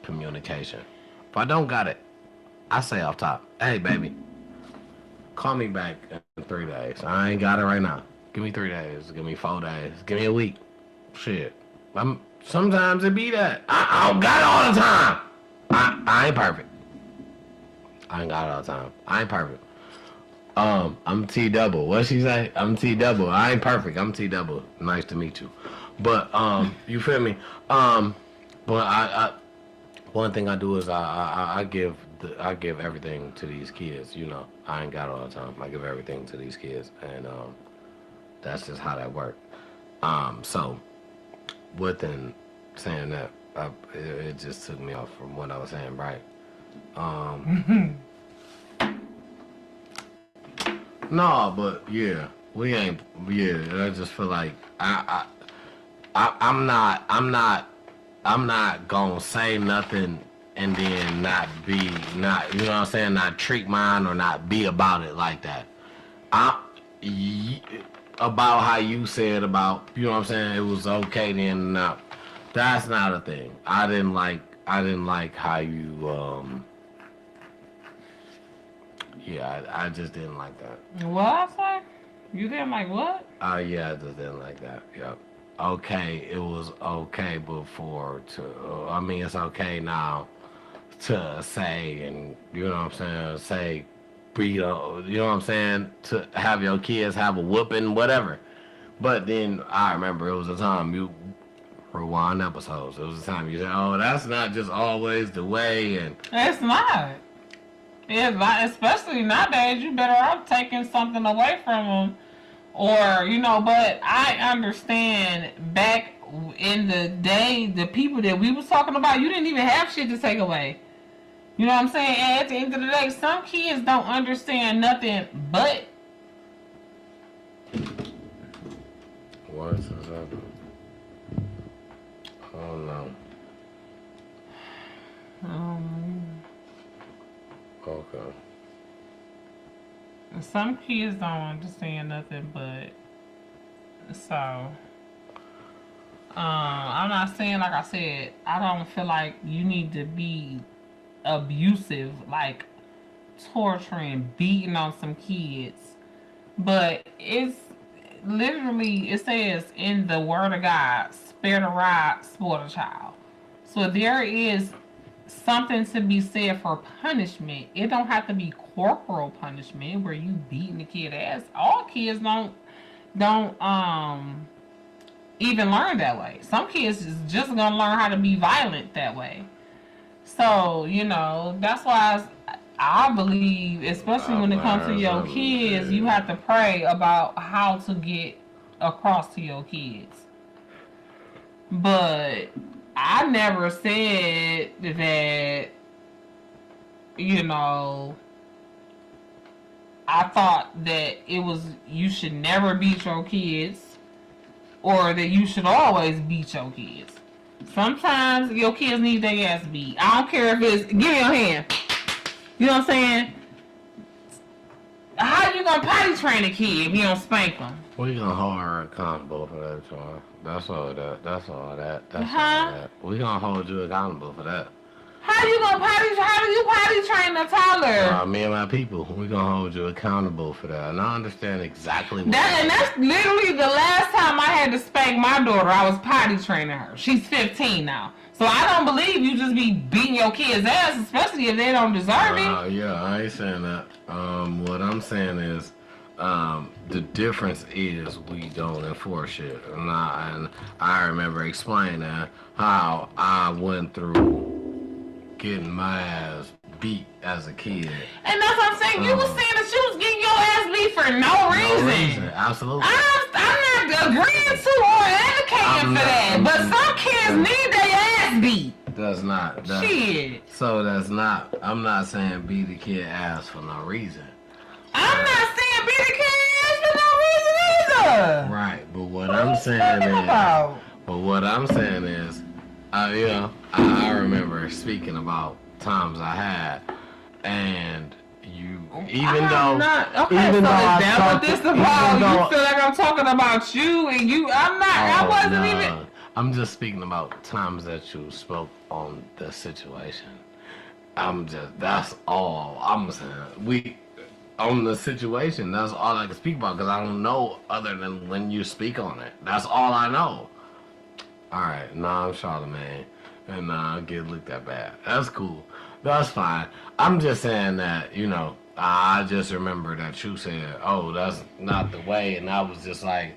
communication. If I don't got it, I say off top, "Hey, baby, call me back in 3 days. I ain't got it right now. Give me 3 days. Give me 4 days. Give me a week. Shit. Sometimes it be that. I don't got it all the time. I ain't perfect. I ain't got it all the time. I ain't perfect. I'm T double. What she say? I'm T double. I ain't perfect. I'm T double. Nice to meet you. But you feel me? But I one thing I do is I give everything to these kids. You know, I ain't got it all the time. I give everything to these kids, and that's just how that works. So within saying that, it just took me off from what I was saying, right? No, but yeah, we ain't. Yeah, I just feel like I'm not gonna say nothing and then not you know what I'm saying, not treat mine or not be about it like that. About how you said about you know what I'm saying, it was okay then. Now, that's not a thing. I didn't like how you yeah, I just didn't like that. What I say? You didn't like what? Yeah, I just didn't like that. Yep. Okay, it was okay before I mean, it's okay now to say, and you know what I'm saying, say, you know what I'm saying, to have your kids have a whooping, whatever. But then I remember it was a time you rewind episodes. It was a time you said, "Oh, that's not just always the way," and It's not. It's not, especially nowadays. You better off taking something away from them, or you know. But I understand back in the day, the people that we was talking about, you didn't even have shit to take away. You know what I'm saying? And at the end of the day, some kids don't understand nothing but. What is happening? Oh no. Okay. Some kids don't understand nothing but. So, I'm not saying, like I said, I don't feel like you need to be abusive, like torturing, beating on some kids. But it's literally, it says in the word of God, spare the rod, spoil the child. So there is something to be said for punishment. It don't have to be corporal punishment where you beating the kid ass. All kids don't even learn that way. Some kids is just gonna learn how to be violent that way. So, you know, that's why I believe, especially when it comes to your kids, you have to pray about how to get across to your kids. But I never said that, you know, I thought that it was, you should never beat your kids or that you should always beat your kids. Sometimes your kids need their ass beat. I don't care if it's, give me your hand. You know what I'm saying? How you gonna potty train a kid if you don't spank them? We gonna hold her accountable for that, John. That's all that. We gonna hold you accountable for that. How you gonna potty? How do you potty train a toddler? Me and my people, we gonna hold you accountable for that. And I understand exactly what That's literally the last time I had to spank my daughter. I was potty training her. She's 15 now. So I don't believe you just be beating your kids' ass, especially if they don't deserve it. Yeah, I ain't saying that. What I'm saying is, the difference is we don't enforce it. And I remember explaining how I went through getting my ass beat as a kid. And that's what I'm saying. You was saying that you was getting your ass beat for no reason. Absolutely. I'm not agreeing to or advocating for that. But some kids need their ass beat. That's not. Shit. So that's not. I'm not saying beat the kid ass for no reason. I'm not saying beat the kid ass for no reason either. Right, but what I'm saying is, I remember speaking about times I had, and you, even though what this about? You feel like I'm talking about you, and you, I wasn't even. I'm just speaking about times that you spoke on the situation. That's all I'm saying. On the situation, that's all I can speak about, because I don't know other than when you speak on it. That's all I know. Alright, I'm Charlamagne, and I get looked at bad. That's cool. That's fine. I'm just saying that, I just remember that you said, oh, that's not the way, and I was just like,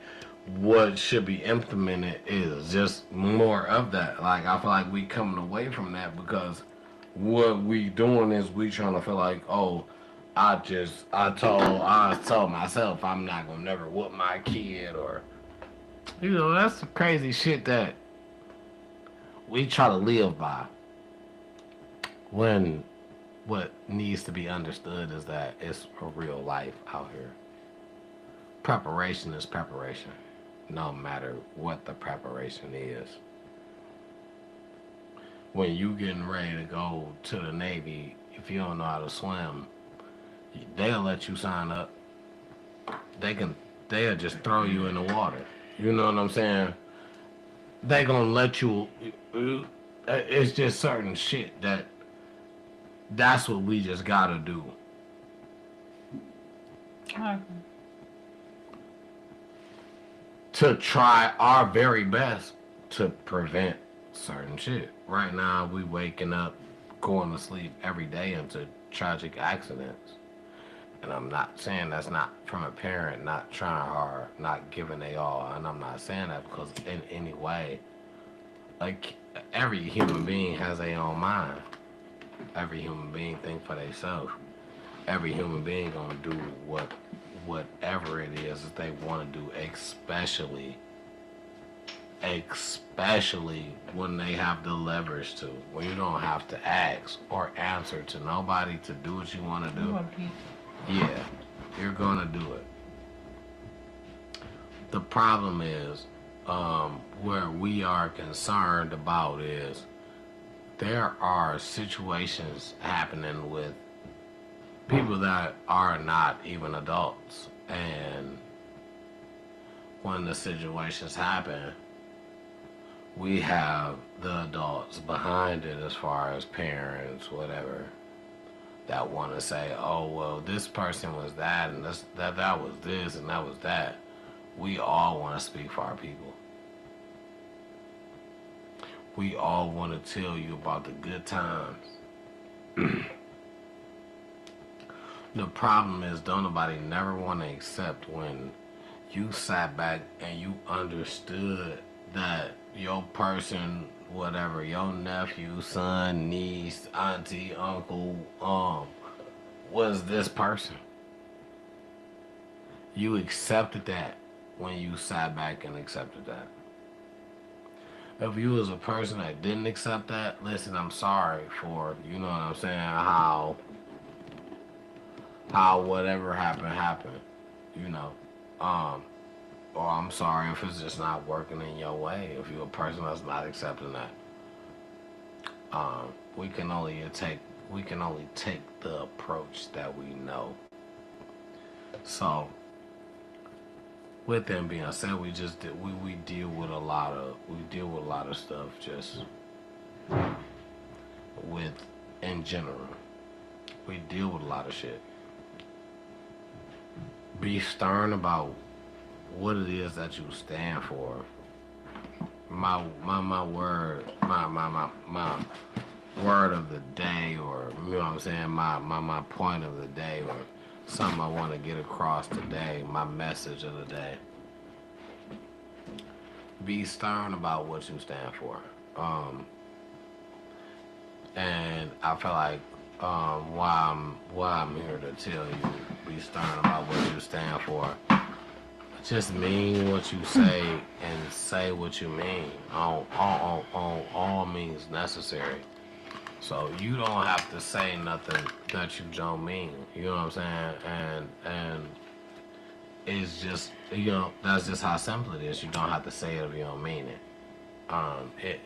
what should be implemented is just more of that. Like, I feel like we coming away from that, because what we doing is we trying to feel like, oh, I told myself I'm not gonna never whoop my kid, or that's the crazy shit that we try to live by. When what needs to be understood is that it's a real life out here. Preparation is preparation, no matter what the preparation is. When you getting ready to go to the Navy, if you don't know how to swim, they'll let you sign up. They'll just throw you in the water. You know what I'm saying? They gonna let you. It's just certain shit that's what we just gotta do. Okay. To try our very best to prevent certain shit. Right now, we waking up, going to sleep every day into tragic accidents. And I'm not saying that's not from a parent not trying hard, not giving they all. And I'm not saying that because in any way, like, every human being has their own mind. Every human being think for themselves. Every human being gonna do whatever it is that they want to do, especially when they have the leverage to, when you don't have to ask or answer to nobody to do what you want to do. Yeah, you're gonna do it. The problem is, where we are concerned about is there are situations happening with people that are not even adults, and when the situations happen, we have the adults behind it, as far as parents, whatever, that want to say, oh, well, this person was that, and that was this, and that was that. We all want to speak for our people. We all want to tell you about the good times. The problem is, don't nobody never want to accept when you sat back and you understood that your person, whatever, your nephew, son, niece, auntie, uncle, was this person. You accepted that when you sat back and accepted that. If you was a person that didn't accept that, listen, I'm sorry for, you know what I'm saying, how whatever happened, or I'm sorry if it's just not working in your way. If you're a person that's not accepting that, we can only take the approach that we know. So, with that being said, we deal with a lot of stuff just with in general. We deal with a lot of shit. Be stern about what it is that you stand for. My word of the day, or you know what I'm saying, my point of the day, or something I want to get across today, my message of the day. Be stern about what you stand for. And I feel like why I'm here to tell you, be stern about what you stand for. Just mean what you say and say what you mean. All means necessary. So you don't have to say nothing that you don't mean. You know what I'm saying? And it's just, you know, that's just how simple it is. You don't have to say it if you don't mean it.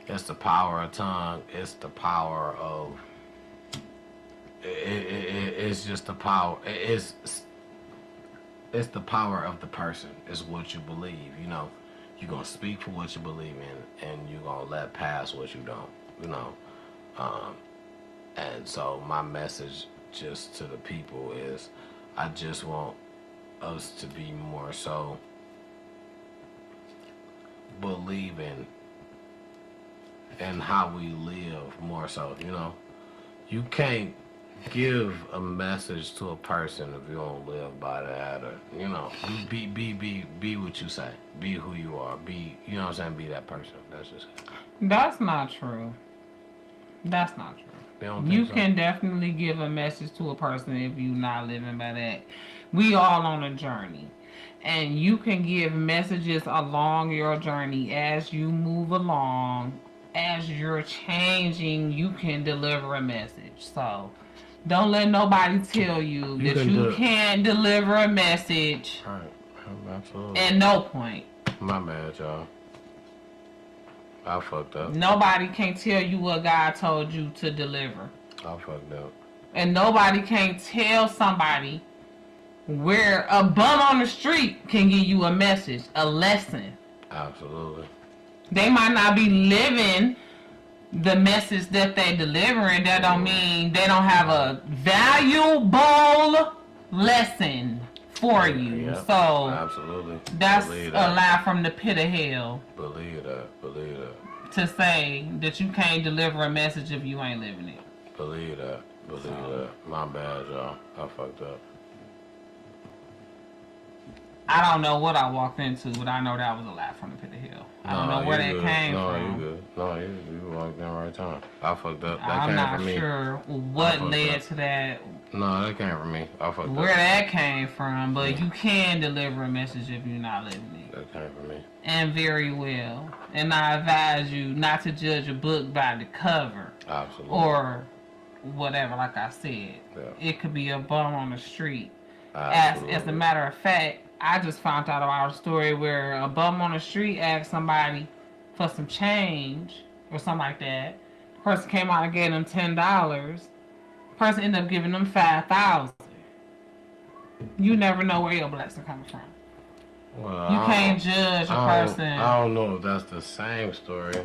It's the power of tongue. It's the power of. It's just the power. It's the power of the person. It's what you believe. You know, you're gonna speak for what you believe in, and you're gonna let pass what you don't. You know, and so my message just to the people is, I just want us to be more so believing in how we live more so. You know, you can't give a message to a person if you don't live by that, or you know, be what you say, be who you are, be, you know what I'm saying, be that person. That's just it. That's not true. That's not true. You can definitely give a message to a person if you're not living by that. We all on a journey, and you can give messages along your journey as you move along. As you're changing, you can deliver a message. So don't let nobody tell you that you can't deliver a message. Right. Absolutely. At no point. My bad, y'all. I fucked up. Nobody can tell you what God told you to deliver. I fucked up. And nobody can tell somebody where a bum on the street can give you a message, a lesson. Absolutely. They might not be living the message that they delivering. That don't mean they don't have a valuable lesson for you. Yep. So absolutely, that's a lie from the pit of hell. Believe that. To say that you can't deliver a message if you ain't living it. Believe that. My bad, y'all. I fucked up. I don't know what I walked into, but I know that was a lie from the pit of hell. I don't know where that came from. No, you good. No, you walked in the right time. I fucked up. That I'm came not from me. sure what led to that. No, that came from me. I fucked up. Where that came from, but you can deliver a message if you're not living it. That came from me. And very well. And I advise you not to judge a book by the cover. Absolutely. Or whatever, like I said. Yeah. It could be a bum on the street. As a matter of fact, I just found out about a story where a bum on the street asked somebody for some change or something like that. The person came out and gave them $10. The person ended up giving them $5,000. You never know where your blessing coming from. Well, you can't judge a person. I don't know if that's the same story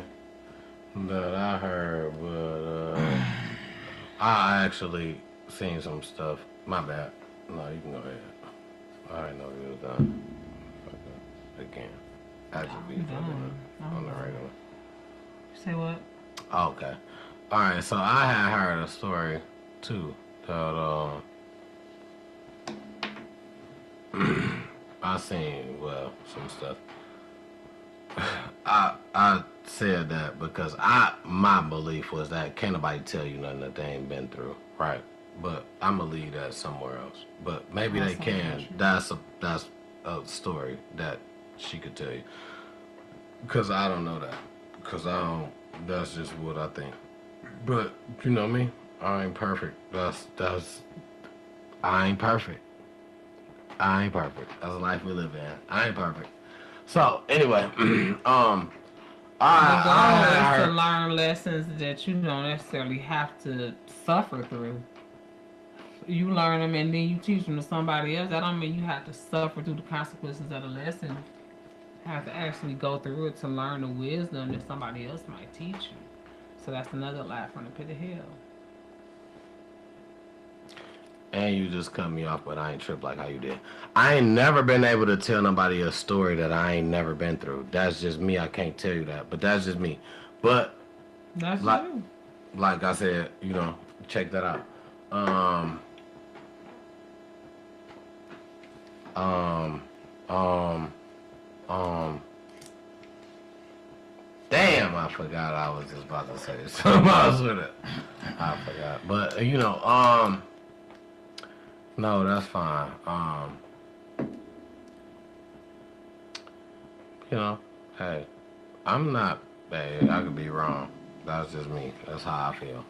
that I heard, but I actually seen some stuff. My bad. No, you can go ahead. I didn't know you was done. Again. Actually, be on the regular. You say what? Okay. Alright, so I had heard a story, too, that, I seen, well, some stuff. I said that because my belief was that can't nobody tell you nothing that they ain't been through, right? But I'm gonna leave that somewhere else. But maybe they can. That's a story that she could tell you. Because I don't know that. Because that's just what I think. But you know me, I ain't perfect. I ain't perfect. I ain't perfect. That's the life we live in. I ain't perfect. So anyway, the goal is to learn lessons that you don't necessarily have to suffer through. You learn them and then you teach them to somebody else. That don't mean you have to suffer through the consequences of the lesson. You have to actually go through it to learn the wisdom that somebody else might teach you. So that's another lie from the pit of hell. And you just cut me off, but I ain't tripped like how you did. I ain't never been able to tell nobody a story that I ain't never been through. That's just me. I can't tell you that, but that's just me. But That's like, you. like I said, check that out. Um, um, um, um. Damn, I forgot I was just about to say something else with it. I forgot, but no, that's fine. Hey, I'm not. Hey, I could be wrong. That's just me. That's how I feel.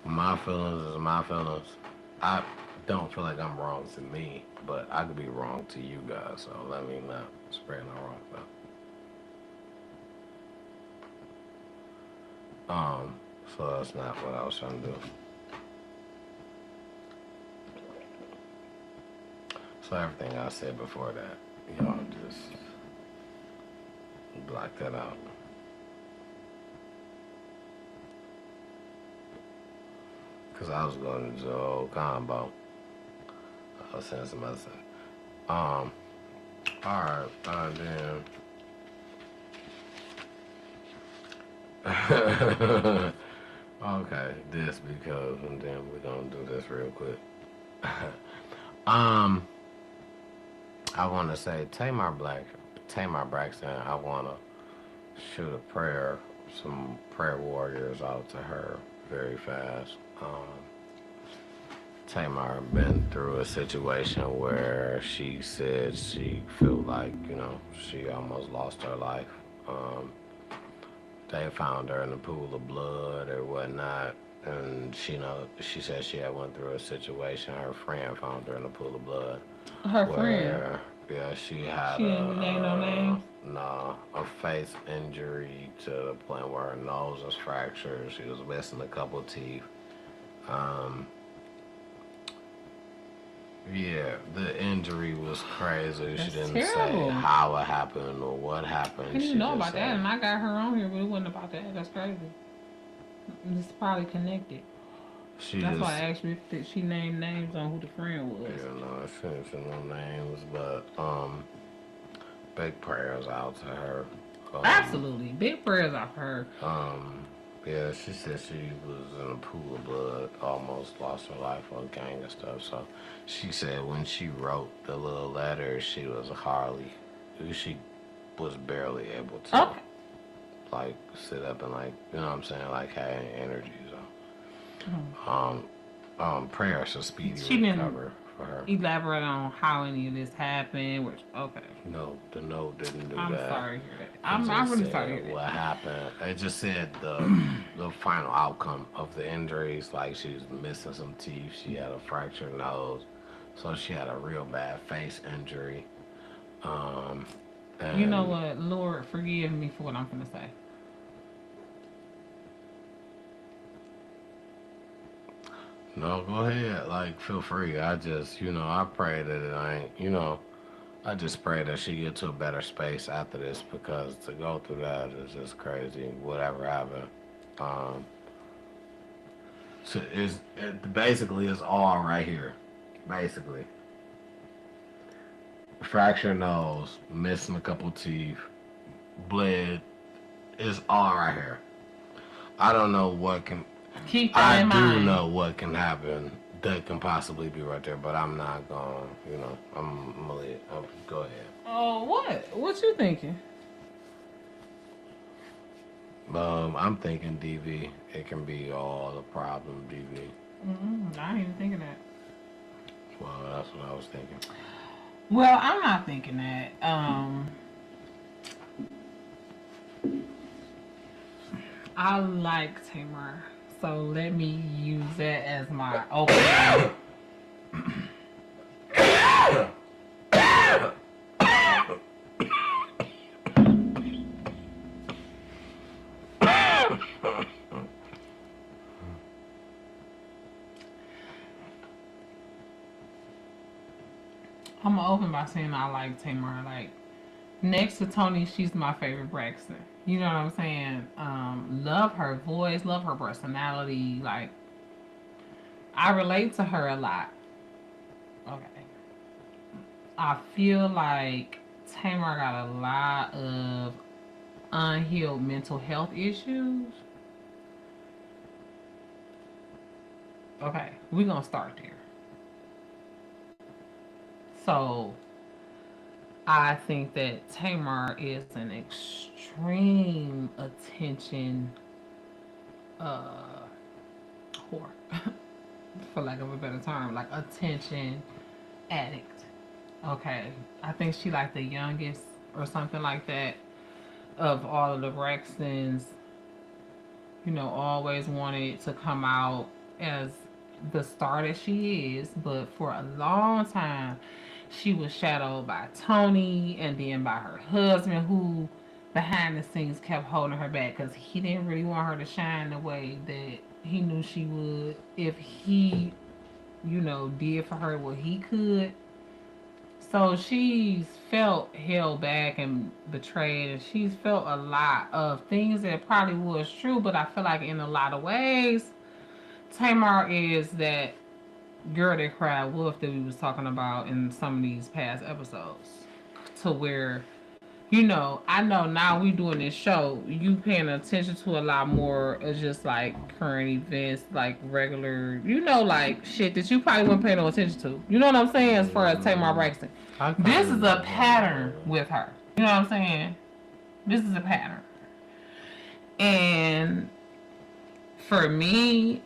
My feelings is my feelings. I don't feel like I'm wrong to me, but I could be wrong to you guys. So let me not spread no wrong stuff. So that's not what I was trying to do. So everything I said before that, y'all just block that out. Cause I was going to do a whole combo. I was saying some other stuff. Alright, then. Okay, this because, and then we're gonna do this real quick. um, I want to say Tamar Braxton. I want to shoot a prayer, some prayer warriors out to her very fast. Tamar been through a situation where she said she feel like she almost lost her life. They found her in a pool of blood or whatnot, and she said she had went through a situation. Her friend found her in a pool of blood. Her friend. Yeah, she had She didn't name no names. a face injury to the point where her nose was fractured. She was missing a couple teeth. Yeah, the injury was crazy. That's she didn't terrible. say how it happened or what happened. I didn't know about that, and I got her on here, but it wasn't about that. That's crazy. It's probably connected. That's why I asked you if she named names on who the friend was. Yeah, no, she didn't say no names, but big prayers out to her. Absolutely, big prayers out for her. Yeah, she said she was in a pool of blood, almost lost her life on gang and stuff. So she said when she wrote the little letter, she was she was barely able to like sit up and like, you know what I'm saying, like have any energy. So prayers for speedy recovery for her. Elaborate on how any of this happened. No, the note didn't do I'm that. sorry to hear that. I'm really sorry to hear that. What happened? It just said the final outcome of the injuries. Like she was missing some teeth. She had a fractured nose, so she had a real bad face injury. You know what? Lord, forgive me for what I'm gonna say. No, go ahead. Like, feel free. I just, I pray that it ain't, I just pray that she get to a better space after this because to go through that is just crazy. Whatever happened. So basically it's all right here. Basically. Fractured nose, missing a couple teeth, bled. It's all right here. I don't know what can. Keep that in mind. I do know what can happen that can possibly be right there, but I'm not going. I'm gonna go ahead. Oh, what? What you thinking? I'm thinking DV. It can be all the problem, DV. I ain't even thinking that. Well, that's what I was thinking. Well, I'm not thinking that. I like Tamar. So let me use that as my opening. I'm gonna open by saying I like Tamar. Like next to Tony, she's my favorite Braxton. You know what I'm saying? Love her voice, love her personality. Like I relate to her a lot. Okay. I feel like Tamar got a lot of unhealed mental health issues. Okay, we're gonna start there. So I think that Tamar is an extreme attention uh whore, for lack of a better term, like attention addict. Okay, I think she like the youngest or something like that of all of the Braxtons. You know, always wanted to come out as the star that she is, but for a long time she was shadowed by Tony and then by her husband, who behind the scenes kept holding her back because he didn't really want her to shine the way that he knew she would if he, you know, did for her what he could. So she's felt held back and betrayed, and she's felt a lot of things that probably was true, but I feel like in a lot of ways, Tamar is that girl that cried wolf that we was talking about in some of these past episodes. To where, you know, I know now we doing this show, you paying attention to a lot more of just like current events, like regular, you know, like shit that you probably wouldn't pay no attention to. You know what I'm saying? As far as Tamar Braxton, this is a pattern with her. You know what I'm saying? This is a pattern. And for me,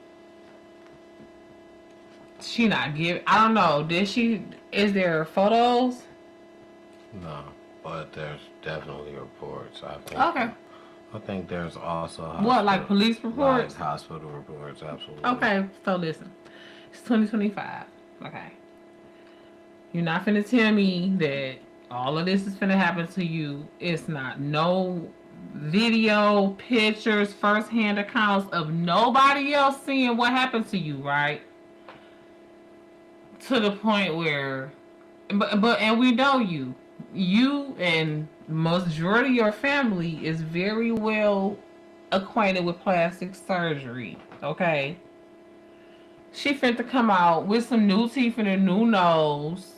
she not giving. I don't know. Did she? Is there photos? No, but there's definitely reports. Okay. I think there's also What, like police reports? Like hospital reports, absolutely. Okay, so listen. It's 2025. Okay. You're not finna tell me that all of this is finna happen to you. It's not no video, pictures, first-hand accounts of nobody else seeing what happened to you, right? To the point where, but and we know you and majority of your family is very well acquainted with plastic surgery. Okay, she finna come out with some new teeth and a new nose.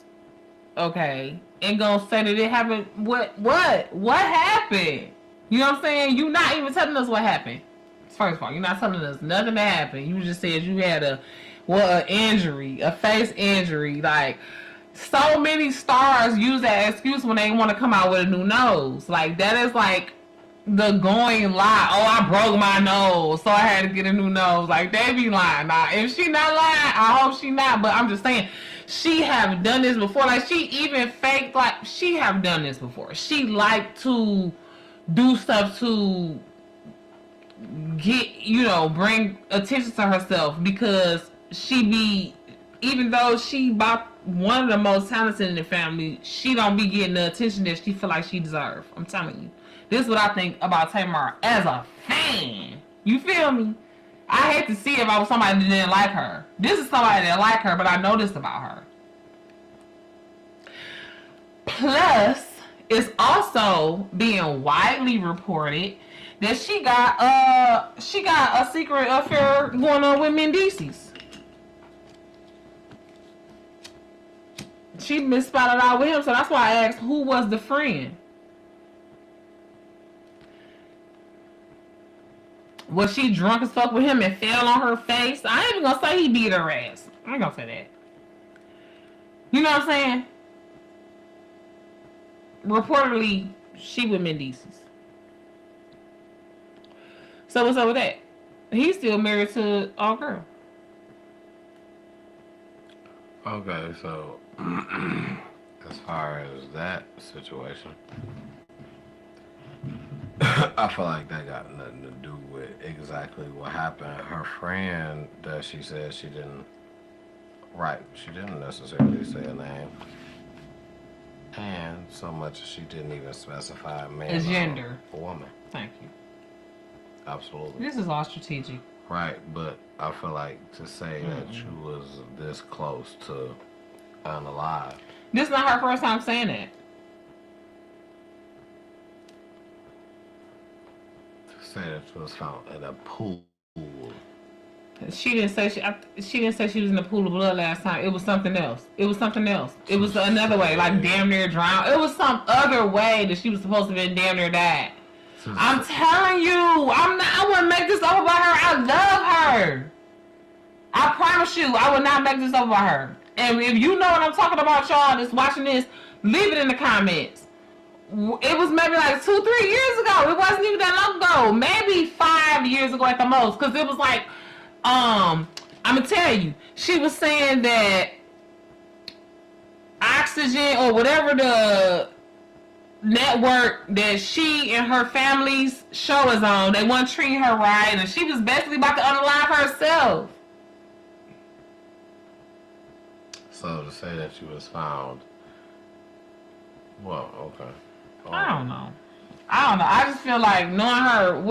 Okay, and gonna say that it happened. What happened? You know what I'm saying? You not even telling us what happened. First of all, you're not telling us nothing that happened. You just said you had an injury, a face injury. Like, so many stars use that excuse when they want to come out with a new nose. Like, that is like the going lie. Oh, I broke my nose, so I had to get a new nose. Like, they be lying. Now, if she not lying, I hope she not. But I'm just saying, she have done this before. Like, she even faked, like, she have done this before. She like to do stuff to get, you know, bring attention to herself, because she be, even though she about one of the most talented in the family, she don't be getting the attention that she feel like she deserve. I'm telling you, this is what I think about Tamar as a fan. You feel me? I hate to see if I was somebody that didn't like her. This is somebody that like her, but I know this about her. Plus, it's also being widely reported that she got a secret affair going on with Mendices. She been spotted out with him, so that's why I asked who was the friend. Was she drunk as fuck with him and fell on her face? I ain't even gonna say he beat her ass. I ain't gonna say that. You know what I'm saying? Reportedly, she with Mendices. So what's up with that? He's still married to our girl. Okay, so as far as that situation, I feel like that got nothing to do with exactly what happened. Her friend that she said she didn't necessarily say a name. And so much as she didn't even specify a man, a gender, or a woman. Thank you. Absolutely. This is all strategic. Right, but I feel like to say that you was this close to unalive. This is not her first time saying that. To say that she was found in a pool. She didn't say she didn't say she was in the pool of blood last time. It was something else. It was something else. It was another way, like damn near drowned. It was some other way that she was supposed to be damn near died. I'm telling you, I wouldn't make this over by her. I love her. I promise you, I would not make this over by her. And if you know what I'm talking about, y'all that's watching this, leave it in the comments. It was maybe like 2-3 years ago. It wasn't even that long ago. Maybe 5 years ago at the most. Because it was like, I'm going to tell you, she was saying that Oxygen or whatever the network that she and her family's show is on, they weren't treating her right, and she was basically about to unalive herself. So to say that she was found, well, okay. I don't know. I just feel like knowing her,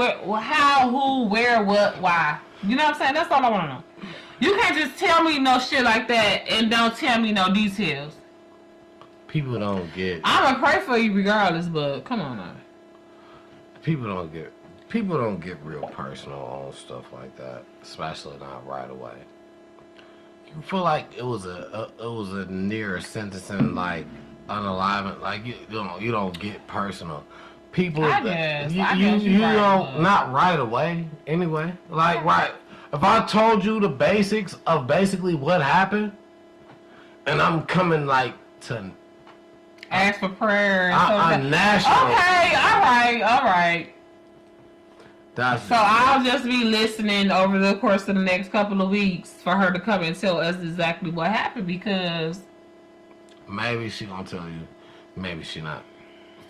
how, who, where, what, why. You know what I'm saying? That's all I want to know. You can't just tell me no shit like that and don't tell me no details. People don't get. I'm gonna pray for you regardless, but come on now. People don't get real personal on stuff like that, especially not right away. You feel like it was a near sentencing, like unaliving, like you don't get personal. People, I guess you right, don't, not right away anyway. Like right, if I told you the basics of basically what happened, and I'm coming like to ask for prayer and national. Okay, all right. That's so I'll just be listening over the course of the next couple of weeks for her to come and tell us exactly what happened, because maybe she gonna tell you, maybe she not.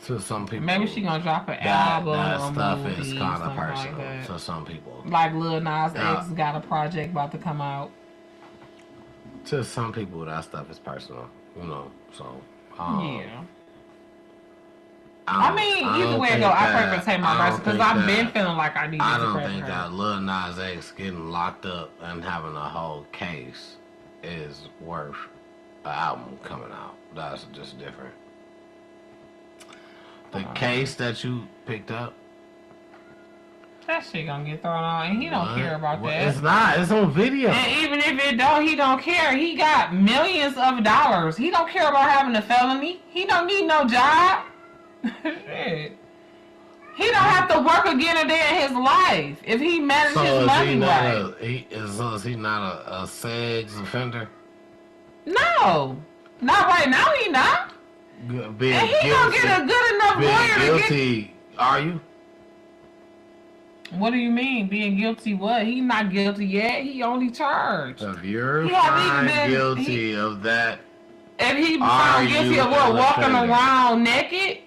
To some people, maybe she gonna drop an album. That stuff movie, is kind of personal like to some people. Like Lil Nas X got a project about to come out. To some people, that stuff is personal, you know. So yeah. I mean, either way it go, I pray for Tamar Braxton because I've been feeling like I need to pray for her. I don't think that Lil Nas X getting locked up and having a whole case is worth an album coming out. That's just different. The case that you picked up, that shit gonna get thrown on, and he don't care about that. It's not. It's on video. And even if it don't, he don't care. He got millions of dollars. He don't care about having a felony. He don't need no job. Shit. He don't have to work again a day in his life if he manages his money right. So is he not a SEGS offender? No. Not right now, he not. And he gonna get a good enough lawyer to get... Are you? What do you mean? Being guilty what? He not guilty yet. He only charged. If you're found guilty of that... If he found guilty of what? Walking around naked?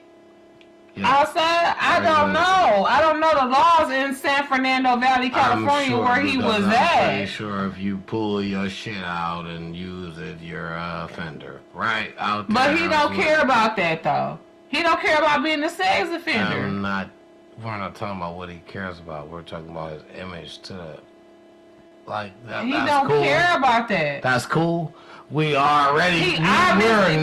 Yeah. Outside? I don't know. I don't know the laws in San Fernando Valley, California, where he was at. I'm pretty sure if you pull your shit out and use it, you're an offender, right? Out there. But he don't care about that, though. He don't care about being a sex offender. We're not talking about what he cares about. We're talking about his image to the... Like, that, he don't care about that. That's cool. We are already. We are not playing.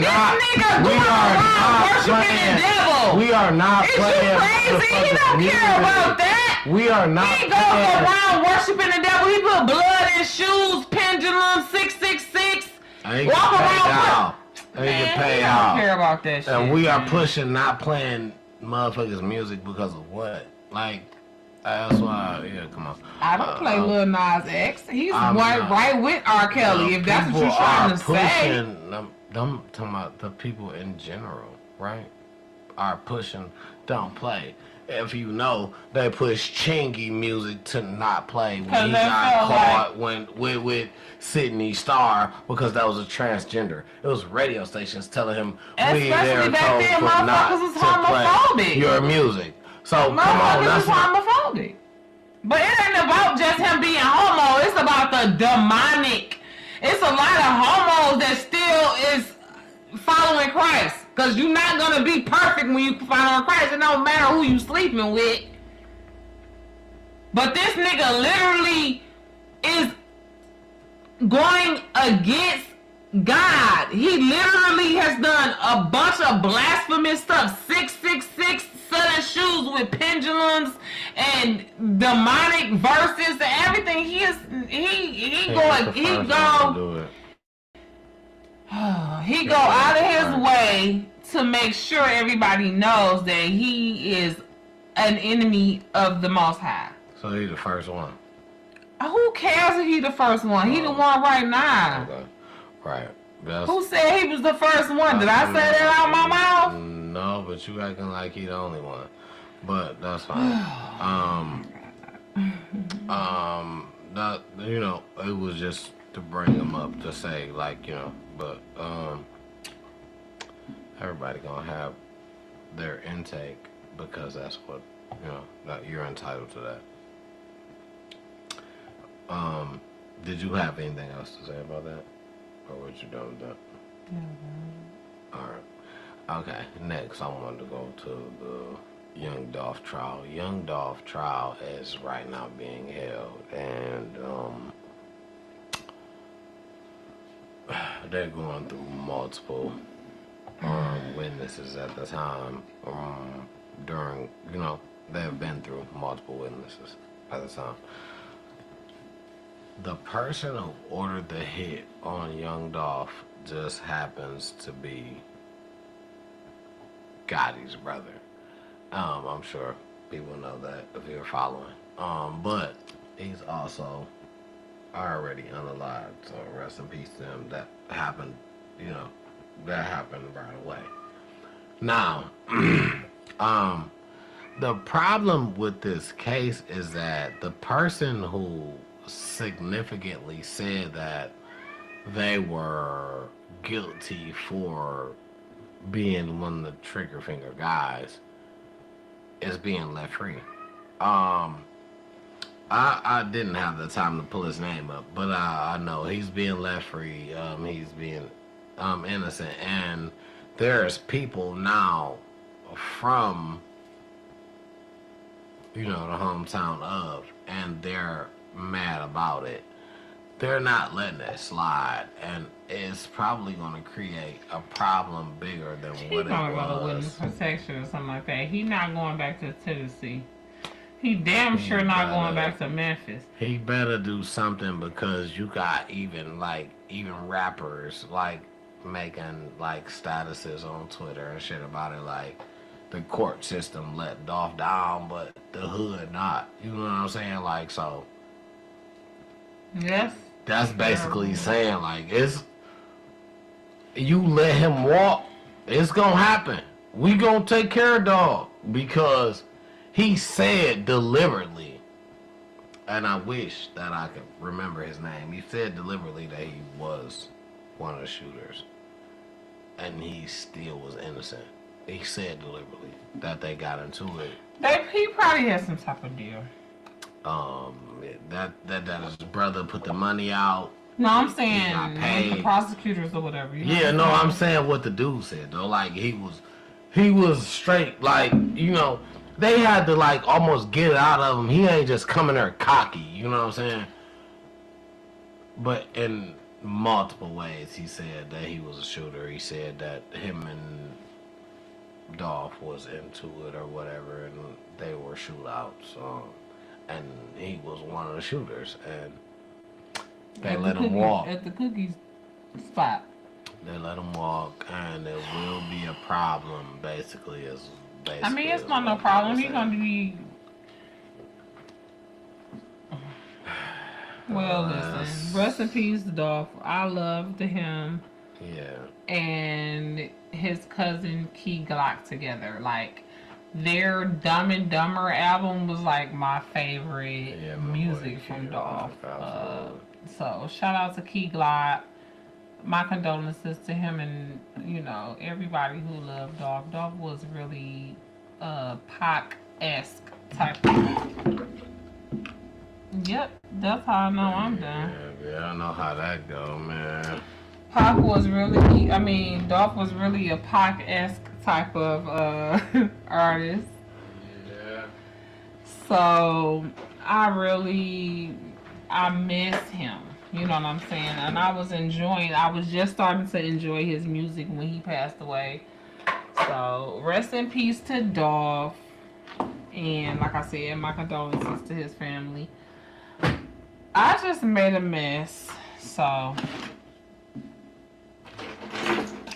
We are not playing. Is you crazy? He don't care about that. We are not. He goes around worshiping the devil. He put blood in shoes, pendulum, 666. Walk around. Pay out. Don't care about that shit. And we are pushing, not playing motherfuckers' music because of what? Like. That's why, yeah, come on. I don't play Lil Nas X. He's right with R. Kelly, if that's what you're trying to say. I'm talking about the people in general, right? Are pushing, don't play. If you know, they push Chingy music to not play when he got caught with Sydney Starr because that was a transgender. It was radio stations telling him we there told for not to play your music. So come on, that's homophobic. But it ain't about just him being homo. It's about the demonic. It's a lot of homos that still is following Christ. Because you're not going to be perfect when you follow Christ. It don't matter who you sleeping with. But this nigga literally is going against God. He literally has done a bunch of blasphemous stuff. 666 selling shoes with pendulums and demonic verses and everything. He go out of his way to make sure everybody knows that he is an enemy of the Most High. So he's the first one. Who cares if he's the first one? He the one right now. Okay. Right. Who said he was the first one? Did I say that out my mouth? No, but you acting like he the only one. But that's fine. That, you know, it was just to bring him up to say, like, you know, but everybody gonna have their intake because that's what, you know, that you're entitled to that. Did you have anything else to say about that? Or what you done with that? Alright. Okay, next I wanted to go to the Young Dolph trial. Young Dolph trial is right now being held, and they're going through multiple witnesses at the time. During, you know, they've been through multiple witnesses at the time. The person who ordered the hit on Young Dolph just happens to be Gotti's brother. I'm sure people know that if you're following. But he's also already unalived, so rest in peace to him. That happened, you know, that happened right away. Now, the problem with this case is that the person who significantly said that they were guilty for being one of the trigger finger guys is being left free. I didn't have the time to pull his name up, but I know he's being left free. He's being innocent, and there's people now from, you know, the hometown of, and they're mad about it. They're not letting it slide, and it's probably going to create a problem bigger than what it was. He's going to go to witness protection or something like that. He's not going back to Tennessee. He damn sure not going back to Memphis. He better do something, because you got even rappers like making like statuses on Twitter and shit about it, like the court system let Dolph down, but the hood not. You know what I'm saying? Like, so. Yes. That's basically saying, like, you let him walk, it's gonna happen. We gonna take care of dog, because he said deliberately, and I wish that I could remember his name. He said deliberately that he was one of the shooters, and he still was innocent. He said deliberately that they got into it. He probably had some type of deal. That his brother put the money out. No, I'm saying the prosecutors or whatever. You know yeah, no, I'm saying what the dude said though. Like he was straight. Like, you know, they had to like almost get it out of him. He ain't just coming there cocky. You know what I'm saying? But in multiple ways, he said that he was a shooter. He said that him and Dolph was into it or whatever, and they were shootouts. And he was one of the shooters, and they let him walk at the cookie spot. They let him walk, and it will be a problem. Basically, I mean, it's not no problem. He's gonna be. Well, listen. Rest in peace, Dolph. I loved him. Yeah. And his cousin Key Glock together, like. Their Dumb and Dumber album was like my favorite music from Dolph. So shout out to Key Glock. My condolences to him and, you know, everybody who loved Dolph. Dolph was really Pac-esque type of. Yep, that's how I know I'm done. Yeah, I know how that go, man. Dolph was really a Pac-esque type of artist. Yeah. So I miss him. You know what I'm saying? And I was just starting to enjoy his music when he passed away. So rest in peace to Dolph. And like I said, my condolences to his family. I just made a mess, so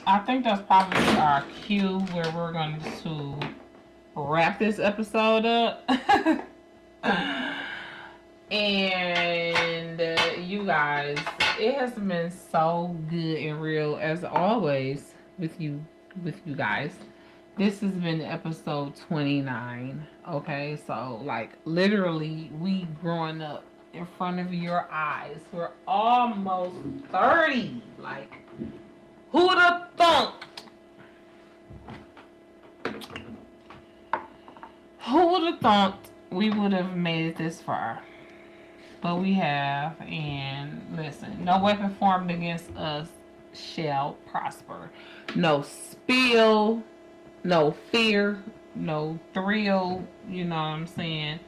I think that's probably our cue where we're going to wrap this episode up. And you guys, it has been so good and real as always with you guys. This has been episode 29. Okay, so like literally we growing up in front of your eyes. We're almost 30. Like, who'd have thunk? Who would have thought we would have made it this far? But we have, and listen, no weapon formed against us shall prosper. No spill, no fear, no thrill, you know what I'm saying?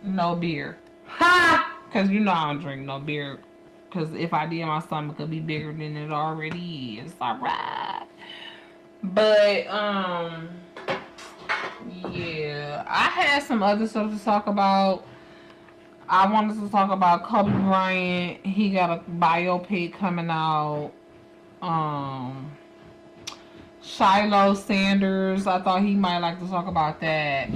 No beer. Ha! Because you know I don't drink no beer. Because if I did, my stomach could be bigger than it already is. Alright. But, yeah. I had some other stuff to talk about. I wanted to talk about Kobe Bryant. He got a biopic coming out. Shiloh Sanders. I thought he might like to talk about that.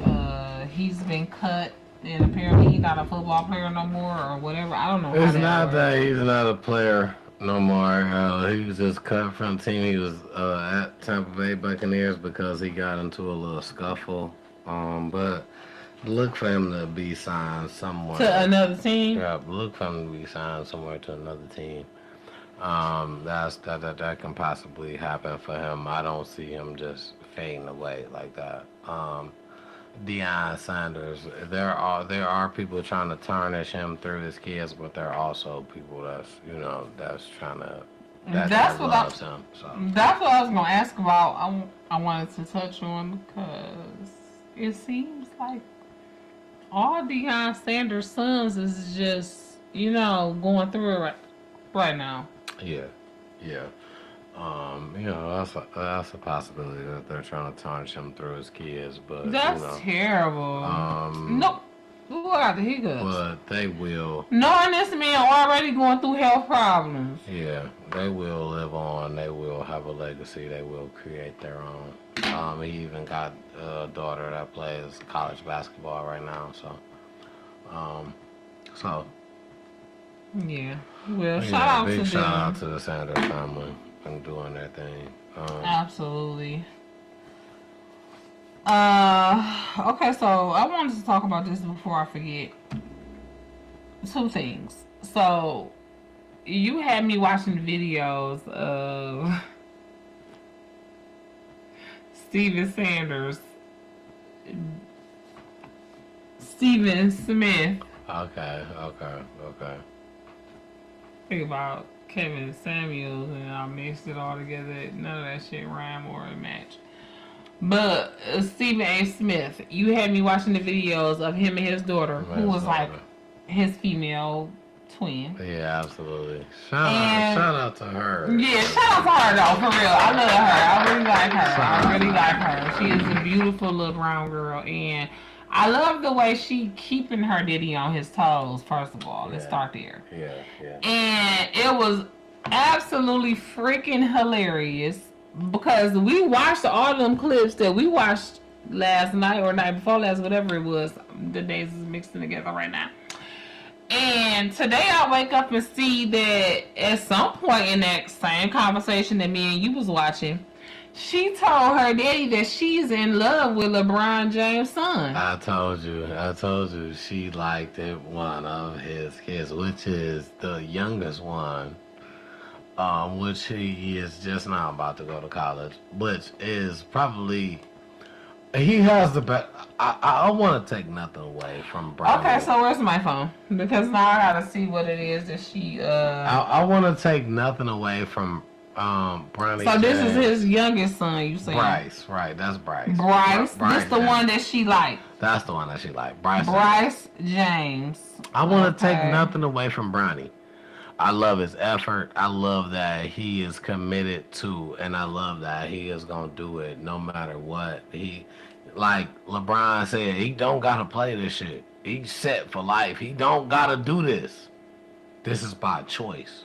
He's been cut, and apparently he's not a football player no more, or whatever. I don't know. It's not that he's not a player no more. He was just cut from the team. He was at Tampa Bay Buccaneers because he got into a little scuffle. But look for him to be signed somewhere. To another team? Yeah, look for him to be signed somewhere to another team. That can possibly happen for him. I don't see him just fading away like that. Deion Sanders, there are people trying to tarnish him through his kids, but there are also people that's trying to that loves him. So that's what I was gonna ask about. I wanted to touch on because it seems like all Deion Sanders' sons is just going through it right now. Yeah. That's a possibility that they're trying to tarnish him through his kids, but that's terrible. Nope. Who got the hiccups? But they will. Knowing this man already going through health problems. Yeah, they will live on. They will have a legacy. They will create their own. He even got a daughter that plays college basketball right now. So. Yeah. Well, shout out to them. Big shout out to the Sanders family and doing their thing. Absolutely. Okay, so I wanted to talk about this before I forget. Two things. So, you had me watching videos of Steven Smith. Okay. Think about Kevin Samuels, and I mixed it all together. None of that shit rhyme or match. But Stephen A. Smith, you had me watching the videos of him and his daughter, who was like his female twin. Yeah, absolutely. Shout out to her. Yeah, shout out to her though, for real. I love her. I really like her. She is a beautiful little brown girl, and I love the way she keeping her daddy on his toes, first of all. Let's start there. Yeah. And it was absolutely freaking hilarious because we watched all them clips that we watched last night or night before last, whatever it was. The days is mixing together right now. And today I wake up and see that at some point in that same conversation that me and you was watching, she told her daddy that she's in love with LeBron James' son. I told you she liked it, one of his kids, which is the youngest one, which he is just now about to go to college, which is probably, he has the best. I want to take nothing away from Bronny. Okay, so where's my phone? Because now I gotta see what it is that she, I want to take nothing away from Bronny. So this is his youngest son, you saying? Bryce, right? That's Bryce. Bryce. Bryce This the one that she liked. That's the one that she liked. Bryce James. I want to take nothing away from Bronny. I love his effort. I love that he is committed to, and I love that he is gonna do it no matter what. like LeBron said, he don't gotta play this shit. He's set for life. He don't gotta do this. This is by choice.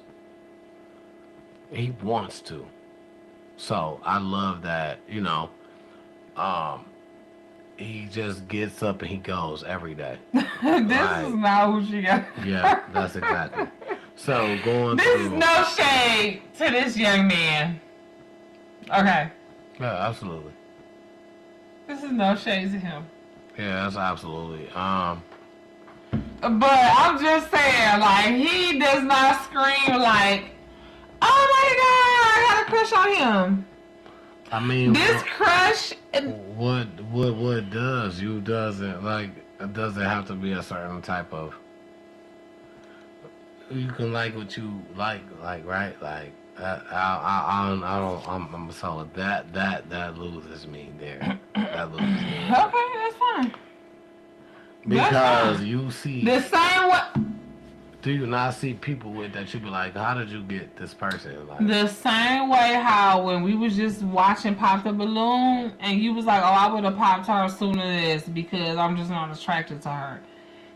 He wants to. So I love that, he just gets up and he goes every day. This is not who she got. Yeah, that's exactly. So going This is no shade to this young man. Okay. Yeah, absolutely. This is no shade to him. Yeah, that's absolutely. But I'm just saying, like, he does not scream like, oh my god, I got a crush on him. I mean, this crush. What does you doesn't like? It doesn't have to be a certain type of. You can like what you like right? Like I'm so that loses me there. That loses me. Okay, that's fine. Because you see the same way. Do you not see people with that you be like, how did you get this person? Like, the same way how when we was just watching Pop the Balloon and you was like, oh, I would have popped her sooner than this because I'm just not attracted to her.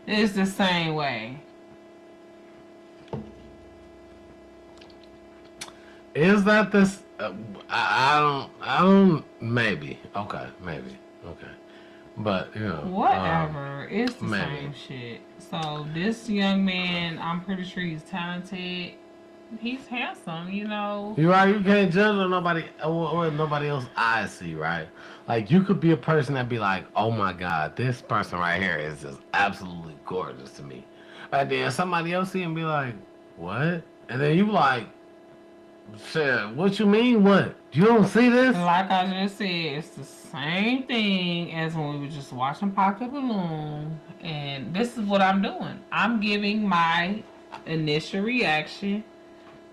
It's the same way. Is that this? I don't. Maybe. Okay. Maybe. Okay. But whatever. It's the maybe. Same shit. So this young man, I'm pretty sure he's talented. He's handsome, You're right. You can't judge what nobody else eyes see, right? Like you could be a person that be like, oh my god, this person right here is just absolutely gorgeous to me. But then somebody else see and be like, what? And then you like. Shit, what you mean? What? You don't see this? Like I just said, it's the same thing as when we were just watching Pop the Balloon. And this is what I'm doing. I'm giving my initial reaction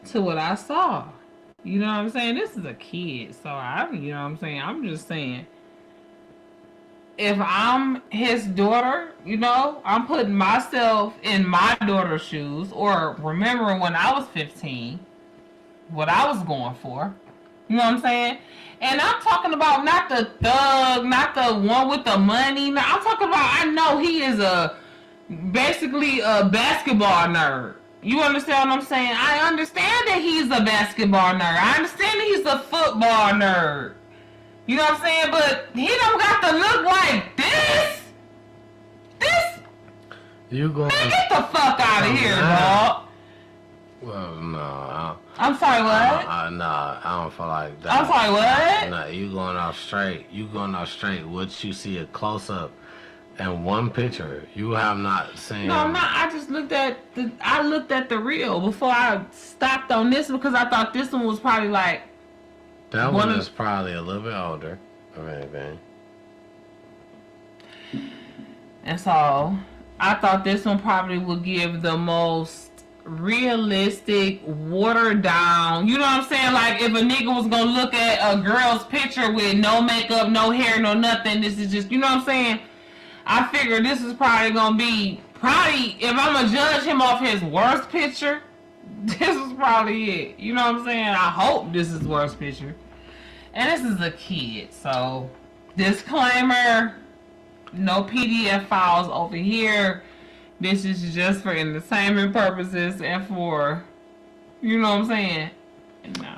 to what I saw. You know what I'm saying? This is a kid. So I'm just saying. If I'm his daughter, I'm putting myself in my daughter's shoes. Or remembering when I was 15. What I was going for. You know what I'm saying? And I'm talking about not the thug, not the one with the money. No, I'm talking about, I know he is basically a basketball nerd. You understand what I'm saying? I understand that he's a basketball nerd. I understand that he's a football nerd. You know what I'm saying? But he don't got to look like this. You going? Man, get the fuck out of here, dog. Well, no. I'm sorry, what? Nah, I don't feel like that. I'm sorry, what? Nah, you going off straight. What you see a close up and one picture. You have not seen. No, I'm not. I just looked at the reel before I stopped on this because I thought this one was probably like. That one is probably a little bit older or anything. And so I thought this one probably would give the most realistic, watered down, you know what I'm saying? Like if a nigga was gonna look at a girl's picture with no makeup, no hair, no nothing, this is just, you know what I'm saying? I figured this is probably gonna be, if I'm gonna judge him off his worst picture, this is probably it. You know what I'm saying? I hope this is worst picture. And this is a kid, so disclaimer, no PDF files over here. This is just for entertainment purposes and for, you know what I'm saying? No.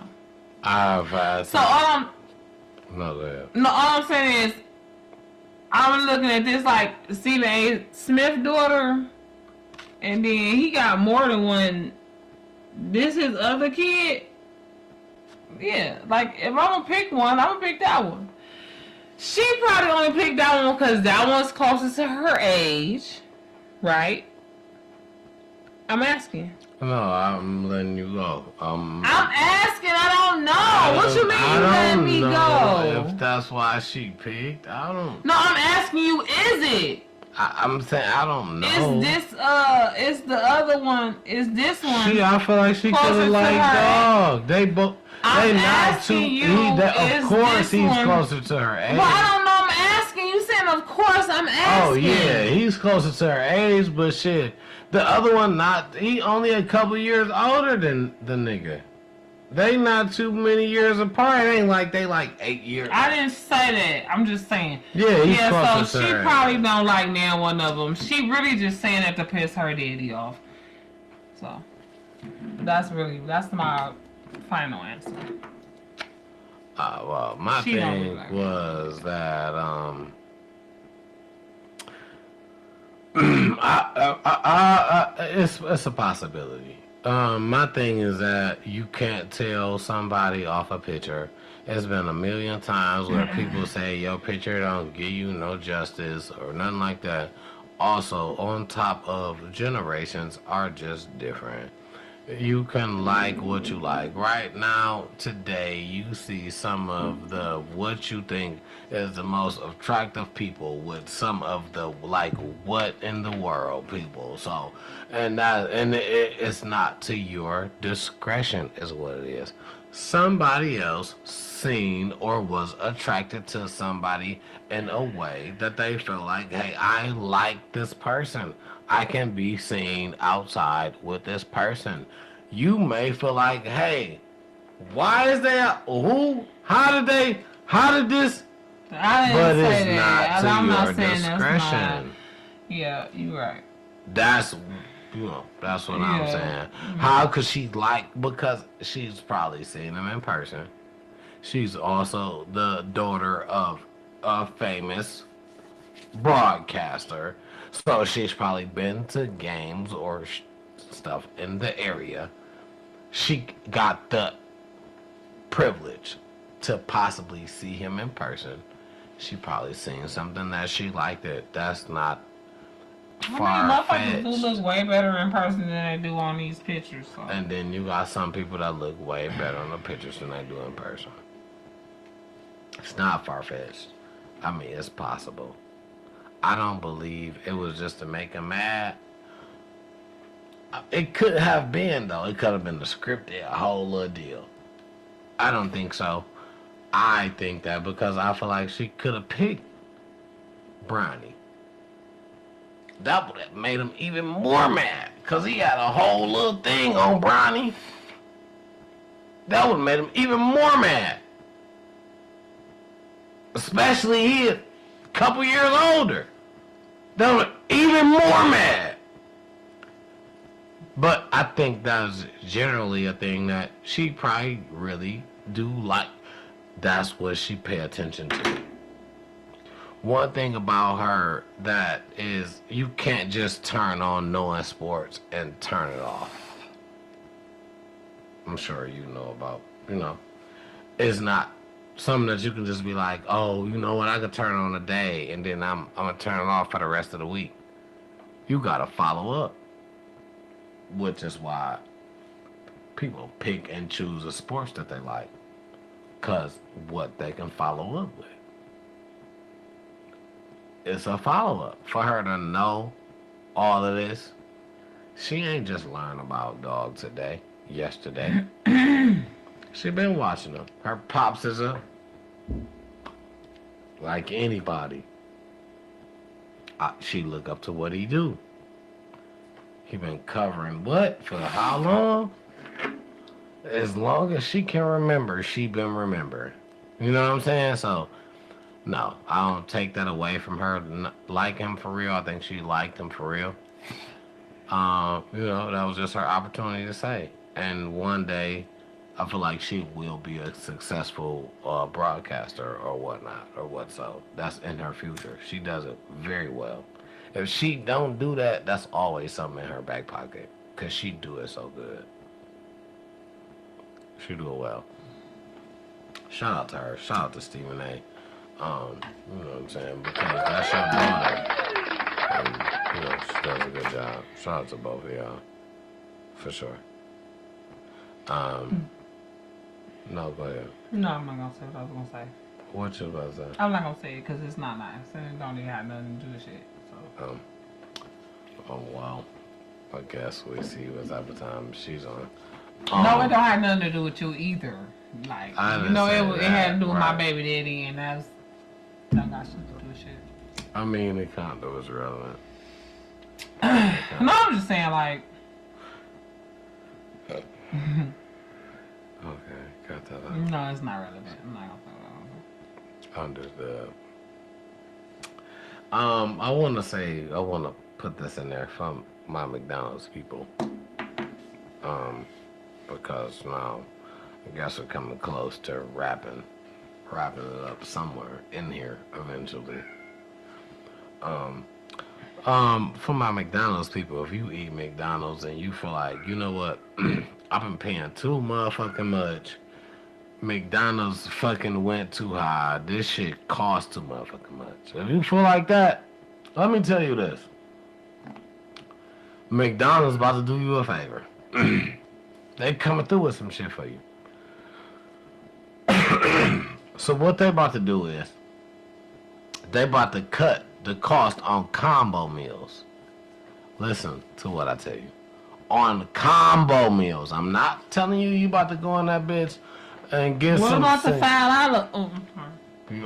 So all I'm saying is, I'm looking at this like Stephen A. Smith daughter, and then he got more than one. This his other kid. Yeah, like if I'm gonna pick one, I'm gonna pick that one. She probably only picked that one because that one's closest to her age. Right? I'm asking. No, I'm letting you go. I'm asking. I don't know. What you mean you letting me go? If that's why she picked, I don't. No, I'm asking you. Is it? I'm saying I don't know. Is this is the other one? Is this one? I feel like she could have liked dog. They both. I'm they not too. Of course, he's closer to her age. Well, I don't know. I'm asking. You saying, of course, I'm asking. Oh yeah, he's closer to her age, but shit, the other one not. He only a couple years older than the nigga. They not too many years apart. It ain't like they like 8 years. I didn't say that. I'm just saying. Yeah, he's So closer to she her. probably don't like now one of them. She really just saying that to piss her daddy off. So that's my final answer. Well, my She don't thing look like was that it's a possibility. My thing is that you can't tell somebody off a picture. It's been a million times where people say your picture don't give you no justice or nothing like that. Also, on top of generations are just different. You can like what you like. Right now, today, you see some of the what you think is the most attractive people with some of the like what in the world people. So, it's not to your discretion, is what it is. Somebody else seen or was attracted to somebody in a way that they feel like, hey, I like this person. I can be seen outside with this person. You may feel like, hey, why is that? Who? How did this? I didn't But say it's that. not to I'm not your saying that's not. discretion. Yeah, you're right. That's that's what I'm saying. How could she like? Because she's probably seen him in person. She's also the daughter of a famous broadcaster, so she's probably been to games or stuff in the area. She got the privilege to possibly see him in person. She probably seen something that she liked. It. That's not Motherfuckers do far-fetched. look way better in person than they do on these pictures. So. And then you got some people that look way better on the pictures than they do in person. It's not far-fetched. I mean, it's possible. I don't believe it was just to make him mad. It could have been, though. It could have been the script, a whole little deal. I don't think so. I think that because I feel like she could have picked Bronny. That would have made him even more mad. Because he had a whole little thing on Bronny. That would have made him even more mad. Especially he a couple years older. That would have even more mad. But I think that's generally a thing that she probably really do like. That's what she pay attention to. One thing about her that is you can't just turn on knowing sports and turn it off. I'm sure you know about, it's not something that you can just be like, oh, you know what, I could turn on a day and then I'm going to turn it off for the rest of the week. You got to follow up. Which is why people pick and choose the sports that they like. Because what they can follow up with. It's a follow-up. For her to know all of this, she ain't just learned about dogs yesterday. She been watching them. Her pops is like anybody. She look up to what he do. He been covering what for how long? As long as she can remember, she been remembering. You know what I'm saying? So, no, I don't take that away from her. Like him for real. I think she liked him for real. That was just her opportunity to say. And one day, I feel like she will be a successful broadcaster or whatnot or what. So that's in her future. She does it very well. If she don't do that, that's always something in her back pocket. Because she do it so good. She do it well. Shout out to her. Shout out to Stephen A. You know what I'm saying? Because that's your daughter. And, she does a good job. Shout out to both of y'all. For sure. No, go ahead. No, I'm not going to say what I was going to say. What you about to say? I'm not going to say it because it's not nice. And it don't even have nothing to do with shit. So. Oh, wow. I guess we see what type of time she's on. No, it don't have nothing to do with you either. Like, it had to do with my baby daddy, and that got shit to do with shit. I mean, it kind of was relevant. No, I'm just saying, like. Okay. Got that out. No, it's not relevant. I'm not gonna throw Understood. I want to put this in there from my McDonald's people. Because now I guess we're coming close to wrapping it up somewhere in here eventually. For my McDonald's people, if you eat McDonald's and you feel like, you know what, I've been paying too motherfucking much. McDonald's fucking went too high. This shit costs too motherfucking much. If you feel like that, let me tell you this. McDonald's about to do you a favor. They coming through with some shit for you. So what they about to do is, they about to cut the cost on combo meals. Listen to what I tell you. On combo meals. I'm not telling you about to go in that bitch and get what some... about the $5? Oh, I'm sorry.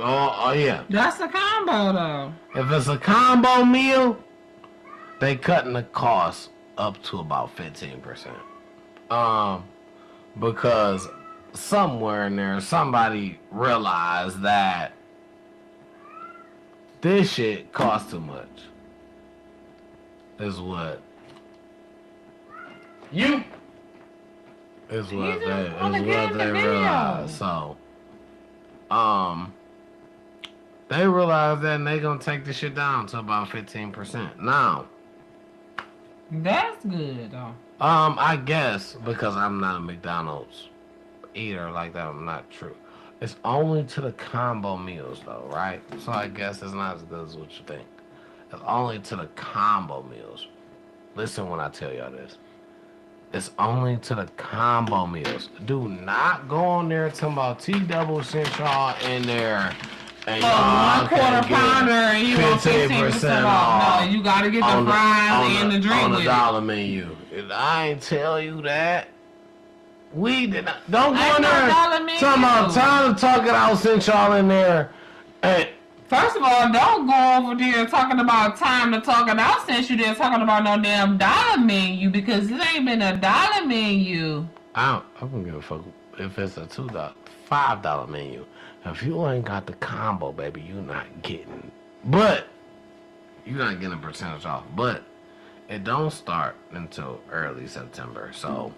Oh, yeah. That's a combo, though. If it's a combo meal, they cutting the cost up to about 15%. Because somewhere in there, somebody realized that this shit costs too much. Is what you is what they realized. So, they realized that and they gonna take the shit down to about 15%. Now, that's good, though. I guess because I'm not a McDonald's eater like that, I'm not true. It's only to the combo meals though, right? So I guess it's not as good as what you think. It's only to the combo meals. Listen when I tell y'all this. It's only to the combo meals. Do not go on there talking about T-Double sent y'all in there. And one quarter pounder and you want 15% off. No, you gotta get the fries and the drink on with the it. dollar menu. If I ain't tell you that. We did not. Don't go in there talking about time to talk it out since y'all in there. And first of all, don't go over there talking about time to talk it out since you there talking about no damn dollar menu because it ain't been a dollar menu. I don't give a fuck if it's a $5 menu. If you ain't got the combo, baby, you're not getting. But you're not getting a percentage off. But it don't start until early September, so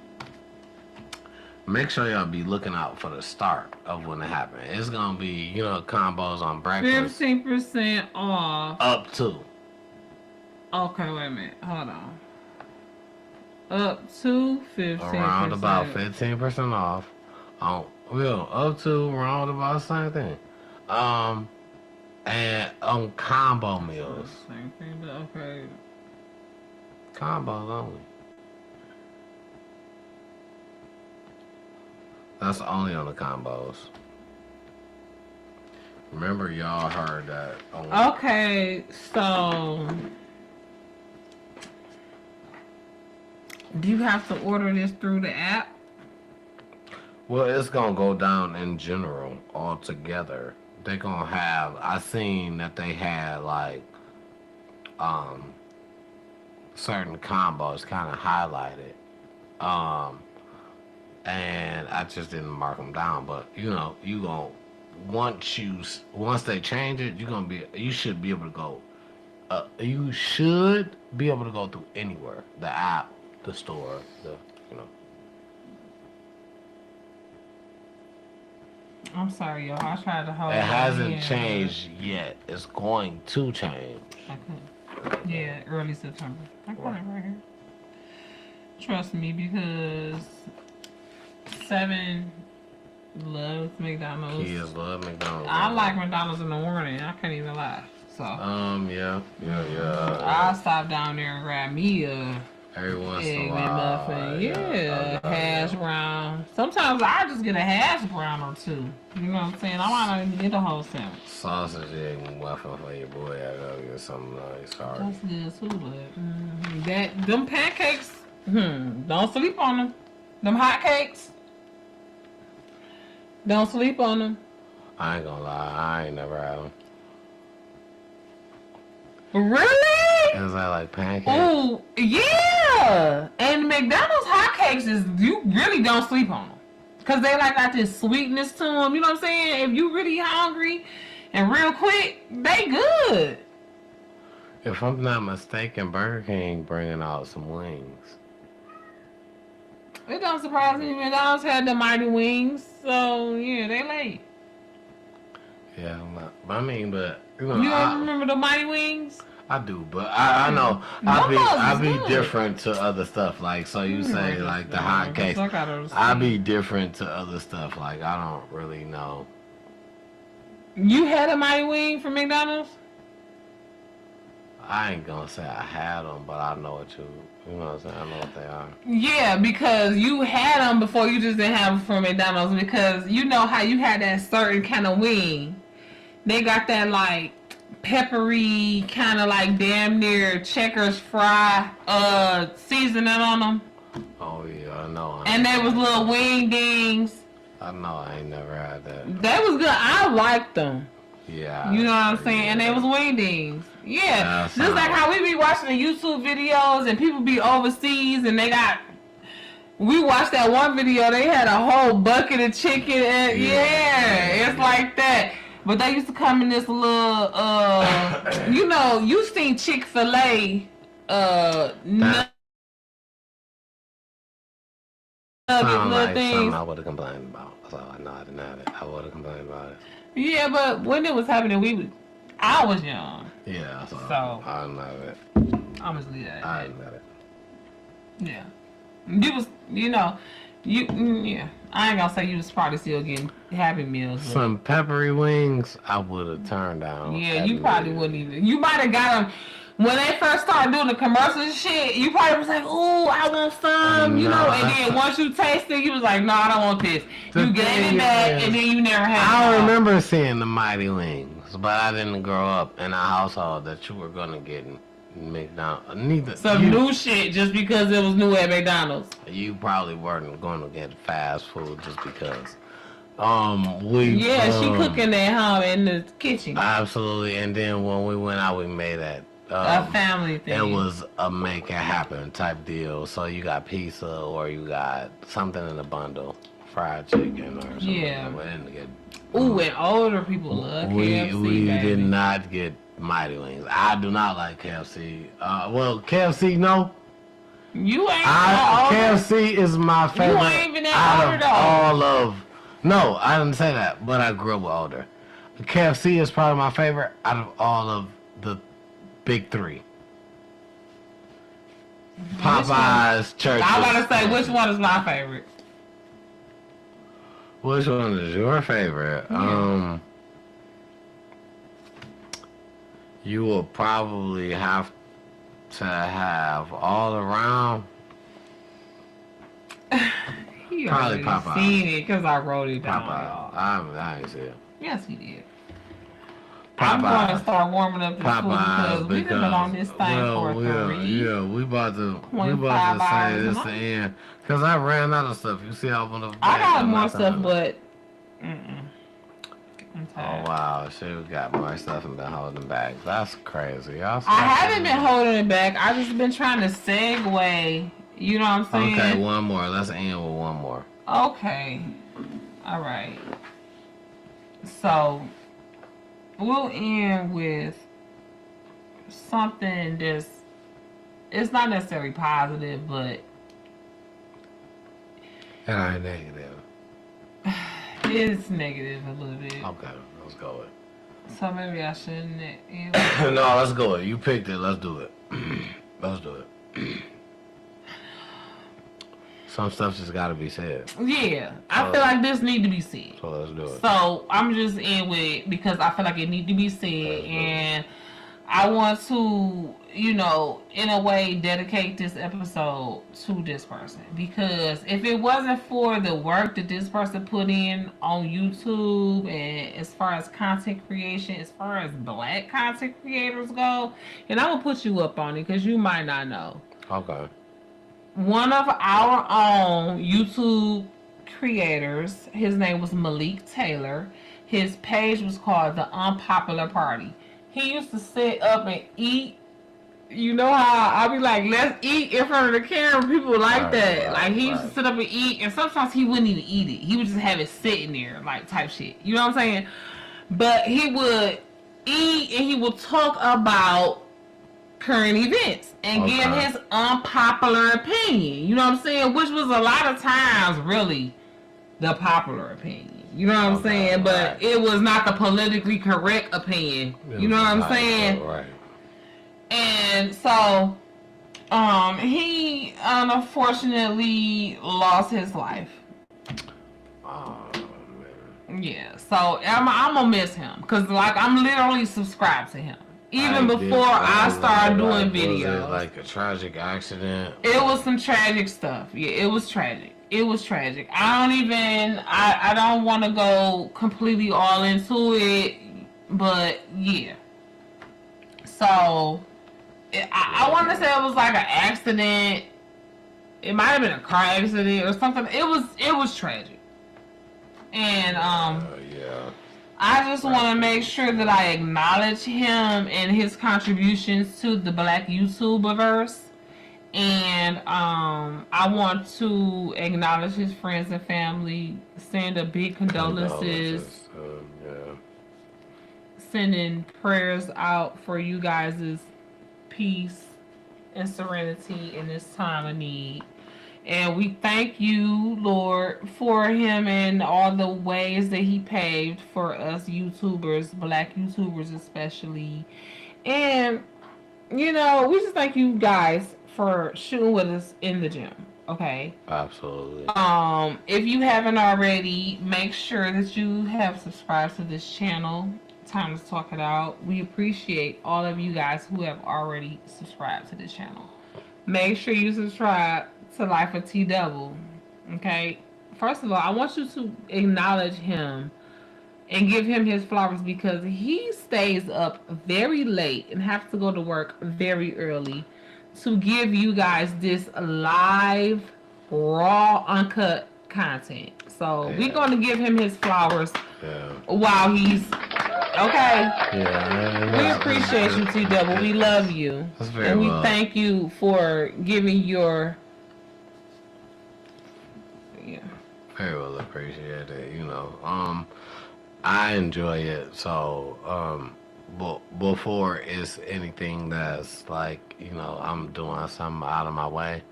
make sure y'all be looking out for the start of when it happens. It's gonna be, combos on breakfast. 15% off. Up to. Okay, wait a minute. Hold on. Up to 15%. Around about 15% off. Up to around about the same thing. And on combo meals. Same thing, but okay. Combos only. That's only on the combos. Remember, y'all heard that. Okay, so do you have to order this through the app? Well, it's gonna go down in general altogether. They're gonna have. I seen that they had like certain combos kind of highlighted. And I just didn't mark them down, but you gonna once they change it, you should be able to go. You should be able to go through anywhere, the app, the store, I'm sorry, y'all. I tried to hold It it hasn't in. changed yet. It's going to change. Yeah, early September. I got it right here. Trust me, because 7 loves McDonald's. Kids love McDonald's. I like McDonald's in the morning. I can't even lie. So yeah. I'll stop down there and grab me a every once egg in a while. McMuffin. Yeah, hash brown. Sometimes I just get a hash brown or two. You know what I'm saying? I might not even get a whole sandwich. Sausage egg McMuffin for your boy. I gotta get something nice. Hard. That's good too, but them pancakes. Don't sleep on them. Them hot cakes. Don't sleep on them. I ain't gonna lie. I ain't never had them. Really? Is that like pancakes? Oh, yeah. And McDonald's hotcakes you really don't sleep on them. Because they like got this sweetness to them. You know what I'm saying? If you really hungry and real quick, they good. If I'm not mistaken, Burger King bringing out some wings. It don't surprise me. McDonald's had the mighty wings. So, yeah, they late. Yeah, I mean, but you know, You don't remember the mighty wings? I do, but I know I be different to other stuff. Like, so you say like the hot cakes. I be different to other stuff. Like, I don't really know. You had a mighty wing from McDonald's? I ain't gonna say I had them, but I know what you know what I'm saying. I know what they are. Yeah, because you had them before. You just didn't have them from McDonald's because you know how you had that certain kind of wing. They got that like peppery kind of like damn near Checkers fry seasoning on them. Oh yeah, I know. And there was little wing dings. I know. I ain't never had that. That was good. I liked them. Yeah. You know what I'm saying? And they was wing dings. Yeah. Just like how we be watching the YouTube videos and people be overseas and they got. We watched that one video. They had a whole bucket of chicken. And yeah, it's like that. But they used to come in this little, you know, you seen Chick-fil-A, little like things. something I would have complained about. So I know I didn't have it. I would have complained about it. Yeah, but when it was happening, I was young. Yeah, so I didn't have it. I'm just leave that. I didn't have it. Yeah, you was, you know, yeah. I ain't gonna say you was probably still getting Happy Meals. But some peppery wings, I would have turned down. Yeah, you probably wouldn't even. You might have got them when they first started doing the commercials and shit. You probably was like, "Ooh, I want some," you know. And then once you taste it, you was like, "No, I don't want this." You gave it back, and then you never had. I remember seeing the Mighty Wings, but I didn't grow up in a household that you were gonna get McDonald's. Neither some new shit just because it was new at McDonald's. You probably weren't going to get fast food just because. She cooking at home in the kitchen. Absolutely, and then when we went out, we made that a family thing. It was a make it happen type deal. So you got pizza or you got something in a bundle, fried chicken or something. Yeah. We didn't get. Ooh, and older people love KFC. We did not get Mighty Wings. I do not like KFC. Well, KFC, no. You ain't KFC is my favorite. You ain't even that older though. No, I didn't say that, but I grew up with older. KFC is probably my favorite out of all of the big three. Popeyes, Church's. I was about to say, which one is my favorite? Which one is your favorite? Yeah. You will probably have to have all around. Probably Popeyes. Seen it because I wrote it down. Popeyes. I ain't see it. Yes, he did. Popeyes. I'm going to start warming up the food because we've been on this thing for 3. Yeah, we about to say this the end because I ran out of stuff. You see how I got more stuff, but oh wow, we got more stuff and been holding back. That's crazy. I haven't been holding it back. I just been trying to segue. You know what I'm saying? Okay, one more. Let's end with one more. Okay. All right. So we'll end with something that's, it's not necessarily positive, but it ain't negative. It's negative a little bit. Okay, let's go with it. So maybe I shouldn't end No, let's go with it. You picked it. Let's do it. Let's do it. Some stuff just gotta be said. Yeah, I feel like this need to be said. So let's do it. So I'm just in with it because I feel like it need to be said, and I want to, you know, in a way, dedicate this episode to this person because if it wasn't for the work that this person put in on YouTube and as far as content creation, as far as Black content creators go, and I'm gonna put you up on it because you might not know. Okay. One of our own YouTube creators, his name was Malik Taylor. His page was called The Unpopular Party. He used to sit up and eat, you know how I'll be like, let's eat in front of the camera. People like that. Like, he used to sit up and eat, and sometimes he wouldn't even eat it. He would just have it sitting there, like, type shit. You know what I'm saying? But he would eat, and he would talk about current events and give his unpopular opinion. You know what I'm saying? Which was a lot of times, really, the popular opinion. You know what I'm saying? But it was not the politically correct opinion. You know what I'm saying? Right. And so, he unfortunately lost his life. Oh, man. Yeah. So I'm gonna miss him because, like, I'm literally subscribed to him. Even before I started doing videos. Was it like a tragic accident? It was some tragic stuff. Yeah, it was tragic. It was tragic. I don't want to go completely all into it, but yeah. So, I want to say it was like an accident. It might have been a car accident or something. It was tragic. And, yeah. I just want to make sure that I acknowledge him and his contributions to the Black YouTuberverse. And I want to acknowledge his friends and family, send a big condolences, sending prayers out for you guys' peace and serenity in this time of need. And we thank you, Lord, for him and all the ways that he paved for us YouTubers, Black YouTubers especially. And, you know, we just thank you guys for shooting with us in the gym. Okay? Absolutely. If you haven't already, make sure that you have subscribed to this channel. Time to Talk It Out. We appreciate all of you guys who have already subscribed to this channel. Make sure you subscribe to Life of T Double. Okay? First of all, I want you to acknowledge him and give him his flowers because he stays up very late and has to go to work very early to give you guys this live, raw, uncut content. So we're going to give him his flowers while he's okay. Yeah, we appreciate you, T Double. We love you, and we thank you for giving your very well appreciated. You know, I enjoy it. So, before it's anything that's like, you know, I'm doing something out of my way,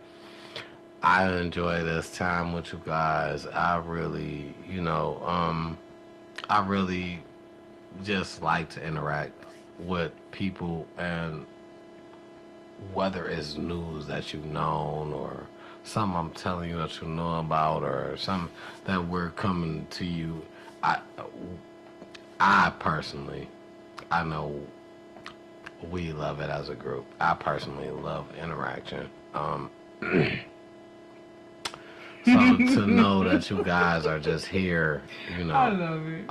I enjoy this time with you guys. I really, you know, I really just like to interact with people, and whether it's news that you've known or something I'm telling you that you know about or something that we're coming to you, I personally, I know we love it as a group. I personally love interaction. So to know that you guys are just here, you know, I love it.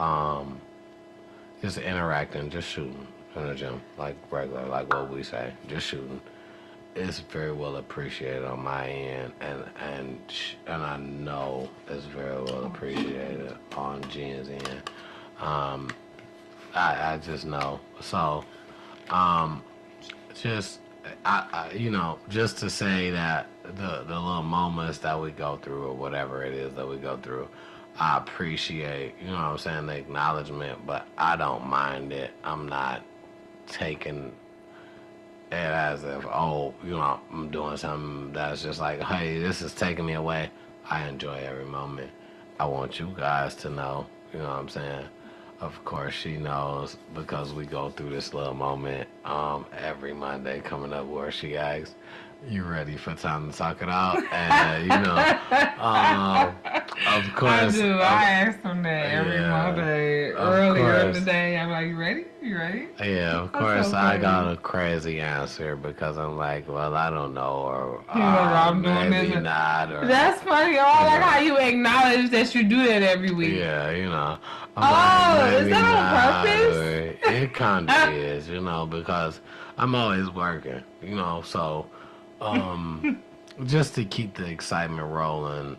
Just interacting, just shooting in the gym, like regular, like what we say, just shooting. It's very well appreciated on my end, and I know it's very well appreciated on Jen's end. I just know. So, just you know, just to say that the little moments that we go through or whatever it is that we go through, I appreciate, you know what I'm saying, the acknowledgement, but I don't mind it. I'm not taking it as if, oh, you know, I'm doing something that's just like, hey, this is taking me away. I enjoy every moment. I want you guys to know, you know what I'm saying? Of course, she knows because we go through this little moment every Monday coming up where she asks, you ready for Time to Talk It Out? And, you know, of course. I do. I ask them that every Monday. Earlier in the day, I'm like, you ready? You ready? Yeah, of course. I got a crazy answer because I'm like, well, I don't know, or I'm maybe doing not. Or, that's funny. I like how you acknowledge that you do that every week. Yeah, you know. Is that on purpose? It kind of is, you know, because I'm always working, you know, so just to keep the excitement rolling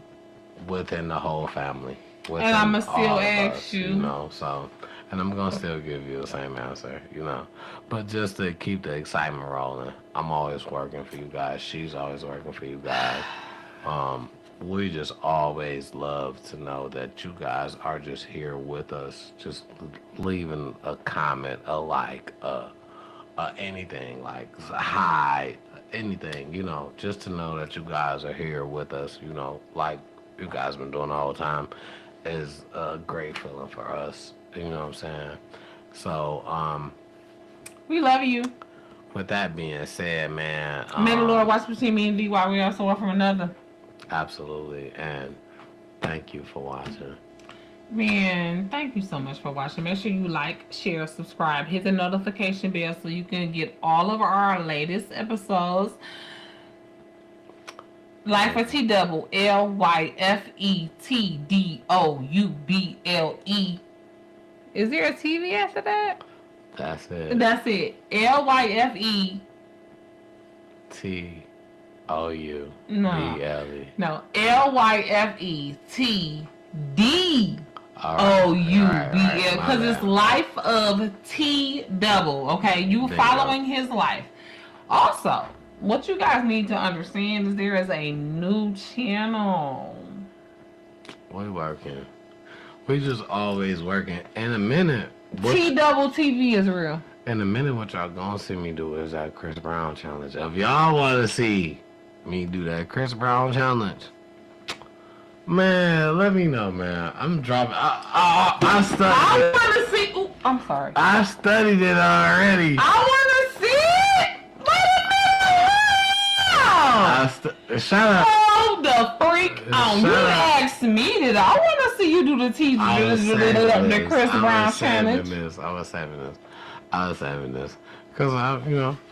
within the whole family. And I'm going to still ask you. You know, so, And I'm gonna still give you the same answer, you know. But just to keep the excitement rolling, I'm always working for you guys. She's always working for you guys. We just always love to know that you guys are just here with us, just leaving a comment, a like, anything, like hi, anything, you know, just to know that you guys are here with us, you know, like you guys been doing all the time is a great feeling for us. You know what I'm saying? So, we love you. with that being said, man, May the Lord watch between me and thee while we are so one from another. absolutely, and thank you for watching. Man, thank you so much for watching. Make sure you like, share, subscribe, hit the notification bell so you can get all of our latest episodes. Life of T Double, LYFETDOUBLE. Is there a TV after that? That's it. That's it. LYFE. TOUBLE. No. LYFETD. All right. OUBL, because my it's bad. Life of T Double. Okay, you There you following his life. Also, what you guys need to understand is there is a new channel. We working. We just always working. In a minute, T Double TV is real. what y'all gonna see me do is that Chris Brown challenge. If y'all want to see me do that Chris Brown challenge, man, let me know, man. I'm dropping. I studied. I want to see. Ooh, I'm sorry. I studied it already. I want to see it. Wait a minute. Shut up. Hold the freak on. You Shut up. asked me that. I want to see you do the TV, the Chris Brown challenge. I was saving this. Because I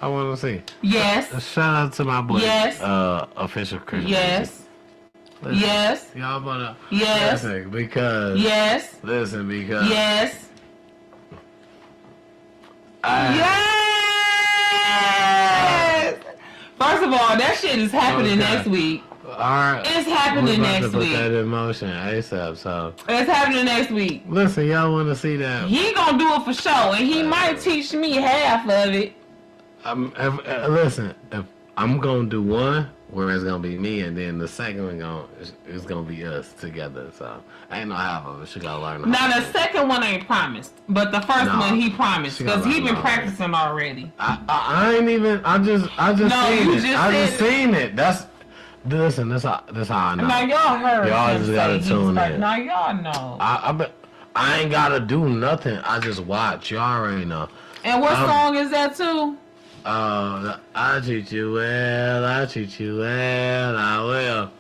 want to see. Yes. Shout out to my boy. Yes. Official Chris. Yes. Listen, Yes. y'all wanna. Yes. Listen, because. Yes. Listen, because. Yes. I- Yes. First of all, that shit is happening Okay. next week. Alright. It's happening We're about next to put week. that in motion ASAP. So, It's happening next week. listen, y'all want to see that? He gonna do it for sure, and he might teach me half of it. Listen, if I'm gonna do one where it's gonna be me, and then the second one is gonna be us together. So ain't no half of it. She gotta learn. Now the second one ain't promised, but the first No. one he promised She gotta because he learn been already. practicing already. I ain't even. I just No, seen you it. just I just said it. seen it. Listen. This how I know. Now y'all heard Y'all him just say gotta he's tune like, in. now y'all know. I ain't gotta do nothing. I just watch. Y'all already know. And what song is that too? I treat you well. I treat you well. I will.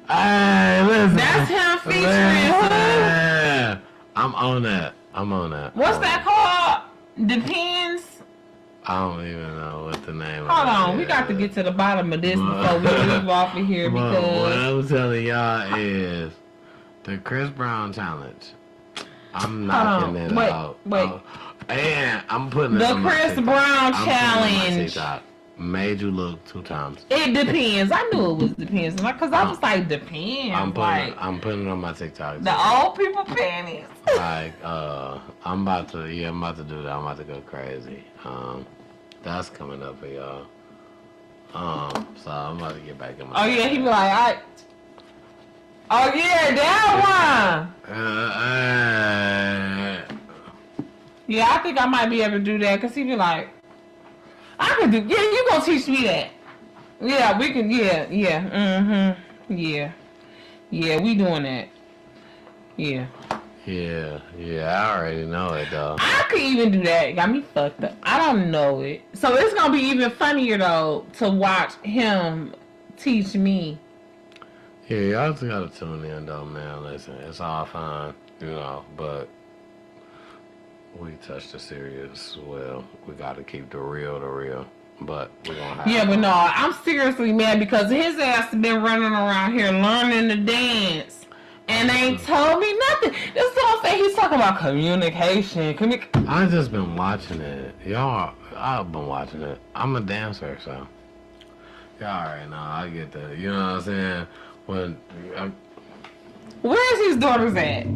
Hey, listen. That's him featuring Listen. I'm on that. What's that called? Depends. I don't even know what the name Hold of it on, we got to is. get to the bottom of this before we move off of here What because I'm telling y'all is the Chris Brown challenge. I'm Hold knocking on, it wait, out. wait. And I'm putting it The on my Chris TikTok. Brown I'm putting it on my challenge. TikTok. Made you look 2 times. It depends. I knew it was depends, because I was like depends. I'm like putting it on my TikTok. the old people panties. Like I'm about to do that. I'm about to go crazy. That's coming up for y'all. So I'm about to get back in my. Oh yeah, he be like, oh yeah, that one. Yeah, I think I might be able to do that because he be like, I could do. Yeah, you gonna teach me that? Yeah, we can. Yeah. Yeah, we doing that. Yeah. Yeah, I already know it though. I could even do that. Got me fucked up. I don't know it. So it's gonna be even funnier though to watch him teach me. Yeah, y'all just gotta tune in though, man. Listen, it's all fine, but we touch the serious. Well, we gotta keep the real. But we're gonna have. Yeah, but no, I'm seriously mad because his ass has been running around here learning to dance. And they ain't told me nothing. This is what I'm saying. He's talking about communication. I just been watching it. I've been watching it. I'm a dancer, so. Y'all already know. I get that. You know what I'm saying? Where's his daughters at?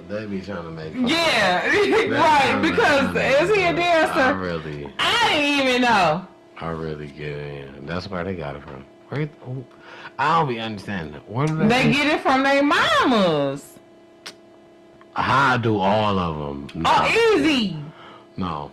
They be trying to make fun. Yeah, right. Because is he a I dancer? really I didn't even know. get it in. That's where they got it from. I don't be understanding. Where do They get it from their mamas. How I do all of them? No. Oh, easy. No.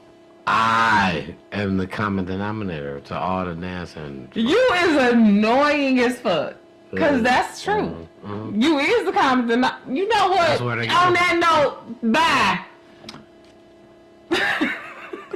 I am the common denominator to all the dancing. You is annoying as fuck. Cause that's true. Mm-hmm. You is the common denominator. You know what? That's where they On get that note, bye.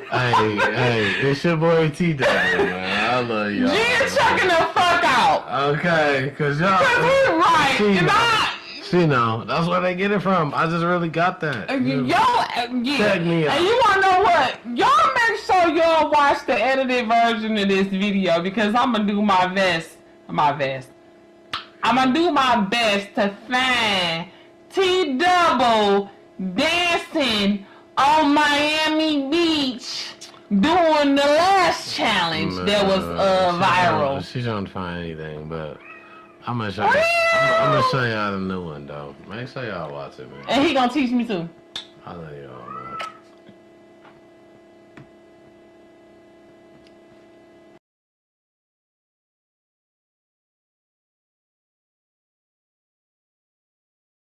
Hey, it's your boy T W, man. I love y'all. You're checking the fuck out. Okay, cause y'all. Cause he's right. And She know. That's where they get it from. I just really got that. Check me out. And you wanna know what? Y'all make sure y'all watch the edited version of this video because I'm gonna do my best. I'm gonna do my best to find T-Double dancing on Miami Beach doing the last challenge that was viral. She's trying to find anything, but I'm gonna show you. I'm gonna show y'all the new one though. Make sure y'all watch it, man. And he gonna teach me too. I love y'all.